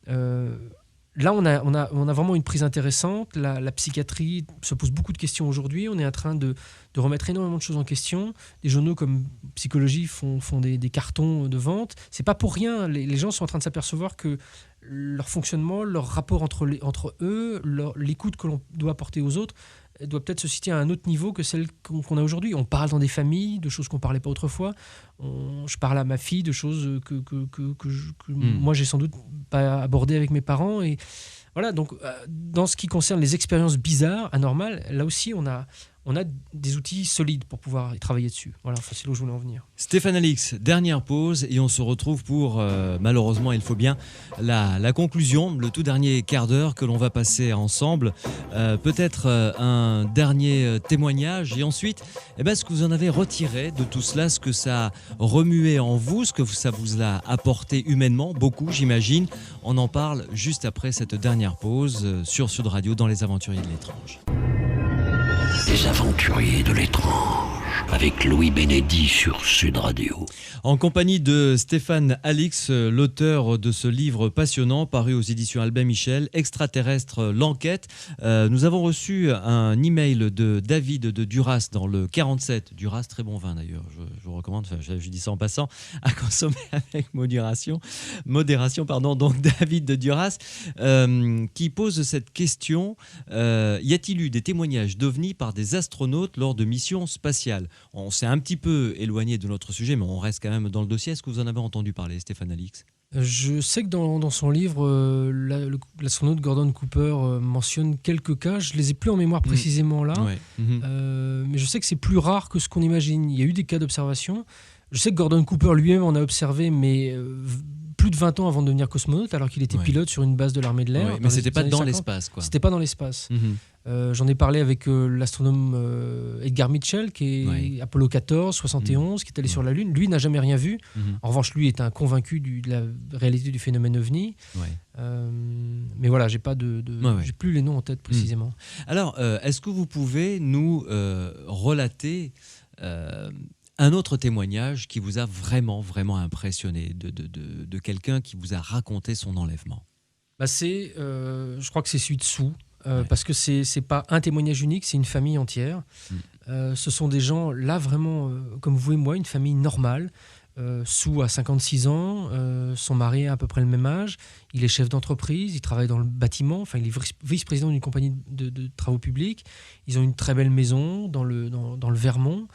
là on a vraiment une prise intéressante. La psychiatrie se pose beaucoup de questions aujourd'hui. On est en train de remettre énormément de choses en question. Des journaux comme Psychologie font des cartons de vente. C'est pas pour rien. Les gens sont en train de s'apercevoir que leur fonctionnement, leur rapport entre eux, l'écoute que l'on doit apporter aux autres doit peut-être se situer à un autre niveau que celle qu'on a aujourd'hui. On parle dans des familles de choses qu'on ne parlait pas autrefois. Je parle à ma fille de choses que moi, j'ai sans doute pas abordées avec mes parents. Et voilà, donc, dans ce qui concerne les expériences bizarres, anormales, là aussi, on a des outils solides pour pouvoir y travailler dessus. Voilà, c'est là où je voulais en venir.
Stéphane Alix, dernière pause et on se retrouve pour, malheureusement il faut bien, la conclusion, le tout dernier quart d'heure que l'on va passer ensemble. Peut-être un dernier témoignage et ensuite ce que vous en avez retiré de tout cela, ce que ça a remué en vous, ce que ça vous a apporté humainement, beaucoup j'imagine. On en parle juste après cette dernière pause sur Sud Radio dans Les Aventuriers de l'étrange.
Les Aventuriers de l'étrange, avec Louis Bénédy sur Sud Radio.
En compagnie de Stéphane Alix, l'auteur de ce livre passionnant paru aux éditions Albin Michel, Extraterrestre, l'enquête. Nous avons reçu un email de David de Duras dans le 47. Duras, très bon vin d'ailleurs, je vous recommande, je dis ça en passant, à consommer avec modération. Donc David de Duras qui pose cette question. Y a-t-il eu des témoignages d'OVNI par des astronautes lors de missions spatiales ? On s'est un petit peu éloigné de notre sujet, mais on reste quand même dans le dossier. Est-ce que vous en avez entendu parler, Stéphane Alix ?
Je sais que dans son livre, l'astronaute Gordon Cooper mentionne quelques cas. Je ne les ai plus en mémoire précisément là.
Ouais.
Mais je sais que c'est plus rare que ce qu'on imagine. Il y a eu des cas d'observation. Je sais que Gordon Cooper lui-même en a observé, mais plus de 20 ans avant de devenir cosmonaute, alors qu'il était pilote sur une base de l'armée de l'air.
Ouais, mais c'était pas dans l'espace, quoi.
C'était pas dans l'espace. J'en ai parlé avec l'astronome Edgar Mitchell, qui est Apollo 14, 71, qui est allé sur la Lune. Lui n'a jamais rien vu. En revanche, lui est un convaincu de la réalité du phénomène OVNI. Mais voilà, j'ai plus les noms en tête précisément.
Alors, est-ce que vous pouvez nous relater un autre témoignage qui vous a vraiment, vraiment impressionné de quelqu'un qui vous a raconté son enlèvement?
Je crois que c'est celui de Sue. Parce que c'est pas un témoignage unique, c'est une famille entière. Ce sont des gens, là vraiment, comme vous et moi, une famille normale. Sue a 56 ans, son mari a à peu près le même âge, il est chef d'entreprise, il travaille dans le bâtiment, enfin il est vice-président d'une compagnie de travaux publics. Ils ont une très belle maison dans le Vermont.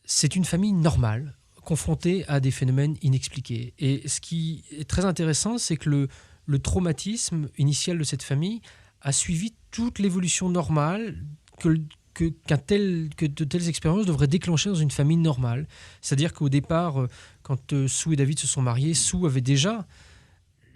C'est une famille normale, confrontée à des phénomènes inexpliqués. Et ce qui est très intéressant, c'est que le traumatisme initial de cette famille a suivi toute l'évolution normale que de telles expériences devraient déclencher dans une famille normale. C'est-à-dire qu'au départ, quand Sue et David se sont mariés, Sue avait déjà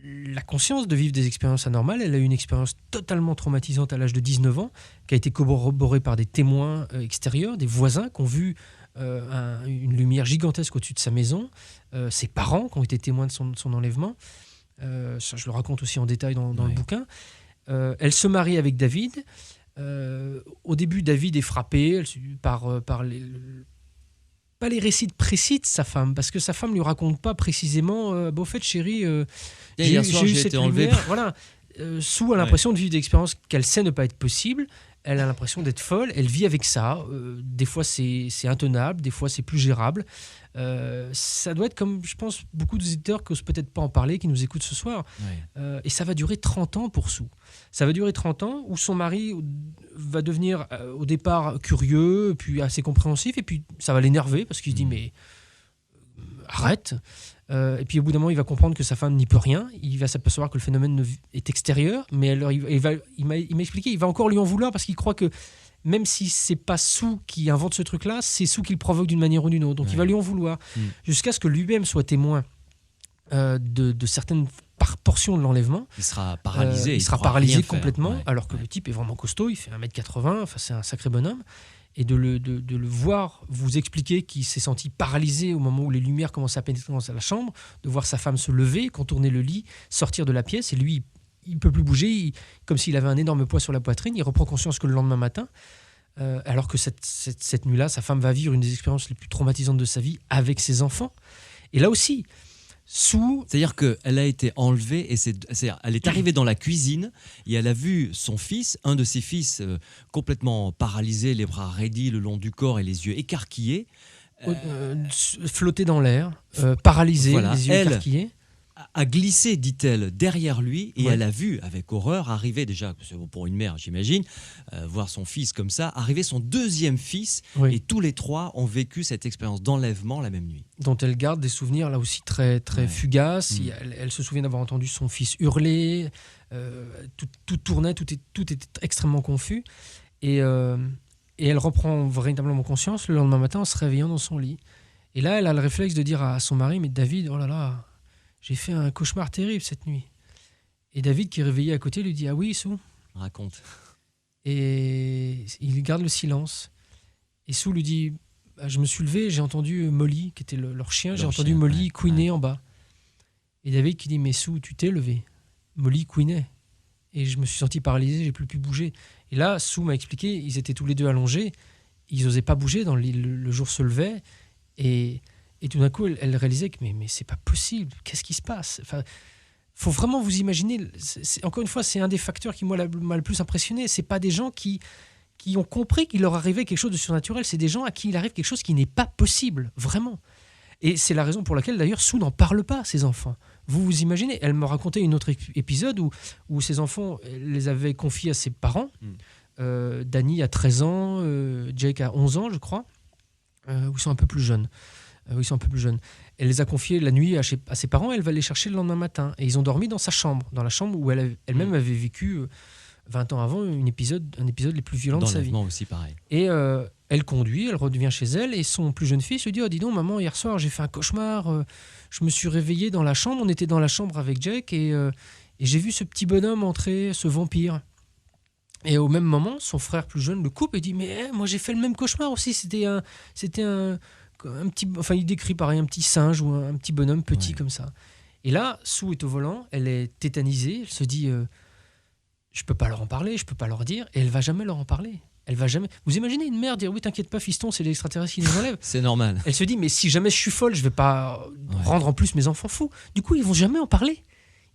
la conscience de vivre des expériences anormales. Elle a eu une expérience totalement traumatisante à l'âge de 19 ans, qui a été corroborée par des témoins extérieurs, des voisins qui ont vu une lumière gigantesque au-dessus de sa maison, ses parents qui ont été témoins de son enlèvement. Ça, je le raconte aussi en détail dans le bouquin. Elle se marie avec David. Au début, David est frappé par pas les récits précis de sa femme, parce que sa femme lui raconte pas précisément au fait, chérie,
hier soir,
j'ai eu cette lumière. Voilà. Sue a l'impression de vivre des expériences qu'elle sait ne pas être possibles. Elle a l'impression d'être folle. Elle vit avec ça. Des fois, c'est intenable. Des fois, c'est plus gérable. Ça doit être comme, je pense, beaucoup d'éditeurs qui n'osent peut-être pas en parler, qui nous écoutent ce soir. Et ça va durer 30 ans pour Sue. Ça va durer 30 ans où son mari va devenir au départ curieux, puis assez compréhensif, et puis ça va l'énerver parce qu'il se dit mais arrête. Et puis au bout d'un moment, il va comprendre que sa femme n'y peut rien. Il va s'apercevoir que le phénomène est extérieur, mais alors il m'a expliqué, il va encore lui en vouloir parce qu'il croit que même si c'est pas Sue qui invente ce truc-là, c'est Sue qui le provoque d'une manière ou d'une autre. Donc il va lui en vouloir jusqu'à ce que lui-même soit témoin de certaines portions de l'enlèvement.
Il sera paralysé.
Il sera paralysé complètement, alors que le type est vraiment costaud. Il fait 1m80, enfin, c'est un sacré bonhomme. Et de le voir vous expliquer qu'il s'est senti paralysé au moment où les lumières commençaient à pénétrer dans la chambre, de voir sa femme se lever, contourner le lit, sortir de la pièce, et lui, il ne peut plus bouger, comme s'il avait un énorme poids sur la poitrine. Il reprend conscience que le lendemain matin, alors que cette nuit-là, sa femme va vivre une des expériences les plus traumatisantes de sa vie avec ses enfants. Et là aussi,
c'est-à-dire qu'elle a été enlevée et elle est arrivée dans la cuisine et elle a vu son fils, un de ses fils complètement paralysé, les bras raidis le long du corps et les yeux écarquillés.
Flotter dans l'air, paralysé,
voilà,
les yeux écarquillés.
A glissé, dit-elle, derrière lui et
Ouais.
elle a vu avec horreur arriver, déjà pour une mère j'imagine, voir son fils comme ça, arriver son deuxième fils,
Oui.
et tous les trois ont vécu cette expérience d'enlèvement la même nuit.
Dont elle garde des souvenirs là aussi très, très
Ouais.
fugaces. Elle se souvient d'avoir entendu son fils hurler. Tout tournait, tout était extrêmement confus. Et elle reprend véritablement conscience le lendemain matin en se réveillant dans son lit. Et là, elle a le réflexe de dire à son mari, mais David, oh là là, j'ai fait un cauchemar terrible cette nuit. Et David, qui est réveillé à côté, lui dit, ah oui, Sue.
Raconte.
Et il garde le silence. Et Sue lui dit, bah, je me suis levé, j'ai entendu Molly, qui était leur chien, j'ai
Leur
entendu
chien,
Molly
ouais,
couiner
ouais.
en bas. Et David qui dit, mais Sue, tu t'es levé. Molly couinait. Et je me suis senti paralysé, j'ai plus pu bouger. Et là, Sue m'a expliqué, ils étaient tous les deux allongés, ils n'osaient pas bouger, le jour se levait, et tout d'un coup, elle réalisait que mais c'est pas possible, qu'est-ce qui se passe? Enfin, faut vraiment vous imaginer, encore une fois, c'est un des facteurs qui m'a le plus impressionné. C'est pas des gens qui ont compris qu'il leur arrivait quelque chose de surnaturel, c'est des gens à qui il arrive quelque chose qui n'est pas possible, vraiment. Et c'est la raison pour laquelle, d'ailleurs, Sue n'en parle pas, ses enfants. Vous imaginez, elle me racontait une autre épisode où ses enfants, elle les avait confiés à ses parents. Danny a 13 ans, Jake a 11 ans, je crois, ou ils sont un peu plus jeunes. ils sont un peu plus jeunes. Elle les a confiés la nuit à ses parents, elle va les chercher le lendemain matin. Et ils ont dormi dans sa chambre, dans la chambre où elle-même avait vécu 20 ans avant un épisode les plus violents de sa vie.
Dans l'enlèvement aussi, pareil.
Et elle conduit, elle revient chez elle, et son plus jeune fils lui dit « Oh, dis donc, maman, hier soir, j'ai fait un cauchemar. Je me suis réveillé dans la chambre, on était dans la chambre avec Jack, et j'ai vu ce petit bonhomme entrer, ce vampire. » Et au même moment, son frère plus jeune le coupe et dit « Mais moi, j'ai fait le même cauchemar aussi. C'était un petit... Enfin, il décrit pareil, un petit singe ou un petit bonhomme petit comme ça. » Et là, Sue est au volant, elle est tétanisée, elle se dit je peux pas leur en parler, je peux pas leur dire, et elle va jamais leur en parler. Elle va jamais. Vous imaginez une mère dire « Oui, t'inquiète pas, fiston, c'est l'extraterrestre qui nous enlève. »
C'est normal.
Elle se dit « Mais si jamais je suis folle, je vais pas rendre en plus mes enfants fous. » Du coup, ils vont jamais en parler.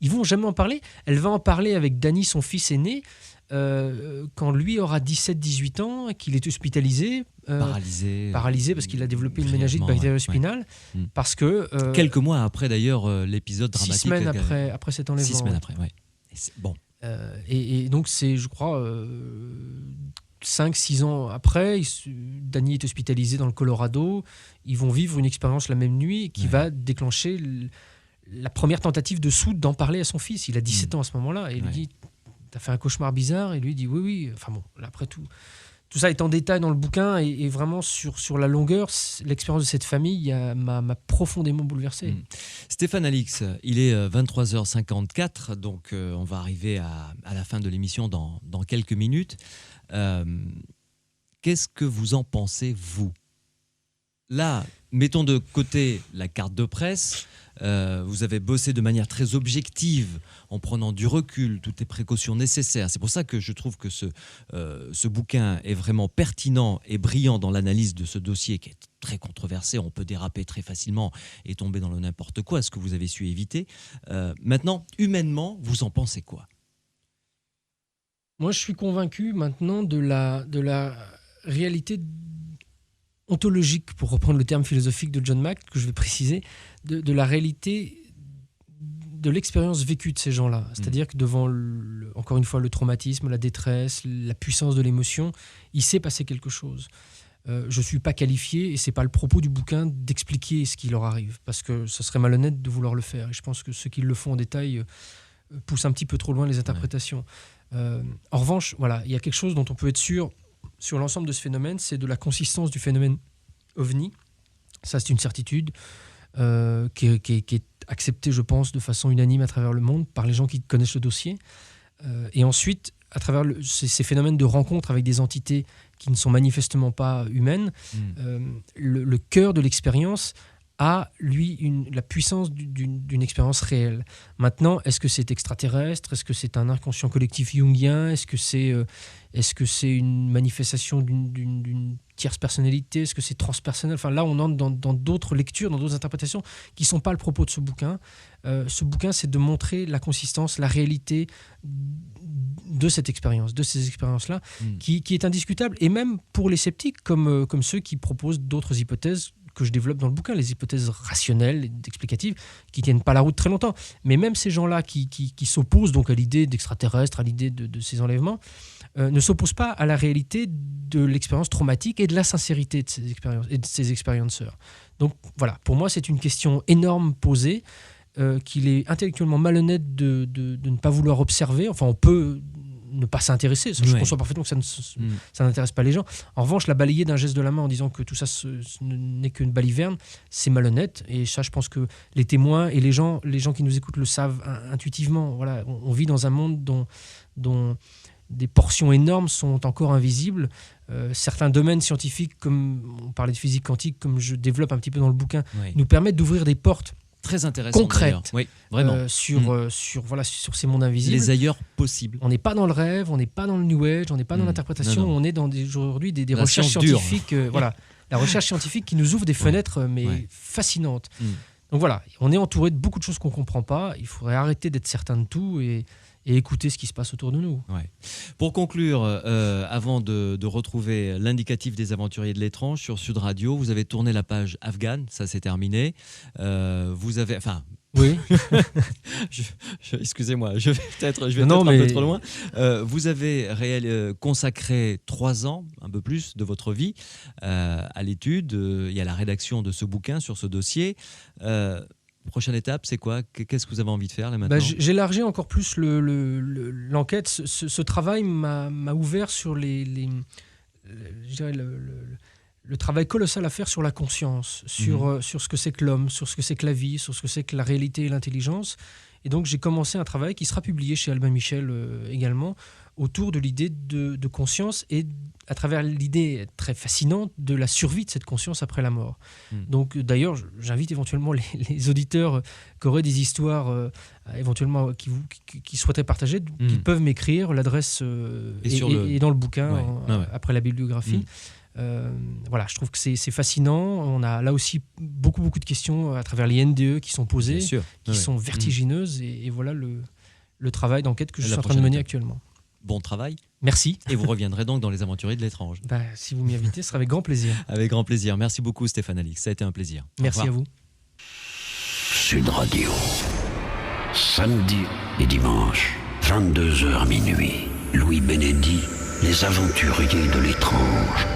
Ils vont jamais en parler. Elle va en parler avec Danny, son fils aîné, quand lui aura 17-18 ans, qu'il est hospitalisé. Paralysé parce qu'il a développé une méningite bactério-spinale. Parce que...
quelques mois après, d'ailleurs, l'épisode dramatique.
6 semaines après cet enlèvement.
6 semaines après, oui. Bon.
Et donc, c'est, je crois, 5-6 ans après, Danny est hospitalisé dans le Colorado. Ils vont vivre une expérience la même nuit qui va déclencher la première tentative de Sue d'en parler à son fils. Il a 17 ans à ce moment-là. Et il lui dit « T'as fait un cauchemar bizarre ?» Et lui dit « Oui, oui. » Enfin bon, là, après tout ça est en détail dans le bouquin. Et vraiment, sur la longueur, l'expérience de cette famille m'a profondément bouleversé.
Stéphane Alix, il est 23h54. Donc, on va arriver à la fin de l'émission dans quelques minutes. Qu'est-ce que vous en pensez, vous ? Là, mettons de côté la carte de presse. Vous avez bossé de manière très objective, en prenant du recul, toutes les précautions nécessaires. C'est pour ça que je trouve que ce bouquin est vraiment pertinent et brillant dans l'analyse de ce dossier qui est très controversé. On peut déraper très facilement et tomber dans le n'importe quoi, ce que vous avez su éviter. Maintenant, humainement, vous en pensez quoi ?
Moi, je suis convaincu maintenant de la réalité ontologique, pour reprendre le terme philosophique de John Mack, que je vais préciser, de la réalité de l'expérience vécue de ces gens-là. C'est-à-dire que devant, encore une fois, le traumatisme, la détresse, la puissance de l'émotion, il s'est passé quelque chose. Je ne suis pas qualifié, et ce n'est pas le propos du bouquin, d'expliquer ce qui leur arrive, parce que ce serait malhonnête de vouloir le faire. Et je pense que ceux qui le font en détail poussent un petit peu trop loin les interprétations. En revanche, voilà, il y a quelque chose dont on peut être sûr sur l'ensemble de ce phénomène, c'est de la consistance du phénomène OVNI. Ça, c'est une certitude qui est acceptée, je pense, de façon unanime à travers le monde par les gens qui connaissent le dossier. Et ensuite, à travers ces phénomènes de rencontre avec des entités qui ne sont manifestement pas humaines, le cœur de l'expérience a, lui, la puissance d'une expérience réelle. Maintenant, est-ce que c'est extraterrestre ? Est-ce que c'est un inconscient collectif jungien ? Est-ce que c'est une manifestation d'une tierce personnalité ? Est-ce que c'est transpersonnel ? Enfin, là, on entre dans d'autres lectures, dans d'autres interprétations qui ne sont pas le propos de ce bouquin. Ce bouquin, c'est de montrer la consistance, la réalité de cette expérience, de ces expériences-là, qui est indiscutable. Et même pour les sceptiques, comme ceux qui proposent d'autres hypothèses que je développe dans le bouquin, les hypothèses rationnelles, explicatives, qui ne tiennent pas la route très longtemps. Mais même ces gens-là qui s'opposent donc à l'idée d'extraterrestres, à l'idée de ces enlèvements, ne s'opposent pas à la réalité de l'expérience traumatique et de la sincérité de ces expériences et de ces expérienceurs. Donc voilà, pour moi, c'est une question énorme posée, qu'il est intellectuellement malhonnête de ne pas vouloir observer. Enfin, on peut ne pas s'intéresser. Je conçois parfaitement que ça n'intéresse pas les gens. En revanche, la balayer d'un geste de la main en disant que tout ça ce n'est qu'une baliverne, c'est malhonnête. Et ça, je pense que les témoins et les gens qui nous écoutent le savent intuitivement. Voilà, on vit dans un monde dont des portions énormes sont encore invisibles. Certains domaines scientifiques, comme on parlait de physique quantique, comme je développe un petit peu dans le bouquin, nous permettent d'ouvrir des portes
très intéressant,
concrète,
oui, vraiment.
sur ces mondes invisibles.
Les ailleurs possibles.
On n'est pas dans le rêve, on n'est pas dans le New Age, on n'est pas dans l'interprétation, on est dans aujourd'hui des recherches scientifiques. Voilà, la recherche scientifique qui nous ouvre des fenêtres fascinantes. Donc voilà, on est entouré de beaucoup de choses qu'on ne comprend pas. Il faudrait arrêter d'être certain de tout et écouter ce qui se passe autour de nous.
Ouais. Pour conclure, avant de retrouver l'indicatif des aventuriers de l'étrange sur Sud Radio, vous avez tourné la page afghane, ça c'est terminé. Vous avez, enfin,
Oui.
Excusez-moi, je vais peut-être
Non,
un peu
mais-
trop loin. Vous avez consacré 3 ans, un peu plus, de votre vie à l'étude et à la rédaction de ce bouquin sur ce dossier. Prochaine étape, c'est quoi? Qu'est-ce que vous avez envie de faire là maintenant?
J'élargis encore plus l'enquête. Ce travail m'a ouvert sur je dirais le travail colossal à faire sur la conscience, sur ce que c'est que l'homme, sur ce que c'est que la vie, sur ce que c'est que la réalité et l'intelligence. Et donc j'ai commencé un travail qui sera publié chez Albin Michel également, autour de l'idée de conscience et à travers l'idée très fascinante de la survie de cette conscience après la mort. Donc d'ailleurs, j'invite éventuellement les auditeurs qui auraient des histoires éventuellement qui souhaiteraient partager, qui peuvent m'écrire. L'adresse est dans le bouquin, après la bibliographie. Voilà, je trouve que c'est fascinant. On a là aussi beaucoup de questions à travers les NDE qui sont posées, qui sont vertigineuses. Et voilà le travail d'enquête que je suis en train de mener actuellement.
Bon travail.
Merci.
Et vous reviendrez donc dans Les Aventuriers de l'étrange.
Si vous m'y invitez, ce sera avec grand plaisir.
Avec grand plaisir. Merci beaucoup Stéphane Alix, ça a été un plaisir.
Merci à vous.
Sud Radio. Samedi et dimanche, 22h minuit. Louis Bénédy, Les Aventuriers de l'étrange.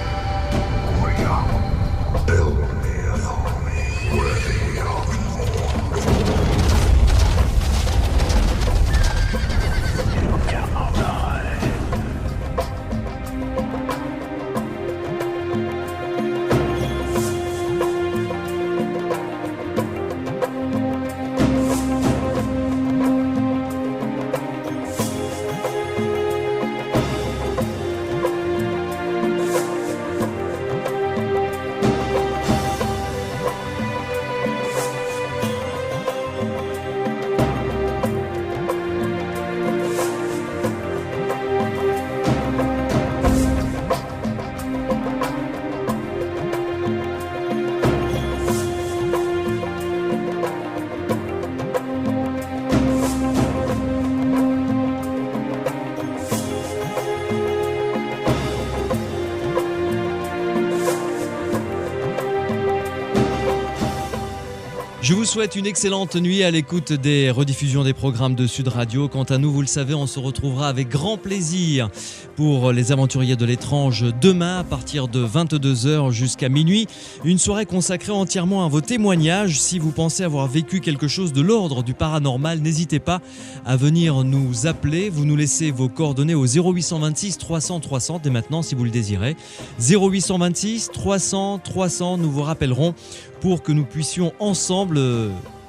Je vous souhaite une excellente nuit à l'écoute des rediffusions des programmes de Sud Radio. Quant à nous, vous le savez, on se retrouvera avec grand plaisir pour Les Aventuriers de l'étrange demain à partir de 22h jusqu'à minuit. Une soirée consacrée entièrement à vos témoignages. Si vous pensez avoir vécu quelque chose de l'ordre du paranormal, n'hésitez pas à venir nous appeler. Vous nous laissez vos coordonnées au 0826 300 300 dès maintenant si vous le désirez. 0826 300 300, nous vous rappellerons pour que nous puissions ensemble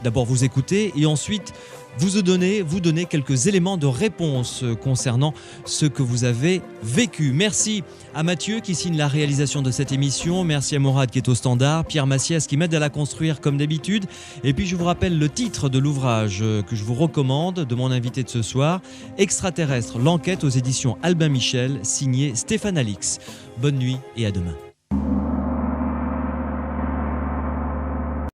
d'abord vous écouter et ensuite vous donner quelques éléments de réponse concernant ce que vous avez vécu. Merci à Mathieu qui signe la réalisation de cette émission. Merci à Morad qui est au standard, Pierre Massias qui m'aide à la construire comme d'habitude. Et puis je vous rappelle le titre de l'ouvrage que je vous recommande de mon invité de ce soir, Extraterrestre, l'enquête aux éditions Albin Michel, signé Stéphane Alix. Bonne nuit et à demain.